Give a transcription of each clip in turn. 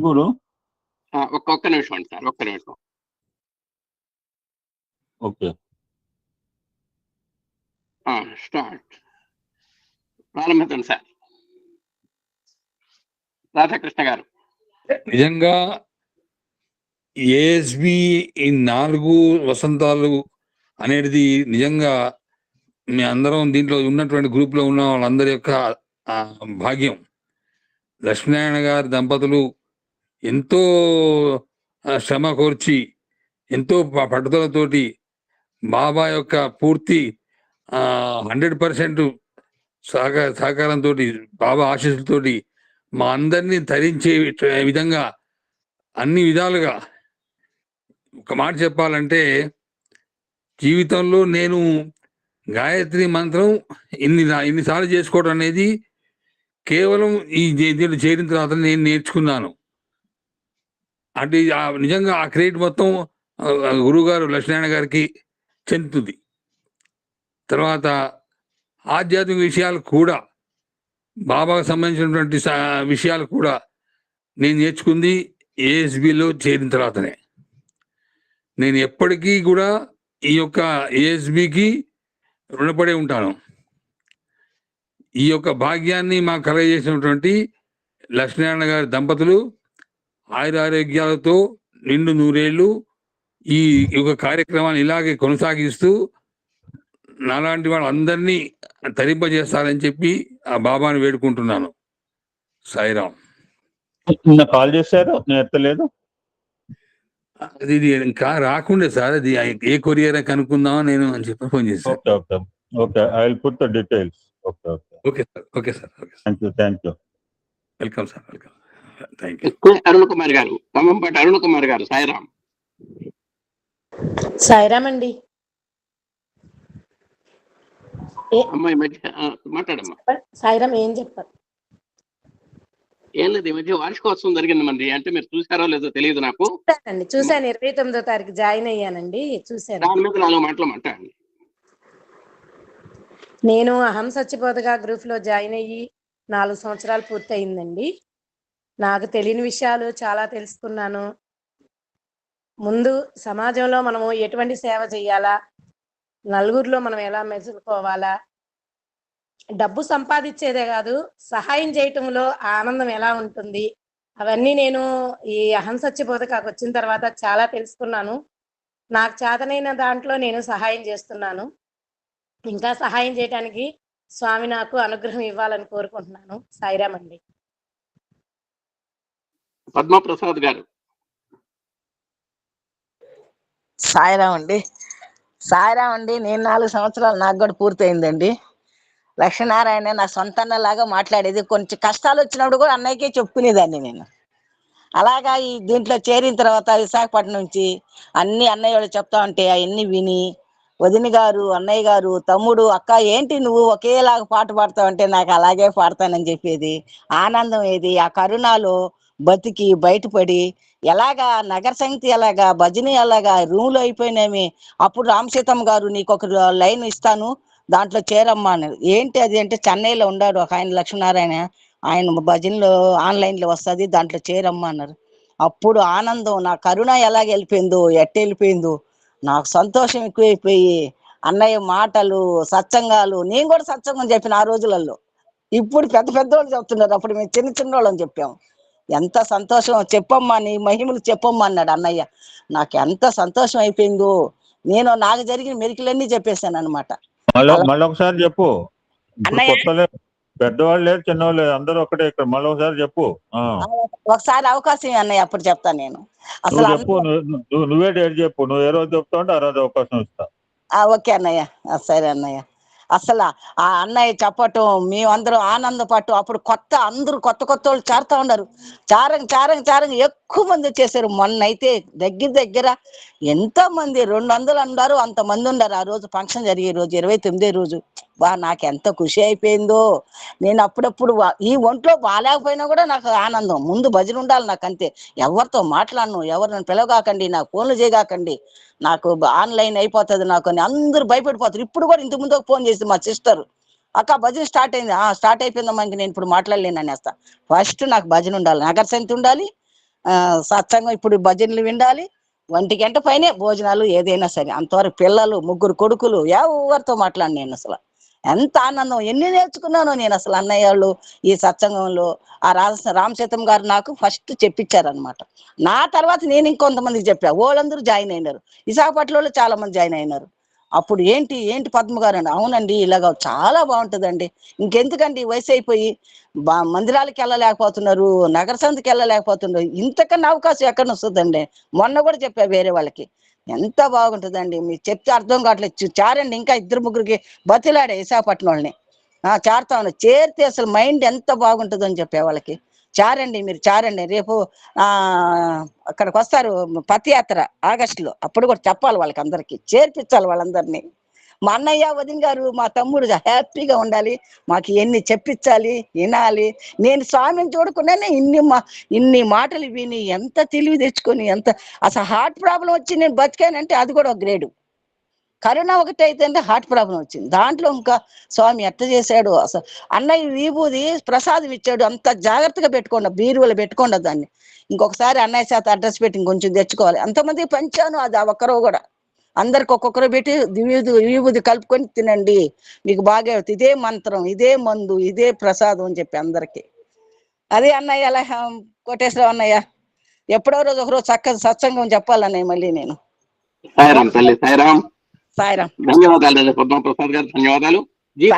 గురు? ఒక్క నిమిషం అండి సార్, ఒక్క నిమిషం. Okay, start. ప్రారంభించండి సార్. రాధాకృష్ణ గారు. నిజంగా ఏఎస్బి ఈ 4 వసంతాలు అనేది నిజంగా మీ అందరం దీంట్లో ఉన్నటువంటి గ్రూప్లో ఉన్న వాళ్ళందరి యొక్క భాగ్యం. లక్ష్మీనారాయణ గారి దంపతులు ఎంతో శ్రమ కోర్చి, ఎంతో పట్టుదలతోటి బాబా యొక్క పూర్తి 100% సహకారంతో, బాబా ఆశీస్సులతోటి మా అందరినీ ధరించే విధంగా అన్ని విధాలుగా, ఒక మాట చెప్పాలంటే జీవితంలో నేను గాయత్రి మంత్రం ఇన్నిసార్లు చేసుకోవడం అనేది కేవలం ఈ దీంట్లో చేరిన తర్వాత నేను నేర్చుకున్నాను. అంటే నిజంగా ఆ క్రెడిట్ మొత్తం గురువుగారు లక్ష్మీనారాయణ గారికి చెందుతుంది. తర్వాత ఆధ్యాత్మిక విషయాలు కూడా, బాబాకు సంబంధించినటువంటి విషయాలు కూడా నేను నేర్చుకుంది ఏఎస్బిలో చేరిన తర్వాతనే. నేను ఎప్పటికీ కూడా ఈ యొక్క ఏఎస్బికి రుణపడి ఉంటాను. ఈ యొక్క భాగ్యాన్ని మాకు కలగజేసినటువంటి లక్ష్మీనారాయణ గారి దంపతులు ఆయురారోగ్యాలతో నిండు నూరేళ్లు ఈ యొక్క కార్యక్రమాన్ని ఇలాగే కొనసాగిస్తూ నాలాంటి వాళ్ళందరినీ తరింపజేస్తారని చెప్పి ఆ బాబాని వేడుకుంటున్నాను. సాయిరాం. నిన్న కాల్ చేశారు, నేను ఎత్తలేదు. అది ఇంకా రాకుండే సార్, అది ఏ కొరియర్ కనుక్కుందామా నేను అని చెప్పి ఫోన్ చేశాను. Okay, I will put the details. Okay sir. Thank you. Welcome sir, welcome. Thank you. Arun Kumar గారు, ఖమ్మంపాటి అరుణ్ కుమార్ గారు. సాయిరాం. సాయిరామ్ అండి. అమ్మాయి మాట్లాడమ్మా. సాయిరామ్, ఏం చెప్పారు? ఏం లేదు, ఈ మధ్య వార్షికోత్సవం జరిగింది మంది, అంటే మీరు చూసారో లేదో తెలియదు నాకు. చూసాను, 29వ తారీఖు జాయిన్ అయ్యానండి, చూసాను. దాని మీద 4 మాటలు మాట్లాడండి. నేను అహం సత్యబోధగా గ్రూప్ లో జాయిన్ అయ్యి 4 సంవత్సరాలు పూర్తి అయిందండి. నాకు తెలియని విషయాలు చాలా తెలుసుకున్నాను. ముందు సమాజంలో మనము ఎటువంటి సేవ చేయాలా, నలుగురిలో మనం ఎలా మెచ్చుకోవాలా, డబ్బు సంపాదించేదే కాదు సహాయం చేయటంలో ఆనందం ఎలా ఉంటుంది, అవన్నీ నేను ఈ అహం సత్యబోధకు వచ్చిన తర్వాత చాలా తెలుసుకున్నాను. నాకు చేతనైన దాంట్లో నేను సహాయం చేస్తున్నాను. ఇంకా సహాయం చేయడానికి స్వామి నాకు అనుగ్రహం ఇవ్వాలని కోరుకుంటున్నాను. సాయిరామ్ అండి. పద్మప్రసాద్ గారు. సాయిరామ్ అండి. నేను 4 సంవత్సరాలు నాకు కూడా పూర్తయిందండి. లక్ష్మీనారాయణ నా సొంత అన్నలాగా మాట్లాడేది. కొంచెం కష్టాలు వచ్చినప్పుడు కూడా అన్నయ్యకే చెప్పుకునేదాన్ని నేను. అలాగా ఈ దీంట్లో చేరిన తర్వాత విశాఖపట్నం నుంచి అన్ని అన్నయ్య వాళ్ళు చెప్తా ఉంటే అవన్నీ విని, వదిన గారు, అన్నయ్య గారు, తమ్ముడు, అక్క ఏంటి నువ్వు ఒకేలాగా పాట పాడతావు అంటే నాకు అలాగే పాడతానని చెప్పేది. ఆనందం ఏది ఆ కరుణాలో బతికి బయటపడి, ఎలాగా నగర సంగతి, ఎలాగా భజని, ఎలాగా రూమ్లో అయిపోయినామి. అప్పుడు రామసీతమ్మ గారు నీకు ఒక లైన్ ఇస్తాను, దాంట్లో చేరమ్మా అన్నారు. ఏంటి అది అంటే చెన్నైలో ఉన్నాడు ఒక ఆయన లక్ష్మీనారాయణ, ఆయన భజనలో ఆన్లైన్లో వస్తుంది, దాంట్లో చేరమ్మా అన్నారు. అప్పుడు ఆనందం, నా కరుణ ఎలాగ వెళ్ళిపోయిందో, వెళ్ళిపోయిందో, నాకు సంతోషం ఎక్కువైపోయి అన్నయ్య మాటలు, సత్సంగాలు, నేను కూడా సత్సంగం చెప్పిన ఆ రోజులలో. ఇప్పుడు పెద్ద వాళ్ళు చెప్తున్నారు, అప్పుడు మేము చిన్న వాళ్ళని చెప్పాము. ఎంత సంతోషం, చెప్పమ్మా నీ మహిమలు చెప్పమ్మా అన్నాడు అన్నయ్య. నాకు ఎంత సంతోషం అయిపోయిందో, నేను నాకు జరిగిన మెరికలన్నీ చెప్పేశాను అనమాట. మళ్ళీ ఒకసారి చెప్పు. పెద్దవాళ్ళు లేదు, చిన్నవాళ్ళు లేదు, అందరూ ఒకటే ఇక్కడ. మళ్ళీ ఒకసారి చెప్పు. ఒకసారి అవకాశం అన్నయ్య, అప్పుడు చెప్తాను నేను. అసలు చెప్పు, నువ్వే డేట్ చెప్పు, నువ్వు ఏ రోజు చెప్తా ఉంటే ఆ రోజు అవకాశం ఇస్తా. ఓకే అన్నయ్య, సరే అన్నయ్య. అసలు ఆ అన్నయ్య చెప్పటం, మేమందరం ఆనందపట్టు. అప్పుడు అందరూ కొత్త వాళ్ళు చేరుతా ఉన్నారు. చారంగా ఎక్కువ మంది వచ్చేసారు. మొన్న అయితే దగ్గర ఎంతో మంది, 200 అన్నారు, అంతమంది ఉన్నారు ఆ రోజు ఫంక్షన్ జరిగే రోజు, 29వ రోజు. నాకు ఎంత ఖుషి అయిపోయిందో. నేను అప్పుడప్పుడు ఈ ఒంట్లో బాగాలేకపోయినా కూడా నాకు ఆనందం. ముందు భజన ఉండాలి నాకు, అంతే. ఎవరితో మాట్లాడను, ఎవరిని పిలవగాకండి, నాకు ఫోన్లు చేయగాకండి, నాకు ఆన్లైన్ అయిపోతుంది నాకు అని అందరూ భయపడిపోతారు. ఇప్పుడు కూడా ఇంతకు ముందు ఫోన్ చేసి మా సిస్టర్, అక్క భజన స్టార్ట్ అయింది. స్టార్ట్ అయిపోయిందమ్మా, ఇంక నేను ఇప్పుడు మాట్లాడలేను అనేస్తా. ఫస్ట్ నాకు భజన ఉండాలి, నగర సంతి ఉండాలి, సత్సంగం ఇప్పుడు భజనలు వినాలి, 1 గంట పైనే భోజనాలు ఏదైనా సరే. అంతవరకు పిల్లలు 3 కొడుకులు ఎవరితో మాట్లాడి నేను అసలు ఎంత ఆనందం, ఎన్ని నేర్చుకున్నానో నేను అసలు. అన్నయ్య వాళ్ళు ఈ సత్సంగంలో ఆ రామసీతం గారు నాకు ఫస్ట్ చెప్పించారనమాట. నా తర్వాత నేను ఇంకొంతమందికి చెప్పా, వాళ్ళందరూ జాయిన్ అయినారు. విశాఖపట్నంలో చాలా మంది జాయిన్ అయినారు. అప్పుడు ఏంటి పద్మ గారు అండి, అవునండి ఇలాగ చాలా బాగుంటుందండి, ఇంకెందుకండి వయసు అయిపోయి మందిరాలకు వెళ్ళలేకపోతున్నారు, నగర సంధికి వెళ్ళలేకపోతున్నారు, ఇంతకన్నా అవకాశం ఎక్కడ వస్తుందండి. మొన్న కూడా చెప్పా వేరే వాళ్ళకి, ఎంత బాగుంటుందండి, మీరు చెప్తే అర్థం కావట్లేదు. చారండి, ఇంకా 2-3కి బతిలాడే విశాఖపట్నం వాళ్ళని చేరుతా ఉన్నా. చేరితే అసలు మైండ్ ఎంత బాగుంటుందని చెప్పే వాళ్ళకి. చారండి, మీరు చారండి, రేపు అక్కడికి వస్తారు పతియాత్ర ఆగస్టులో, అప్పుడు కూడా చెప్పాలి వాళ్ళకి, అందరికి చేర్పించాలి వాళ్ళందరినీ. మా అన్నయ్య వదిన గారు మా తమ్ముడు హ్యాపీగా ఉండాలి, మాకు ఎన్ని చెప్పించాలి, వినాలి. నేను స్వామిని చూడకుండానే ఇన్ని మాటలు విని ఎంత తెలివి తెచ్చుకొని, ఎంత అసలు హార్ట్ ప్రాబ్లం వచ్చి నేను బతికానంటే అది కూడా ఒక గ్రేడు. కరోనా ఒకటి అయితే హార్ట్ ప్రాబ్లం వచ్చింది, దాంట్లో ఇంకా స్వామి ఎట్ట చేశాడు అసలు. అన్నయ్య విభూది ప్రసాదం ఇచ్చాడు, అంత జాగ్రత్తగా పెట్టుకోండి, బీరువలో పెట్టుకోండి దాన్ని. ఇంకొకసారి అన్నయ్య చేత అడ్రస్ పెట్టి ఇంకొంచెం తెచ్చుకోవాలి. అంతమంది పంచాను, అది ఒక్కరో కూడా అందరికి ఒక్కొక్కరు పెట్టి విభూది కలుపుకొని తినండి, మీకు బాగా అవుతుంది, ఇదే మంత్రం, ఇదే మందు, ఇదే ప్రసాదం అని చెప్పి అందరికి. అదే అన్నయ్య అలా కోటేశ్వరరావు అన్నయ్య, ఎప్పుడో రోజు ఒకరోజు చక్కగా సత్సంగం చెప్పాలన్నయ్య మళ్ళీ నేను. సాయిరామ్ తల్లి, సాయిరామ్. సాయిరామ్. ధన్యవాదాలు పద్మప్రసాద్ గారు, ధన్యవాదాలు. జి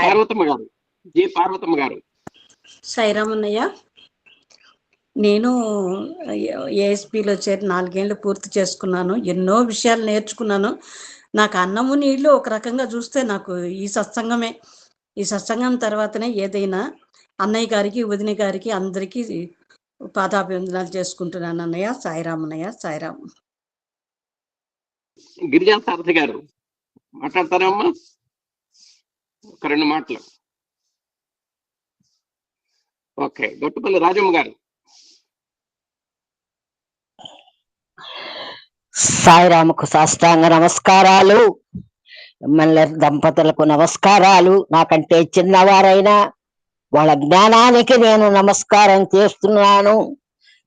పార్వతమ్మ గారు. సాయిరామ్ అన్నయ్య, నేను ఏఎస్పీలో చేరి 4 ఏళ్ళు పూర్తి చేసుకున్నాను. ఎన్నో విషయాలు నేర్చుకున్నాను. నాకు అన్నము నీళ్ళు ఒక రకంగా చూస్తే నాకు ఈ సత్సంగమే. ఈ సత్సంగం తర్వాతనే ఏదైనా. అన్నయ్య గారికి, వదిన గారికి, అందరికీ పాదాభివందనాలు చేసుకుంటున్నాను అన్నయ్య. సాయిరామ్ అన్నయ్య, సాయిరామ్. గిరిజా సారథి గారు మాట్లాడతారమ్మా, ఒక 2 మాటలు. ఓకే, గొట్టుపల్లి రాజమ్మ గారు. సాయిరాముకు సాష్టాంగ నమస్కారాలు, ఎమ్మెల్యే దంపతులకు నమస్కారాలు. నాకంటే చిన్నవారైనా వాళ్ళ జ్ఞానానికి నేను నమస్కారం చేస్తున్నాను.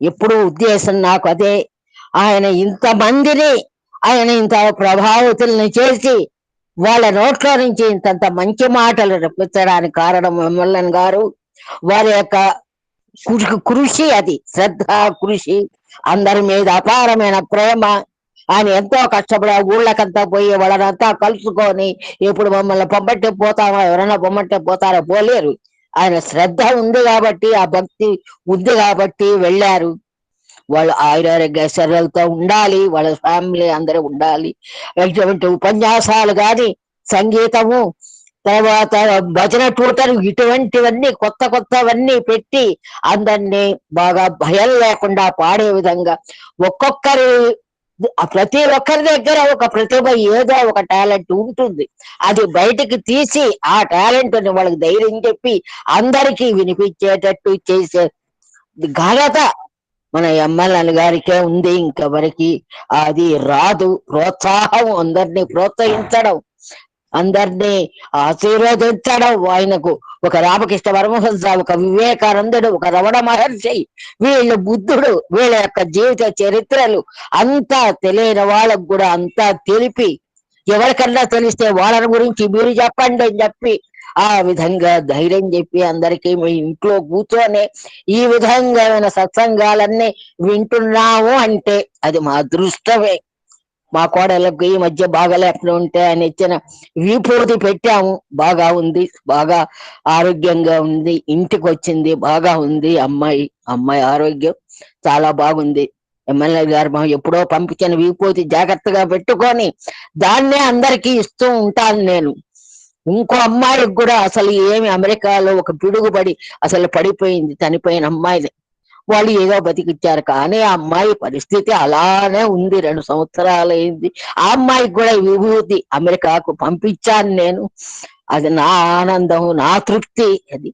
ఎప్పుడు ఉద్దేశం నాకు అదే. ఆయన ఇంతమందిని ఇంత ప్రభావితుల్ని చేసి వాళ్ళ నోట్లో నుంచి ఇంతంత మంచి మాటలు రప్పించడానికి కారణం ఎమ్మెల్యే గారు. వారి యొక్క కృషి, అది శ్రద్ధ, కృషి, అందరి మీద అపారమైన ప్రేమ. ఆయన ఎంతో కష్టపడి ఊళ్ళకంతా పోయి వాళ్ళనంతా కలుసుకొని, ఇప్పుడు మమ్మల్ని పొమ్మట్టే పోతామా, ఎవరైనా పొమ్మట్టే పోతారో పోలేరు. ఆయన శ్రద్ధ ఉంది కాబట్టి, ఆ భక్తి ఉంది కాబట్టి వెళ్ళారు. వాళ్ళు ఆయురారోగ్యశ్వర్యాలతో ఉండాలి, వాళ్ళ ఫ్యామిలీ అందరూ ఉండాలి. ఎటువంటి ఉపన్యాసాలు కానీ, సంగీతము, తర్వాత భజన టూటలు, ఇటువంటివన్నీ కొత్తవన్నీ పెట్టి అందరినీ బాగా భయం లేకుండా పాడే విధంగా, ప్రతి ఒక్కరి దగ్గర ఒక ప్రతిభ, ఏదో ఒక టాలెంట్ ఉంటుంది. అది బయటికి తీసి ఆ టాలెంట్ ని వాళ్ళకి ధైర్యం చెప్పి అందరికీ వినిపించేటట్టు చేసే ఘనత మన ఎమ్మెల్యే గారికే ఉంది. ఇంకెవరికి అది రాదు. ప్రోత్సాహం, అందరినీ ప్రోత్సహించడం, అందరినీ ఆశీర్వదించడం. ఆయనకు ఒక రామకృష్ణ పరమహంస, ఒక వివేకానందుడు, ఒక రమణ మహర్షి, వీళ్ళు బుద్ధుడు, వీళ్ళ యొక్క జీవిత చరిత్రలు అంతా తెలియని వాళ్ళకు కూడా అంతా తెలిపి, ఎవరికన్నా తెలిస్తే వాళ్ళని గురించి మీరు చెప్పండి అని చెప్పి ఆ విధంగా ధైర్యం చెప్పి అందరికీ మీ ఇంట్లో కూర్చొని ఈ విధంగా సత్సంగాలన్నీ వింటున్నాము అంటే అది మా అదృష్టమే. మా కోడళ్ళకు ఈ మధ్య బాగా లేకుండా ఉంటే ఆయన ఇచ్చిన విభూతి పెట్టాము, బాగా ఉంది, బాగా ఆరోగ్యంగా ఉంది, ఇంటికి వచ్చింది, బాగా ఉంది. అమ్మాయి ఆరోగ్యం చాలా బాగుంది. ఎమ్మెల్యే గారు ఎప్పుడో పంపించిన విభూతి జాగ్రత్తగా పెట్టుకొని దాన్నే అందరికీ ఇస్తూ ఉంటాను నేను. ఇంకో అమ్మాయికి కూడా అసలు ఏమి, అమెరికాలో ఒక పిడుగుపడి అసలు పడిపోయింది, చనిపోయిన అమ్మాయిని వాళ్ళు ఏదో బతికిచ్చారు. కానీ ఆ అమ్మాయి పరిస్థితి అలానే ఉంది, 2 సంవత్సరాలు అయింది. ఆ అమ్మాయికి కూడా విభూతి అమెరికాకు పంపించాను నేను. అది నా ఆనందం, నా తృప్తి. అది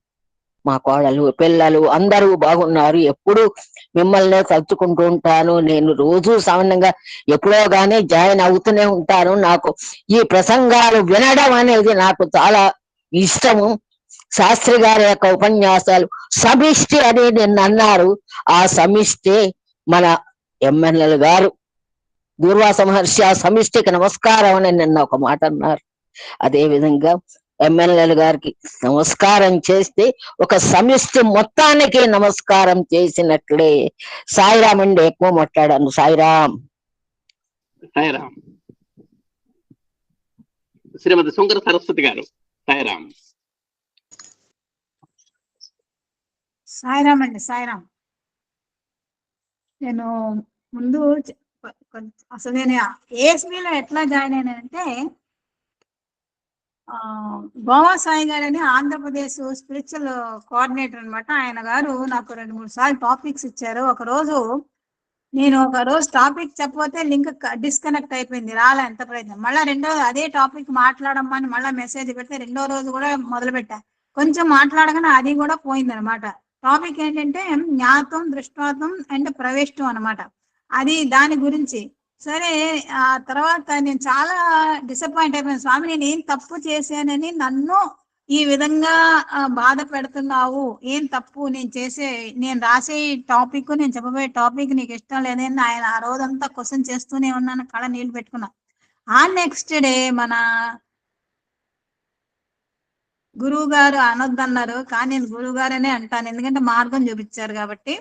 మా కోడలు, పిల్లలు అందరూ బాగున్నారు. ఎప్పుడు మిమ్మల్ని తలుచుకుంటూ ఉంటాను. నేను రోజు సామాన్యంగా ఎప్పుడో గానీ జాయిన్ అవుతూనే ఉంటాను. నాకు ఈ ప్రసంగాలు వినడం అనేది నాకు చాలా ఇష్టము. శాస్త్రి గారి యొక్క ఉపన్యాసాలు సమిష్టి అని నిన్న అన్నారు. ఆ సమిష్టి మన ఎమ్మెల్యేలు గారు దూర్వాస మహర్షి ఆ సమిష్టికి నమస్కారం అని నిన్న ఒక మాట అన్నారు. అదే విధంగా ఎమ్మెల్యేలు గారికి నమస్కారం చేస్తే ఒక సమిష్టి మొత్తానికి నమస్కారం చేసినట్లే. సాయిరామ్ అండి, ఎక్కువ మాట్లాడాను. సాయిరామ్. సాయిరామ్. శ్రీమతి శంకర సరస్వతి గారు. సాయిరామ్. సాయిరామ్ అండి. సాయిరామ్. నేను ముందు అసలు నేను ఏఎస్బిలో ఎట్లా జాయిన్ అయినానంటే, గోవా సాయి గారు అని ఆంధ్రప్రదేశ్ స్పిరిచువల్ కోఆర్డినేటర్ అనమాట. ఆయన గారు నాకు 2-3 సార్లు టాపిక్స్ ఇచ్చారు. ఒక రోజు టాపిక్ చెప్పకపోతే లింక్ డిస్కనెక్ట్ అయిపోయింది, రాలే ఎంత ప్రయత్నం. మళ్ళీ రెండో అదే టాపిక్ మాట్లాడమని మళ్ళీ మెసేజ్ పెడితే రెండో రోజు కూడా మొదలు పెట్టా. కొంచెం మాట్లాడగానే అది కూడా పోయింది అనమాట. టాపిక్ ఏంటంటే జ్ఞాతం, దృష్టాతం అండ్ ప్రవేశం అనమాట. అది దాని గురించి. సరే, ఆ తర్వాత నేను చాలా డిసప్పాయింట్ అయిపోయాను. స్వామి, నేను ఏం తప్పు చేశానని నన్ను ఈ విధంగా బాధ పెడుతున్నావు? ఏం తప్పు నేను రాసే టాపిక్, నేను చెప్పబోయే టాపిక్ నీకు ఇష్టం లేదని ఆయన ఆ రోజంతా క్వశ్చన్ చేస్తూనే ఉన్నాను. కళ నీళ్ళు పెట్టుకున్నా. ఆ నెక్స్ట్ డే మన గురువు గారు అనొద్దన్నారు, కానీ నేను గురువు గారనే అంటాను, ఎందుకంటే మార్గం చూపించారు కాబట్టి.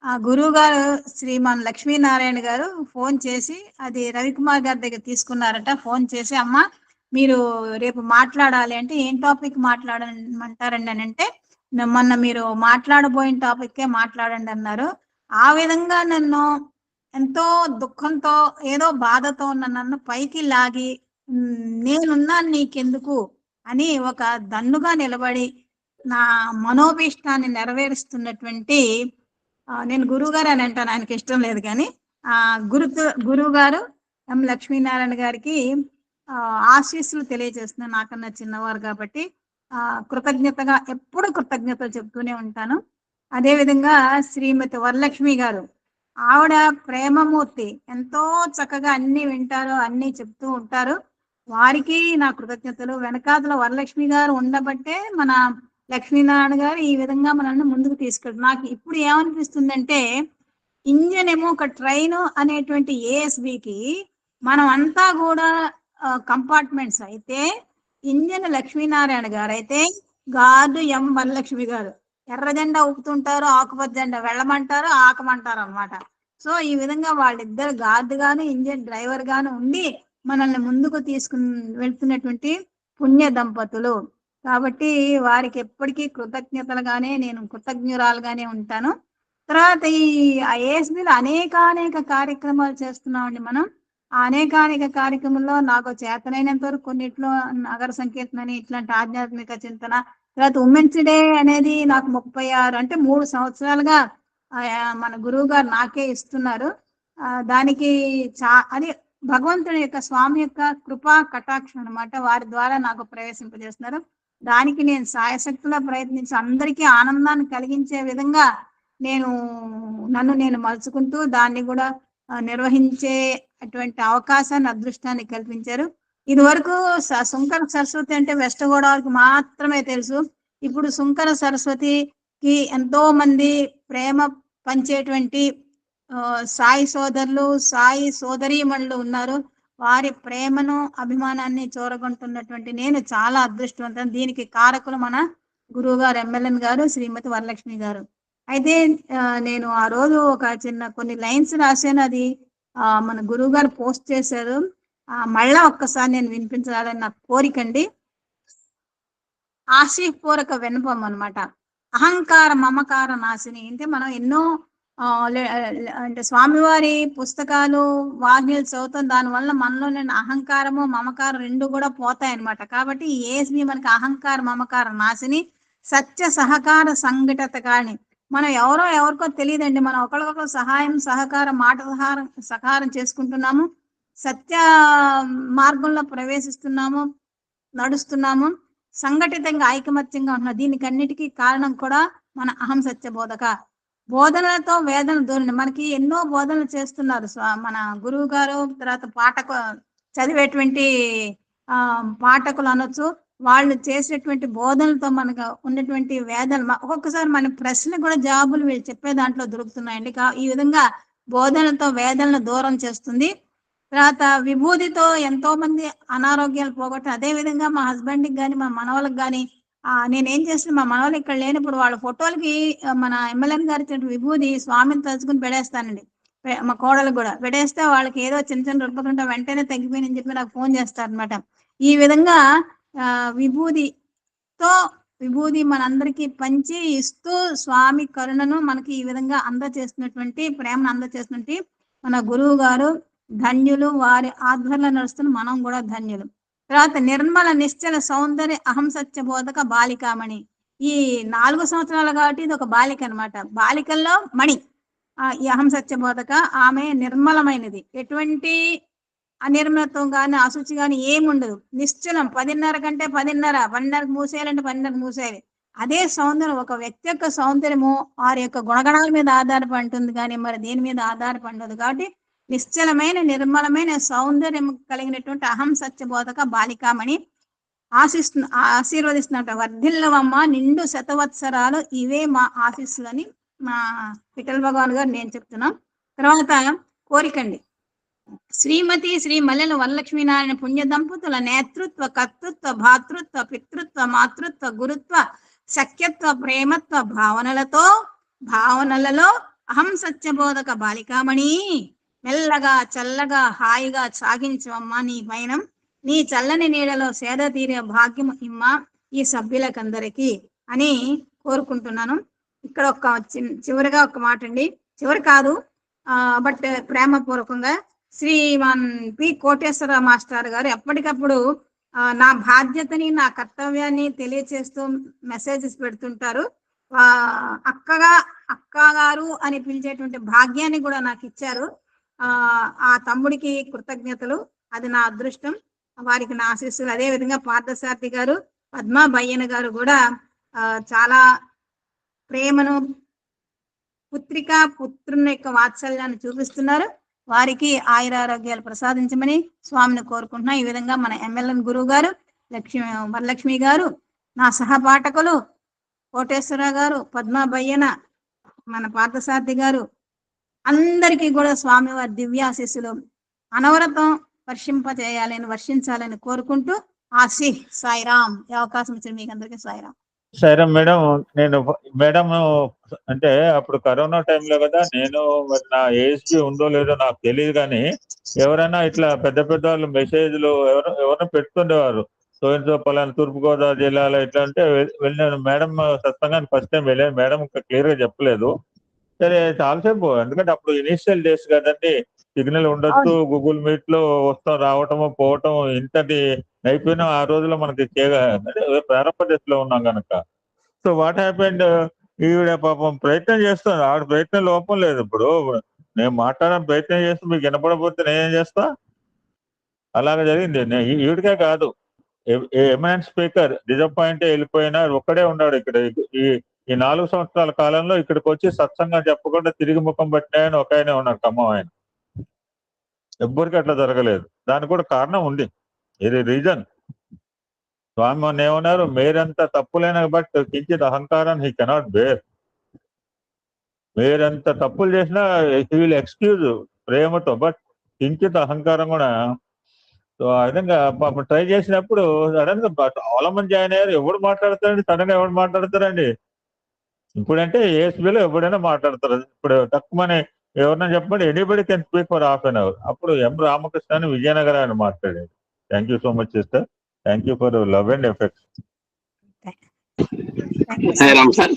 ఆ గురువు గారు శ్రీమాన్ లక్ష్మీనారాయణ గారు ఫోన్ చేసి అది రవికుమార్ గారి దగ్గర తీసుకున్నారట. ఫోన్ చేసి, అమ్మ మీరు రేపు మాట్లాడాలి అంటే ఏం టాపిక్ మాట్లాడమంటారండి అని అంటే, మొన్న మీరు మాట్లాడబోయిన టాపిక్కే మాట్లాడండి అన్నారు. ఆ విధంగా నన్ను ఎంతో దుఃఖంతో, ఏదో బాధతో ఉన్న నన్ను పైకి లాగి, నేనున్నాను నీకెందుకు అని ఒక దన్నుగా నిలబడి నా మనోభీష్టాన్ని నెరవేరుస్తున్నటువంటి, నేను గురువు గారు అని అంటాను, ఆయనకి ఇష్టం లేదు కానీ, గురువు గారు ఎం లక్ష్మీనారాయణ గారికి ఆశీస్సులు తెలియజేస్తున్నాను. నాకన్నా చిన్నవారు కాబట్టి కృతజ్ఞతగా ఎప్పుడు కృతజ్ఞతలు చెప్తూనే ఉంటాను. అదేవిధంగా శ్రీమతి వరలక్ష్మి గారు, ఆవిడ ప్రేమమూర్తి, ఎంతో చక్కగా అన్ని వింటారు, అన్ని చెప్తూ ఉంటారు. వారికి నా కృతజ్ఞతలు. వెనకాతల వరలక్ష్మి గారు ఉండబట్టే మన లక్ష్మీనారాయణ గారు ఈ విధంగా మనల్ని ముందుకు తీసుకెళ్తారు. నాకు ఇప్పుడు ఏమనిపిస్తుందంటే, ఇంజన్ ఏమో ఒక ట్రైన్ అనేటువంటి ఏఎస్బికి మనం అంతా కూడా కంపార్ట్మెంట్స్ అయితే, ఇంజన్ లక్ష్మీనారాయణ గారు అయితే గార్డు ఎం వరలక్ష్మి గారు. ఎర్ర జెండా ఊపుతుంటారు, ఆకుపచ్చ జెండా వెళ్ళమంటారు, ఆకమంటారు అనమాట. సో ఈ విధంగా వాళ్ళిద్దరు గార్డు గాను ఇంజన్ డ్రైవర్ గాను ఉండి మనల్ని ముందుకు వెళ్తున్నటువంటి పుణ్య దంపతులు. కాబట్టి వారికి ఎప్పటికీ కృతజ్ఞతలుగానే, నేను కృతజ్ఞురాలుగానే ఉంటాను. తర్వాత ఈ ఏఎస్బిలో అనేక కార్యక్రమాలు చేస్తున్నామండి మనం. ఆ అనేక కార్యక్రమంలో నాకు చేతనైనంత వరకు కొన్నిట్లో నగర సంకీర్తనని, ఇట్లాంటి ఆధ్యాత్మిక చింతన, తర్వాత ఉమెన్స్ డే అనేది నాకు 36 అంటే 3 సంవత్సరాలుగా మన గురువు గారు నాకే ఇస్తున్నారు. దానికి అది భగవంతుని యొక్క, స్వామి యొక్క కృపా కటాక్షం అనమాట. వారి ద్వారా నాకు ప్రవేశింపజేస్తున్నారు. దానికి నేను సాయశక్తిలో ప్రయత్నించి అందరికీ ఆనందాన్ని కలిగించే విధంగా నన్ను నేను మలుచుకుంటూ దాన్ని కూడా నిర్వహించే అటువంటి అవకాశాన్ని, అదృష్టాన్ని కల్పించారు. ఇది వరకు శంకర సరస్వతి అంటే వెస్ట్ గోదావరికి మాత్రమే తెలుసు. ఇప్పుడు శంకర సరస్వతికి ఎంతో మంది ప్రేమ పంచేటువంటి సాయి సోదరులు, సాయి సోదరీమణులు ఉన్నారు. వారి ప్రేమను, అభిమానాన్ని చూరగొంటున్నటువంటి నేను చాలా అదృష్టవంతం. దీనికి కారకులు మన గురువు గారు ఎమ్మెల్యే గారు, శ్రీమతి వరలక్ష్మి గారు. అయితే నేను ఆ రోజు ఒక కొన్ని లైన్స్ రాశాను. అది మన గురువు గారు పోస్ట్ చేశారు. మళ్ళా ఒక్కసారి నేను వినిపించాలని నాకు కోరికండి. ఆశీపూర్వక వినపం అనమాట. అహంకార మమకార నాశిని. అంటే మనం ఎన్నో అంటే స్వామివారి పుస్తకాలు, వాగ్యాలు చదువుతాం. దానివల్ల మనలో నేను అహంకారము, మమకారం 2 కూడా పోతాయి అనమాట. కాబట్టి ఏఎస్బి మనకి అహంకార మమకార నాశిని, సత్య సహకార సంఘటత. కానీ మనం ఎవరికో తెలియదండి, మనం ఒకరికొకరు సహాయం, సహకారం, మాట సహకారం చేసుకుంటున్నాము, సత్య మార్గంలో ప్రవేశిస్తున్నాము, నడుస్తున్నాము, సంఘటితంగా ఐకమత్యంగా ఉంటున్నాం. దీనికన్నిటికీ కారణం కూడా మన అహం సత్య బోధనలతో వేదన దూరండి. మనకి ఎన్నో బోధనలు చేస్తున్నారు మన గురువు గారు. తర్వాత చదివేటువంటి పాఠకులు అనొచ్చు, వాళ్ళు చేసేటువంటి బోధనలతో మనకు ఉన్నటువంటి వేదన. ఒక్కొక్కసారి మన ప్రశ్న కూడా జవాబులు వీళ్ళు చెప్పే దాంట్లో దొరుకుతున్నాయండి. ఈ విధంగా బోధనతో వేదనను దూరం చేస్తుంది. తర్వాత విభూతితో ఎంతో మంది అనారోగ్యాలు పోగొట్టి, అదే విధంగా మా హస్బెండ్కి కానీ మా మనవలకు కానీ నేనేం చేసిన మా మనవలు ఇక్కడ లేనప్పుడు వాళ్ళ ఫోటోలకి మన ఎమ్మెల్యే గారి ఇచ్చిన విభూతి స్వామిని తలుచుకుని పెడేస్తానండి. మా కోడలకు కూడా పెడేస్తే వాళ్ళకి ఏదో చిన్న చిన్న రుబ్బతుంటే వెంటనే తగ్గిపోయిందని చెప్పి నాకు ఫోన్ చేస్తారనమాట. ఈ విధంగా విభూతి మనందరికీ పంచి ఇస్తూ స్వామి కరుణను మనకి ఈ విధంగా అందచేస్తున్నటువంటి ప్రేమను అందచేస్తున్నటువంటి మన గురువు గారు ధన్యులు. వారి ఆధ్వర్యంలో నడుస్తున్న మనం కూడా ధన్యులు. తర్వాత నిర్మల నిశ్చల సౌందర్య అహం సత్య బోధక బాలికామణి. ఈ 4 సంవత్సరాలు కాబట్టి ఇది ఒక బాలిక అనమాట. బాలికల్లో మణి ఈ అహం సత్య బోధక. ఆమె నిర్మలమైనది, ఎటువంటి అనిర్మలత్వం కానీ అశుచి కానీ ఏముండదు. నిశ్చలం 10:30 కంటే 10:30, 12కి మూసేయాలంటే 12కి మూసేయాలి. అదే సౌందర్యం ఒక వ్యక్తి యొక్క సౌందర్యము వారి యొక్క గుణగణాల మీద ఆధారపడి ఉంటుంది, కానీ మరి దేని మీద ఆధారపడదు. కాబట్టి నిశ్చలమైన నిర్మలమైన సౌందర్యం కలిగినటువంటి అహం సత్యబోధక బాలికామణి ఆశీర్వదిస్తున్నట్టు. వర్ధిల్లవమ్మ నిండు శతవత్సరాలు, ఇవే మా ఆశీస్సులని మా విఠల్ భగవాన్ గారు నేను చెప్తున్నాం. తర్వాత కోరికండి. శ్రీమతి శ్రీ మల్లెల వరలక్ష్మీనారాయణ పుణ్య దంపతుల నేతృత్వ కర్తృత్వ భాతృత్వ పితృత్వ మాతృత్వ గురుత్వ సఖ్యత్వ ప్రేమత్వ భావనలలో అహం సత్యబోధక బాలికామణి మెల్లగా చల్లగా హాయిగా సాగించవమ్మా నీ పయనం. నీ చల్లని నీడలో సేద తీరే భాగ్యం ఇమ్మ ఈ సభ్యులకందరికీ అని కోరుకుంటున్నాను. ఇక్కడ చివరిగా ఒక మాట అండి, చివరి కాదు బట్ ప్రేమపూర్వకంగా శ్రీమాన్ పి కోటేశ్వర మాస్టర్ గారు ఎప్పటికప్పుడు నా బాధ్యతని నా కర్తవ్యాన్ని తెలియచేస్తూ మెసేజెస్ పెడుతుంటారు. అక్క గారు అని పిలిచేటువంటి భాగ్యాన్ని కూడా నాకు ఇచ్చారు. ఆ తమ్ముడికి కృతజ్ఞతలు, అది నా అదృష్టం, వారికి నా ఆశీస్సులు. అదే విధంగా పార్థసారథి గారు, పద్మా బయ్యన గారు కూడా చాలా ప్రేమను పుత్రుని యొక్క వాత్సల్యాన్ని చూపిస్తున్నారు. వారికి ఆయురారోగ్యాలు ప్రసాదించమని స్వామిని కోరుకుంటున్నా. ఈ విధంగా మన ఎమ్మెల్యే గురువు గారు వరలక్ష్మి గారు, నా సహపాఠకులు కోటేశ్వర గారు, పద్మా బయ్యన, మన పార్థసారథి గారు, అందరికీ కూడా స్వామివారి దివ్యాశీస్సులు అనవరతం వర్షించాలని కోరుకుంటూ సాయిరామ్. ఈ అవకాశం ఇచ్చిన మీకు అందరికీ సాయిరామ్. సరే మేడం, నేను మేడం అంటే అప్పుడు కరోనా టైంలో కదా, నేను మరి నా ఏజ్ ఉందో లేదో నాకు తెలియదు, కానీ ఎవరైనా ఇట్లా పెద్ద పెద్ద వాళ్ళు మెసేజ్లు ఎవరైనా పెడుతుండేవారు. సో పలానా తూర్పుగోదావరి జిల్లాలో ఇట్లా అంటే వెళ్ళినాను. మేడం సత్సంగాన్ని ఫస్ట్ టైం వెళ్ళాను. మేడం క్లియర్ గా చెప్పలేదు. సరే చాలాసేపు, ఎందుకంటే అప్పుడు ఇనిషియల్ డేస్ కదండి, సిగ్నల్ ఉండొచ్చు, గూగుల్ మీట్ లో వస్తాం రావటము పోవటం ఇంతటి అయిపోయినా ఆ రోజులో మనకి ప్రారంభ దశలో ఉన్నాం కనుక. సో వాట్ హ్యాపెండ్, ఈవిడ పాపం ప్రయత్నం చేస్తాను, ఆవిడ ప్రయత్నం లోపం లేదు. ఇప్పుడు నేను మాట్లాడడానికి ప్రయత్నం చేస్తే మీకు వినపడకపోతే నేనేం చేస్తా? అలాగే జరిగింది. ఈవిడికే కాదు, ఎమినెంట్ స్పీకర్ డిసప్పాయింట్ వెళ్ళిపోయినా ఒక్కడే ఉన్నాడు ఇక్కడ. ఈ 4 సంవత్సరాల కాలంలో ఇక్కడికి వచ్చి సత్సంగా చెప్పకుండా తిరిగి ముఖం పట్టినాయని ఒక ఆయనే ఉన్నాడు, ఖమ్మం ఆయన. ఎవ్వరికి అట్లా జరగలేదు. దానికి కూడా కారణం ఉంది. ఇది రీజన్. స్వామి మొన్న ఏమన్నారు, మీరెంత తప్పులైన బట్ కించిత్ అహంకారాన్ని హీ కెనాట్ బేర్. మీరెంత తప్పులు చేసినా హీ విల్ ఎక్స్క్యూజ్ ప్రేమతో, బట్ కించిత్ అహంకారం కూడా. సో ఆ విధంగా పాపం ట్రై చేసినప్పుడు సడన్ గా చాలా మంది జాయిన్ అయ్యారు. ఎవడు మాట్లాడతారండి సడన్ గా? ఎవడు మాట్లాడతారండి? ఇప్పుడంటే ఏఎస్బీలో ఎవడైనా మాట్లాడతారు. ఇప్పుడు తక్కువని ఎవరైనా చెప్పండి, anybody can speak for half an hour. అప్పుడు ఎం రామకృష్ణ అని విజయనగర్ ఆయన మాట్లాడాడు. Thank you so much sister. Thank you for love and effects. Sairam sir.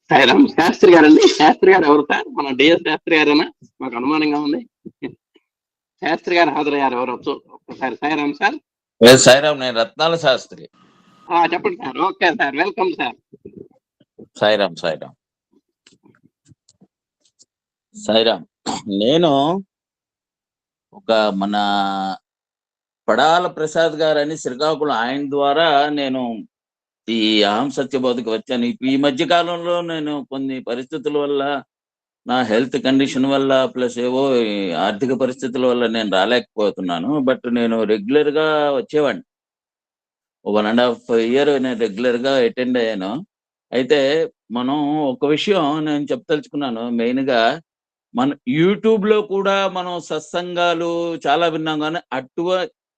Sairam. Shastri గారండి. శాస్త్రి గారు ఎవరు సార్? మన డిఎస్ శాస్త్రి గారేనా? మాకు అనుమానంగా ఉంది. శాస్త్రి గారు హాజరయ్యారు ఎవరు? ఒక్కసారి సాయిరామ్ సార్. సాయిరామ్, నేను రత్నాల శాస్త్రి. చెప్పండి sir. Okay sir, welcome sir. Sairam. Sairam. Sairam. నేను మన పడాల ప్రసాద్ గారు అని శ్రీకాకుళం, ఆయన ద్వారా నేను ఈ అహం సత్యబోధకు వచ్చాను. ఈ మధ్య కాలంలో నేను కొన్ని పరిస్థితుల వల్ల, నా హెల్త్ కండిషన్ వల్ల, ప్లస్ ఏవో ఆర్థిక పరిస్థితుల వల్ల నేను రాలేకపోతున్నాను. బట్ నేను రెగ్యులర్ గా వచ్చేవాడిని. 1.5 year నేను రెగ్యులర్ గా అటెండ్ అయ్యాను. అయితే మనం ఒక విషయం నేను చెప్పదలుచుకున్నాను. మెయిన్ గా మన యూట్యూబ్ లో కూడా మనం సత్సంగాలు చాలా విన్నాం, కానీ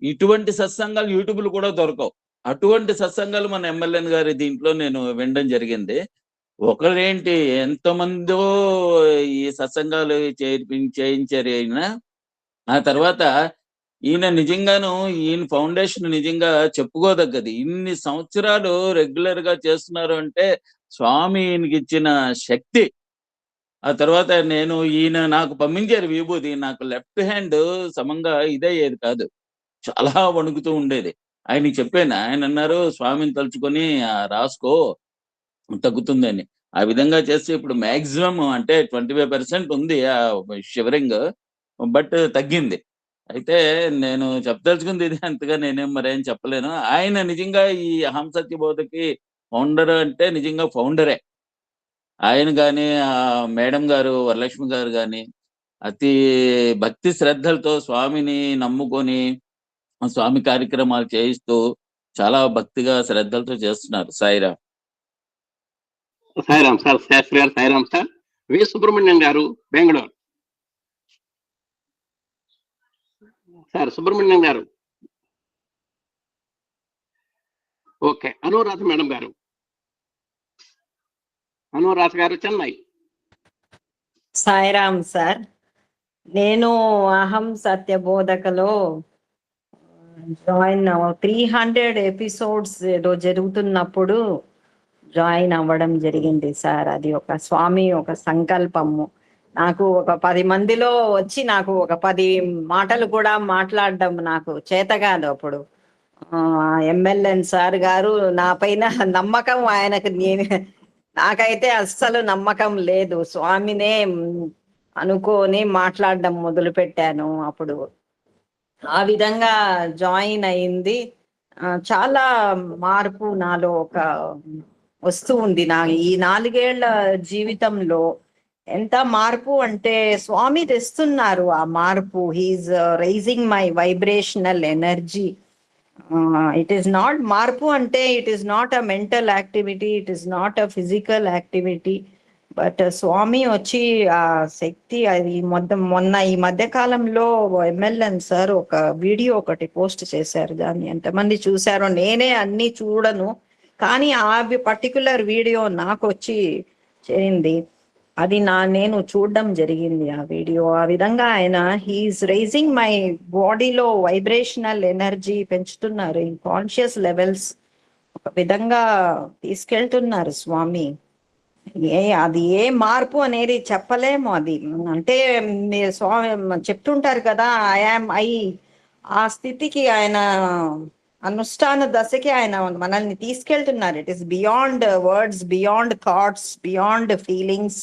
ఇటువంటి సత్సంగాలు యూట్యూబ్ లో కూడా దొరకవు. అటువంటి సత్సంగాలు మన ఎమ్మెల్యే గారి దీంట్లో నేను వినడం జరిగింది. ఒకరేంటి ఎంతమందో ఈ సత్సంగాలు చేయించారు అయినా. ఆ తర్వాత ఈయన నిజంగాను ఈయన ఫౌండేషన్ నిజంగా చెప్పుకోదగ్గది. ఇన్ని సంవత్సరాలు రెగ్యులర్ గా చేస్తున్నారు అంటే స్వామి ఈయనకి ఇచ్చిన శక్తి. ఆ తర్వాత ఈయన నాకు పంపించారు విభూది. నాకు లెఫ్ట్ హ్యాండ్ సమంగా ఇదయ్యేది కాదు, చాలా వణుకుతూ ఉండేది. ఆయనకి చెప్పాను. ఆయన అన్నారు, స్వామిని తలుచుకొని రాసుకో తగ్గుతుందని. ఆ విధంగా చేస్తే ఇప్పుడు మాక్సిమం అంటే 25% ఉంది ఆ షివరింగ్, బట్ తగ్గింది. అయితే నేను చెప్పదలుచుకుంది ఇది. అంతగా నేనేం మరేం చెప్పలేను. ఆయన నిజంగా ఈ అహం సత్యబోధకి ఫౌండర్ అంటే నిజంగా ఫౌండరే. ఆయన గాని మేడం గారు వరలక్ష్మి గారు గాని అతి భక్తి శ్రద్ధలతో స్వామిని నమ్ముకొని స్వామి కార్యక్రమాలు చేయిస్తూ చాలా భక్తిగా శ్రద్ధలతో చేస్తున్నారు. సాయిరామ్. సాయిరామ్ సార్, శాస్త్రి గారు సాయిరామ్ సార్. వి సుబ్రహ్మణ్యం గారు బెంగళూరు. సార్ సుబ్రహ్మణ్యం గారు. ఓకే. అనురాధ మేడం గారు. అనురాధ గారు చెన్నై. సాయిరామ్ సార్, నేను అహం సత్యబోధకలో జాయిన్ 300 ఎపిసోడ్స్ ఏదో జరుగుతున్నప్పుడు జాయిన్ అవ్వడం జరిగింది సార్. అది ఒక స్వామి ఒక సంకల్పము. నాకు ఒక 10 మందిలో వచ్చి నాకు ఒక 10 మాటలు కూడా మాట్లాడడం నాకు చేత కాదు. అప్పుడు ఎమ్మెల్యే సార్ గారు నా పైన నమ్మకం, ఆయనకు నాకైతే అస్సలు నమ్మకం లేదు. స్వామినే అనుకోని మాట్లాడడం మొదలు పెట్టాను. అప్పుడు ఆ విధంగా జాయిన్ అయింది. చాలా మార్పు నాలో ఒక వస్తూ ఉంది. ఈ 4 ఏళ్ల జీవితంలో ఎంత మార్పు అంటే స్వామి తెస్తున్నారు ఆ మార్పు. He is raising my vibrational energy. It is not మార్పు అంటే it is not a mental activity, it is not a physical activity. But Swami వచ్చి ఆ శక్తి అది మొన్న ఈ మధ్య కాలంలో ఎమ్మెల్యే సార్ ఒక వీడియో ఒకటి పోస్ట్ చేశారు. దాన్ని ఎంతమంది చూశారో, నేనే అన్ని చూడను, కానీ ఆ పర్టికులర్ వీడియో నాకు వచ్చి చేరింది. అది నేను చూడడం జరిగింది ఆ వీడియో. ఆ విధంగా ఆయన హీఈస్ రైజింగ్ మై బాడీలో వైబ్రేషనల్ ఎనర్జీ పెంచుతున్నారు, ఇన్ కాన్షియస్ లెవెల్స్ ఒక విధంగా తీసుకెళ్తున్నారు స్వామి. అది ఏ మార్పు అనేది చెప్పలేము. అది అంటే స్వామి చెప్తుంటారు కదా, ఆ స్థితికి ఆయన అనుష్ఠాన దశకి ఆయన మనల్ని తీసుకెళ్తున్నారు. It is beyond words, beyond thoughts, beyond feelings.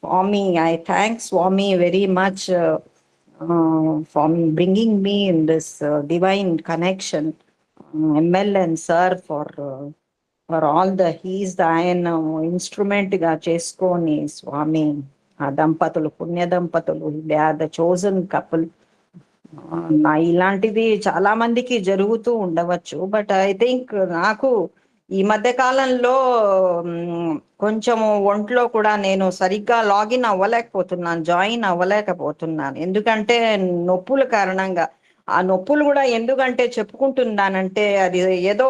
Swami, I thank Swami very much for bringing me in this divine connection. MLN sir for all he's the ఆయన ఇన్స్ట్రుమెంట్ గా చేసుకొని స్వామి ఆ దంపతులు పుణ్య దంపతులు, they are the chosen couple. ఇలాంటిది చాలా మందికి జరుగుతూ ఉండవచ్చు. బట్ ఐ థింక్ నాకు ఈ మధ్య కాలంలో కొంచెము ఒంట్లో కూడా నేను సరిగ్గా లాగిన్ అవ్వలేకపోతున్నాను, జాయిన్ అవ్వలేకపోతున్నాను. ఎందుకంటే నొప్పుల కారణంగా. ఆ నొప్పులు కూడా ఎందుకంటే చెప్పుకుంటున్నానంటే అది ఏదో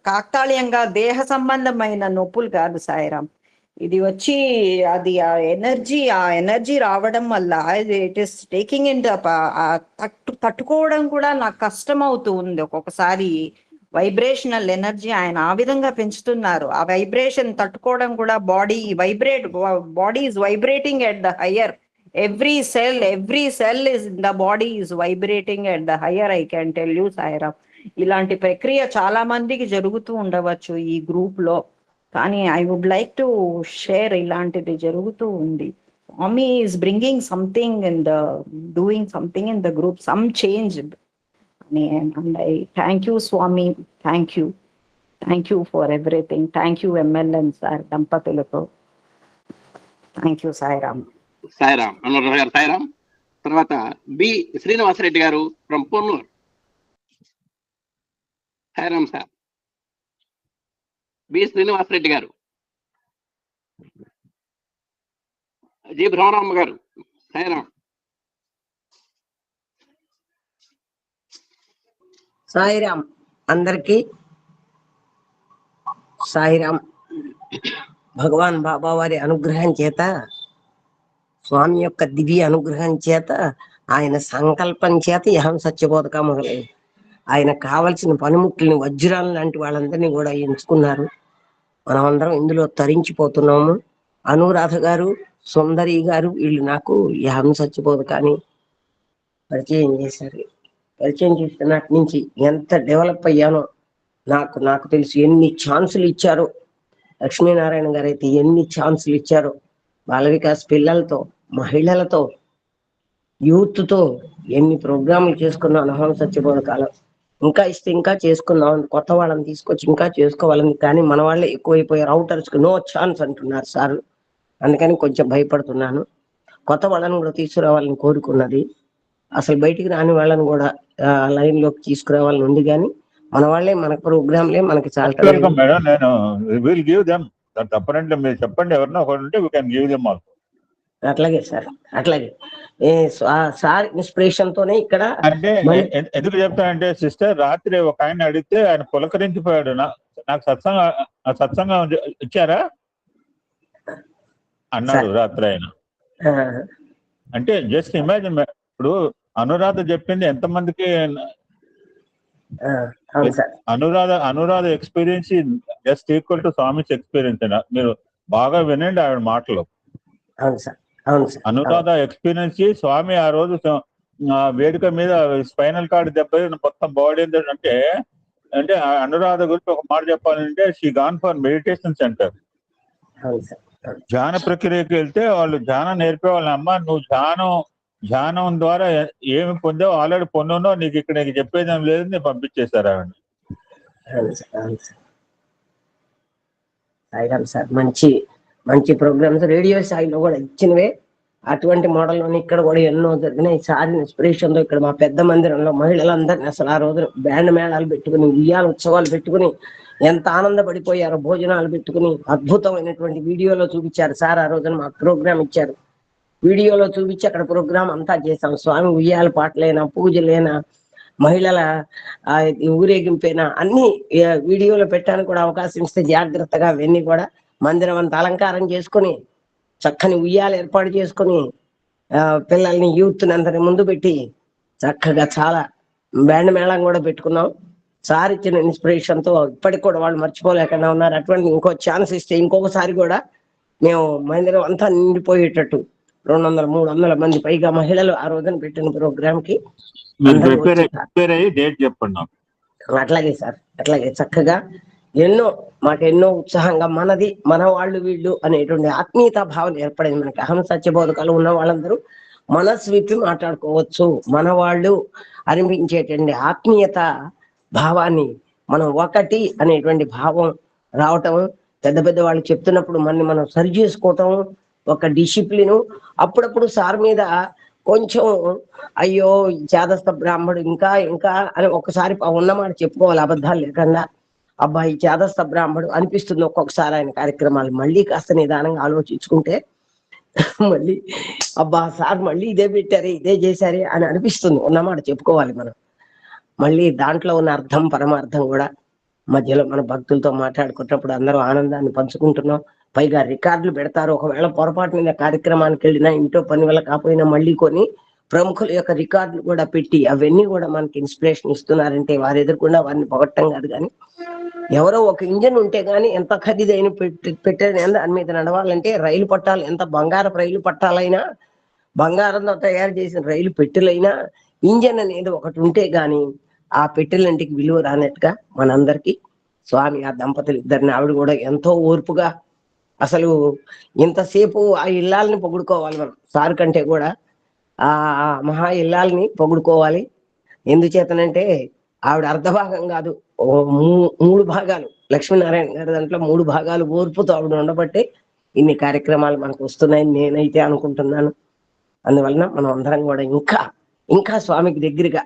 కాకతాళీయంగా దేహ సంబంధమైన నొప్పులు కాదు సాయిరామ్. ఇది వచ్చి అది ఆ ఎనర్జీ రావడం వల్ల ఇట్ ఈస్ టేకింగ్ ఇన్ తట్టుకోవడం కూడా నాకు కష్టం అవుతూ ఉంది ఒక్కొక్కసారి. వైబ్రేషనల్ ఎనర్జీ ఆయన ఆ విధంగా పెంచుతున్నారు. ఆ వైబ్రేషన్ తట్టుకోవడం కూడా body is vibrating at the higher. every cell is in the body is vibrating at the higher. I can tell you Sairam, ఇలాంటి ప్రక్రియ చాలా మందికి జరుగుతూ ఉండవచ్చు ఈ గ్రూప్ లో, కానీ I would like to share ఇలాంటిది జరుగుతూ ఉంది. Swami is bringing something in the doing something in the group, some change. and I thank you Swami, thank you for everything. thank you MLN sir దంపతులకు. Thank you Sairam. Sairam Anuradha గారు సాయిరామ్. తర్వాత B Srinivasa Reddy గారు from Ponnuru. Sairam sir. B Srinivasa Reddy గారు. G భ్రమరామ్మ గారు సాయిరామ్. సాయిరామ్ అందరికీ సాయిరామ్. భగవాన్ బాబా వారి అనుగ్రహం చేత, స్వామి యొక్క దివ్య అనుగ్రహం చేత, ఆయన సంకల్పం చేత యహం సత్యబోధక మొదలైంది. ఆయన కావలసిన పనిముట్లని వజ్రాలు లాంటి వాళ్ళందరినీ కూడా ఎంచుకున్నారు. మనమందరం ఇందులో తరించిపోతున్నాము. అనురాధ గారు, సుందరి గారు వీళ్ళు నాకు యహం సత్యబోధకాన్ని పరిచయం చేశారు. పరిచయం చేసిన నాటి నుంచి ఎంత డెవలప్ అయ్యానో నాకు తెలుసు. ఎన్ని ఛాన్సులు ఇచ్చారో లక్ష్మీనారాయణ గారు అయితే, ఎన్ని ఛాన్సులు ఇచ్చారో బాల వికాస్ పిల్లలతో, మహిళలతో, యూత్తో ఎన్ని ప్రోగ్రాములు చేసుకున్నాం యహం సత్యబోధకాలం. ఇంకా ఇస్తే ఇంకా చేసుకుందాం, కొత్త వాళ్ళని తీసుకొచ్చి ఇంకా చేసుకోవాలని. కానీ మన వాళ్ళే ఎక్కువైపోయారు. అవుటర్స్ కి నో ఛాన్స్ అంటున్నారు సార్. అందుకని కొంచెం భయపడుతున్నాను. కొత్త వాళ్ళని కూడా తీసుకురావాలని కోరుకున్నది. అసలు బయటికి రాని వాళ్ళని కూడా లైన్ లోకి తీసుకురావాలని ఉంది. కానీ మన వాళ్ళే, మన ప్రోగ్రాంలే మనకి చాలా. మేడం, నేను విల్ గివ్ దెమ్ తప్పనంటే మీరు చెప్పండి, ఎవరన్నా ఒకటి ఉంటే we can give them also. అట్లాగే సార్, అట్లాగే సార్ ఇన్స్పిరేషన్ తోనే ఇక్కడ. అంటే ఎందుకు చెప్తానంటే సిస్టర్, రాత్రి ఒక ఆయన అడిగితే ఆయన పులకరించిపోయాడు. నాకు సత్సంగం ఇచ్చారా అన్నాడు రాత్రి ఆయన. అంటే జస్ట్ ఇమాజిన్, ఇప్పుడు అనురాధ చెప్పింది ఎంతమందికి. Anuradha experience just equal to Swami's experience. మీరు బాగా వినండి ఆవిడ మాటలు. అనురాధ ఎక్స్పీరియన్స్ స్వామి ఆ రోజు వేదిక మీద స్పైనల్ కార్డ్ దెబ్బ మొత్తం బాడీ అంటే అనురాధ గురించి ఒక మాట చెప్పాలంటే, she gone for meditation centre. ధ్యాన ప్రక్రియకి వెళ్తే వాళ్ళు ధ్యానం నేర్పే వాళ్ళని, అమ్మ నువ్వు ధ్యానం ద్వారా ఏమి పొందావు, ఆల్రెడీ పొందునో, నీకు ఇక్కడ నీకు చెప్పేది ఏం లేదు, నేను పంపించేశారు ఆవిడ. సార్ మంచి మంచి ప్రోగ్రామ్స్ రేడియో స్థాయిలో కూడా ఇచ్చినవే. అటువంటి మోడల్లోనే ఇక్కడ కూడా ఎన్నో జరిగినాయి. సార్ ఇన్స్పిరేషన్ తో ఇక్కడ మా పెద్ద మందిరంలో మహిళలందరినీ అసలు ఆ రోజు బ్యాండ్ మేళాలు పెట్టుకుని, ఉయ్యాల ఉత్సవాలు పెట్టుకుని ఎంత ఆనందపడిపోయారో, భోజనాలు పెట్టుకుని అద్భుతమైనటువంటి వీడియోలో చూపించారు సార్. ఆ రోజున మాకు ప్రోగ్రామ్ ఇచ్చారు, వీడియోలో చూపించి అక్కడ ప్రోగ్రామ్ అంతా చేశాం. స్వామి ఉయ్యాల పాటలైనా, పూజలైనా, మహిళల ఊరేగింపైనా అన్ని వీడియోలో పెట్టడానికి కూడా అవకాశం ఇస్తే జాగ్రత్తగా అవన్నీ కూడా మందిరం అంతా అలంకారం చేసుకుని, చక్కని ఉయ్యాలు ఏర్పాటు చేసుకుని, పిల్లల్ని యూత్ని అందరి ముందు పెట్టి చక్కగా చాలా బ్యాండ్ మేళం కూడా పెట్టుకున్నాం. సార్ ఇచ్చిన ఇన్స్పిరేషన్ తో ఇప్పటికి కూడా వాళ్ళు మర్చిపోలేకుండా ఉన్నారు. అటువంటి ఇంకో ఛాన్స్ ఇస్తే ఇంకొకసారి కూడా మేము మందిరం అంతా నిండిపోయేటట్టు 200-300 మంది పైగా మహిళలు ఆ రోజున పెట్టిన ప్రోగ్రామ్ కి చెప్పండి. అట్లాగే సార్, అట్లాగే చక్కగా మాకెన్నో ఉత్సాహంగా మనది, మన వాళ్ళు, వీళ్ళు అనేటువంటి ఆత్మీయతా భావన ఏర్పడింది మనకి. అహం సత్యబోధకాలు ఉన్న వాళ్ళందరూ మనసు విప్పి మాట్లాడుకోవచ్చు. మన వాళ్ళు అనిపించేటువంటి ఆత్మీయత భావాన్ని మనం ఒకటి అనేటువంటి భావం రావటం, పెద్ద పెద్ద వాళ్ళు చెప్తున్నప్పుడు మనం సరి చేసుకోవటం, ఒక డిసిప్లిన్. అప్పుడప్పుడు సార్ మీద కొంచెం అయ్యో చేదస్థ బ్రాహ్మడు ఇంకా అని ఒకసారి ఉన్నమాట చెప్పుకోవాలి, అబద్ధాలు లేకుండా. అబ్బాయి చేదస్థ బ్రాహ్మడు అనిపిస్తుంది ఒక్కొక్కసారి ఆయన కార్యక్రమాలు. మళ్ళీ కాస్త నిదానంగా ఆలోచించుకుంటే మళ్ళీ అబ్బా సార్ మళ్ళీ ఇదే పెట్టారే, ఇదే చేశారే అని అనిపిస్తుంది. ఉన్నమాట చెప్పుకోవాలి మనం. మళ్ళీ దాంట్లో ఉన్న అర్థం, పరమార్థం కూడా మధ్యలో మన భక్తులతో మాట్లాడుకున్నప్పుడు అందరూ ఆనందాన్ని పంచుకుంటున్నాం. పైగా రికార్డులు పెడతారు. ఒకవేళ పొరపాటు మీద కార్యక్రమానికి వెళ్ళినా, ఇంట్లో పని వల్ల కాకపోయినా మళ్ళీ కొన్ని ప్రముఖుల యొక్క రికార్డులు కూడా పెట్టి అవన్నీ కూడా మనకి ఇన్స్పిరేషన్ ఇస్తున్నారంటే వారు ఎదుర్కొన్నా వారిని పొగట్టం కాదు. కానీ ఎవరో ఒక ఇంజన్ ఉంటే గానీ ఎంత ఖరీదైన పెట్టేది దాని మీద నడవాలంటే రైలు పట్టాలు, ఎంత బంగారపు రైలు పట్టాలైనా, బంగారంతో తయారు చేసిన రైలు పెట్టెలైనా ఇంజన్ అనేది ఒకటి ఉంటే గాని ఆ పెట్టెలంటికి విలువ రానట్టుగా మనందరికీ స్వామి ఆ దంపతులు ఇద్దరిని, ఆవిడ కూడా ఎంతో ఓర్పుగా, అసలు ఇంతసేపు ఆ ఇల్లాలని పొగుడుకోవాలి మనం. సార్ కంటే కూడా ఆ మహా ఇల్లాలని పొగుడుకోవాలి. ఎందుచేతనంటే ఆవిడ అర్ధభాగం కాదు, 3 భాగాలు. లక్ష్మీనారాయణ గారి దాంట్లో 3 భాగాలు ఓర్పుతో ఆవిడ ఉండబట్టే ఇన్ని కార్యక్రమాలు మనకు వస్తున్నాయని నేనైతే అనుకుంటున్నాను. అందువలన మనం అందరం కూడా ఇంకా స్వామికి దగ్గరగా,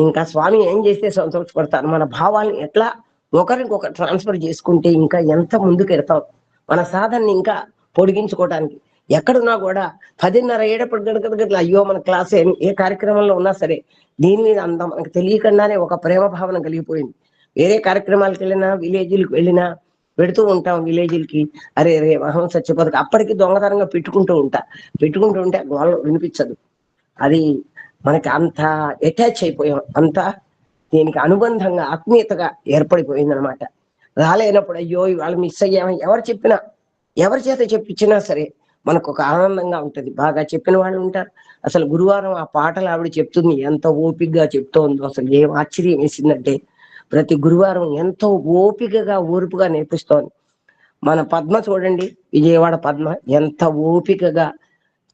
ఇంకా స్వామి ఏం చేస్తే సంతోషపడతారు, మన భావాలను ఎట్లా ఒకరికొకరు ట్రాన్స్ఫర్ చేసుకుంటే ఇంకా ఎంత ముందుకు వెళ్తాం, మన సాధనని ఇంకా పొడిగించుకోవడానికి. ఎక్కడున్నా కూడా 10:30 అయ్యేటప్పుడు గడగడగడలు అయ్యో మన క్లాస్ ఏ కార్యక్రమంలో ఉన్నా సరే దీని మీద అంత మనకు తెలియకుండానే ఒక ప్రేమ భావన కలిగిపోయింది. వేరే కార్యక్రమాలకు వెళ్ళినా విలేజ్లకు వెళ్ళినా పెడుతూ ఉంటాం విలేజ్లకి. అరే రే అహం సత్యపథకం అప్పటికి దొంగతనంగా పెట్టుకుంటూ ఉంటే గోళ వినిపించదు. అది మనకి అంత అటాచ్ అయిపోయాం, అంత దీనికి అనుబంధంగా ఆత్మీయతగా ఏర్పడిపోయింది అనమాట. రాలేనప్పుడు అయ్యో ఇవాళ మిస్ అయ్యామని ఎవరి చేత చెప్పించినా సరే మనకు ఒక ఆనందంగా ఉంటది. బాగా చెప్పిన వాళ్ళు ఉంటారు. అసలు గురువారం ఆ పాటలు ఆవిడ చెప్తుంది, ఎంత ఓపికగా చెప్తోందో అసలు ఏం ఆశ్చర్యం వేసిందంటే ప్రతి గురువారం ఎంతో ఓర్పుగా నేర్పిస్తోంది. మన పద్మ చూడండి, విజయవాడ పద్మ ఎంత ఓపికగా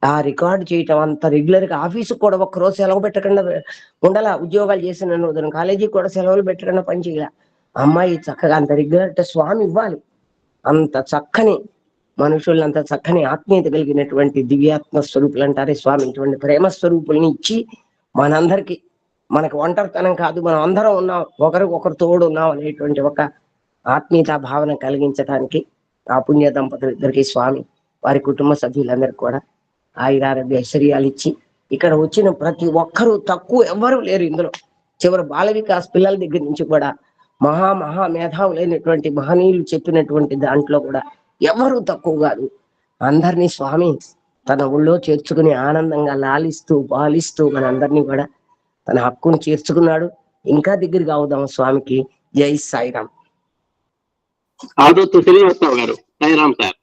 ఆ రికార్డు చేయటం, అంత రెగ్యులర్ గా ఆఫీసుకు కూడా ఒక్కరోజు సెలవు పెట్టకుండా ఉండాల. ఉద్యోగాలు చేసిన కాలేజీకి కూడా సెలవులు పెట్టకుండా పనిచేయాల. అమ్మాయి చక్కగా అంత రెగ్యులర్ అంటే స్వామి ఇవ్వాలి. అంత చక్కని మనుషుల్ని, అంత చక్కని ఆత్మీయత కలిగినటువంటి దివ్యాత్మ స్వరూపులు అంటారే స్వామి, ఇటువంటి ప్రేమ స్వరూపుల్ని ఇచ్చి మనందరికి, మనకు ఒంటరితనం కాదు, మనం అందరం ఉన్నాం, ఒకరు తోడు ఉన్నాం అనేటువంటి ఒక ఆత్మీయత భావన కలిగించడానికి ఆ పుణ్య దంపతులు ఇద్దరికి స్వామి వారి కుటుంబ సభ్యులందరికీ కూడా ఆయురారోగ్య ఐశ్వర్యాలు ఇచ్చి, ఇక్కడ వచ్చిన ప్రతి ఒక్కరూ తక్కువ ఎవ్వరూ లేరు ఇందులో. చివరి బాల వికాస్ పిల్లల దగ్గర నుంచి కూడా మహా మేధావులైనటువంటి మహనీయులు చెప్పినటువంటి దాంట్లో కూడా ఎవరు తక్కువ కాదు. అందరినీ స్వామి తన ఊళ్ళో చేర్చుకుని ఆనందంగా లాలిస్తూ పాలిస్తూ మనందరినీ కూడా తన హక్కును చేర్చుకున్నాడు. ఇంకా దగ్గరగా అవుదాం స్వామికి. జై సాయిరాం. ఆదోత్తు శ్రీనివాసరావు గారు, సాయిరాం సార్,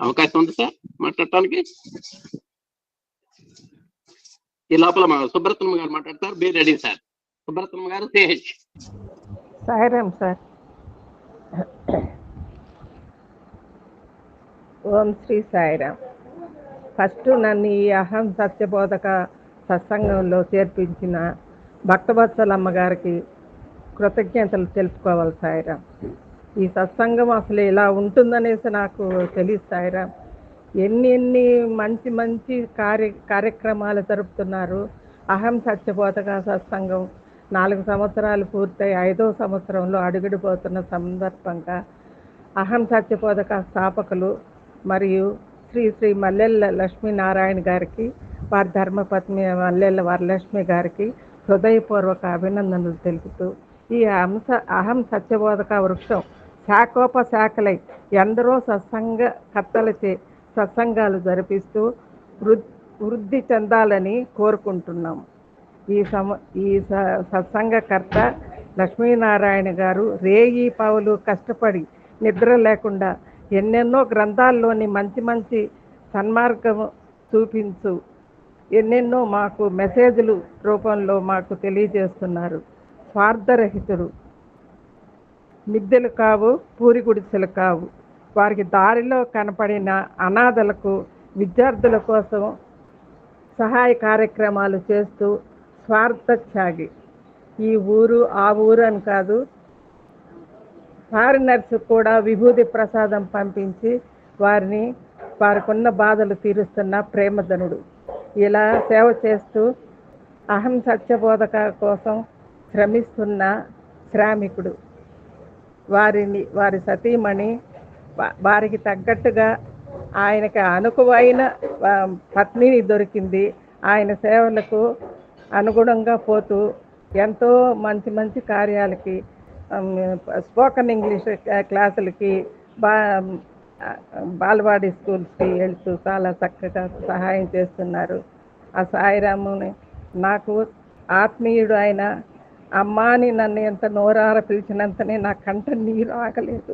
అవకాశం ఉంది సార్ మాట్లాడటానికి. ఈ లోపల మా సుబ్రతమ్మ గారు మాట్లాడతారు. Be ready sir. సుబ్రతమ్మ గారు, CH. Sairam sir. Om Sri Sairam. First నన్ను ఈ అహం సత్యబోధక సత్సంగంలో చేర్పించిన భక్తవత్సలమ్మ గారికి కృతజ్ఞతలు తెలుపుకోవాలి సాయిరాం. ఈ సత్సంగం అసలు ఇలా ఉంటుందనేసి నాకు తెలియదు సాయిరాం. ఎన్ని మంచి కార్యక్రమాలు జరుపుతున్నారు. అహం సత్యబోధక సత్సంగం 4 సంవత్సరాలు పూర్తయి 5వ సంవత్సరంలో అడుగుడిపోతున్న సందర్భంగా అహం సత్యబోధక స్థాపకులు మరియు శ్రీ మల్లెల్ల లక్ష్మీనారాయణ గారికి, వారి ధర్మపత్ని మల్లెల్ల వరలక్ష్మి గారికి హృదయపూర్వక అభినందనలు తెలుపుతూ, ఈ అహం సత్యబోధక వృక్షం శాఖోపశాఖలై ఎందరో సత్సంగకర్తలచే సత్సంగాలు జరిపిస్తూ వృద్ధి చెందాలని కోరుకుంటున్నాం. ఈ సత్సంగకర్త లక్ష్మీనారాయణ గారు రేయి పౌలు కష్టపడి నిద్ర లేకుండా ఎన్నెన్నో గ్రంథాల్లోని మంచి సన్మార్గం చూపించు ఎన్నెన్నో మాకు మెసేజ్లు రూపంలో మాకు తెలియజేస్తున్నారు. స్వార్థరహితుడు, మిద్దెలు కావు, పూరి గుడిసెలు కావు. వారికి దారిలో కనపడిన అనాథలకు, విద్యార్థుల కోసం సహాయ కార్యక్రమాలు చేస్తూ స్వార్థత్యాగి. ఈ ఊరు ఆ ఊరు అని కాదు, ఫారినర్స్ కూడా విభూతి ప్రసాదం పంపించి వారికున్న బాధలు తీరుస్తున్న ప్రేమధనుడు. ఇలా సేవ చేస్తూ అహం సత్యబోధక కోసం శ్రమిస్తున్న శ్రామికుడు. వారి సతీమణి వారికి తగ్గట్టుగా ఆయనకి అనుకువైన పత్నిని దొరికింది. ఆయన సేవలకు అనుగుణంగా పోతూ ఎంతో మంచి కార్యాలకి, స్పోకన్ ఇంగ్లీష్ క్లాసులకి, బాలవాడి స్కూల్స్కి వెళ్తూ చాలా చక్కగా సహాయం చేస్తున్నారు. ఆ సాయిరాముని నాకు ఆత్మీయుడు ఆయన. అమ్మాని నన్ను ఎంత నోరార పిలిచినంతనే నా కంట నీరు ఆగలేదు.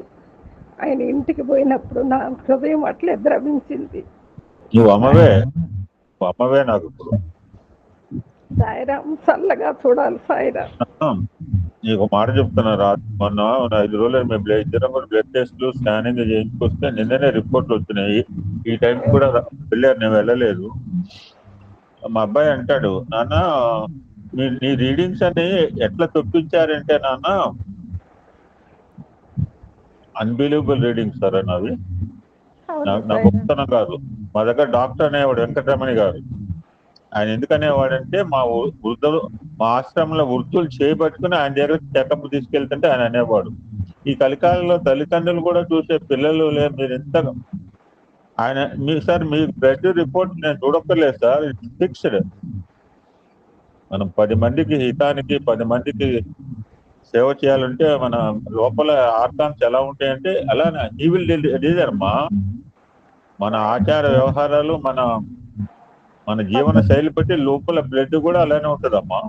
ఆయన ఇంటికి పోయినప్పుడు నా హృదయం అట్లే ద్రవించింది. నువ్వు అమ్మవే నాకు. సాయిరాం చల్లగా చూడాలి సాయిరాం. నీకు మాట చెప్తున్నా, మొన్న 5 రోజులు మేము బ్లడ్ టెస్ట్లు స్కానింగ్ చేయించుకొస్తే నిన్ననే రిపోర్ట్లు వచ్చినాయి. ఈ టైం కూడా వెళ్ళారు, నేను వెళ్ళలేదు. మా అబ్బాయి అంటాడు, నాన్న నీ రీడింగ్స్ అని ఎట్లా తొప్పించారంటే నాన్న, అన్బిలీవబుల్ రీడింగ్స్ సార్ అన్నవి. నా గొప్పతనం కాదు. మా దగ్గర డాక్టర్ అనేవాడు వెంకటరమణి గారు. ఆయన ఎందుకనేవాడంటే మా ఆశ్రమంలో వృత్తులు చేయబట్టుకుని ఆయన దగ్గర చెకప్ తీసుకెళ్తుంటే ఆయన అనేవాడు, ఈ కలికాలంలో తల్లిదండ్రులు కూడా చూసే పిల్లలు మీరు ఆయన సార్ మీ బ్లడ్ రిపోర్ట్ నేను చూడక్కర్లేదు సార్, ఇట్స్ ఫిక్స్డ్. మనం 10 మందికి హితానికి 10 మందికి సేవ చేయాలంటే మన లోపల ఆర్గాన్స్ ఎలా ఉంటాయంటే అలానే హీ విల్ డీజర్మా. మన ఆచార వ్యవహారాలు మన జీవన శైలి బట్టి లోపల బ్లడ్ కూడా అలానే ఉంటదమ్మా.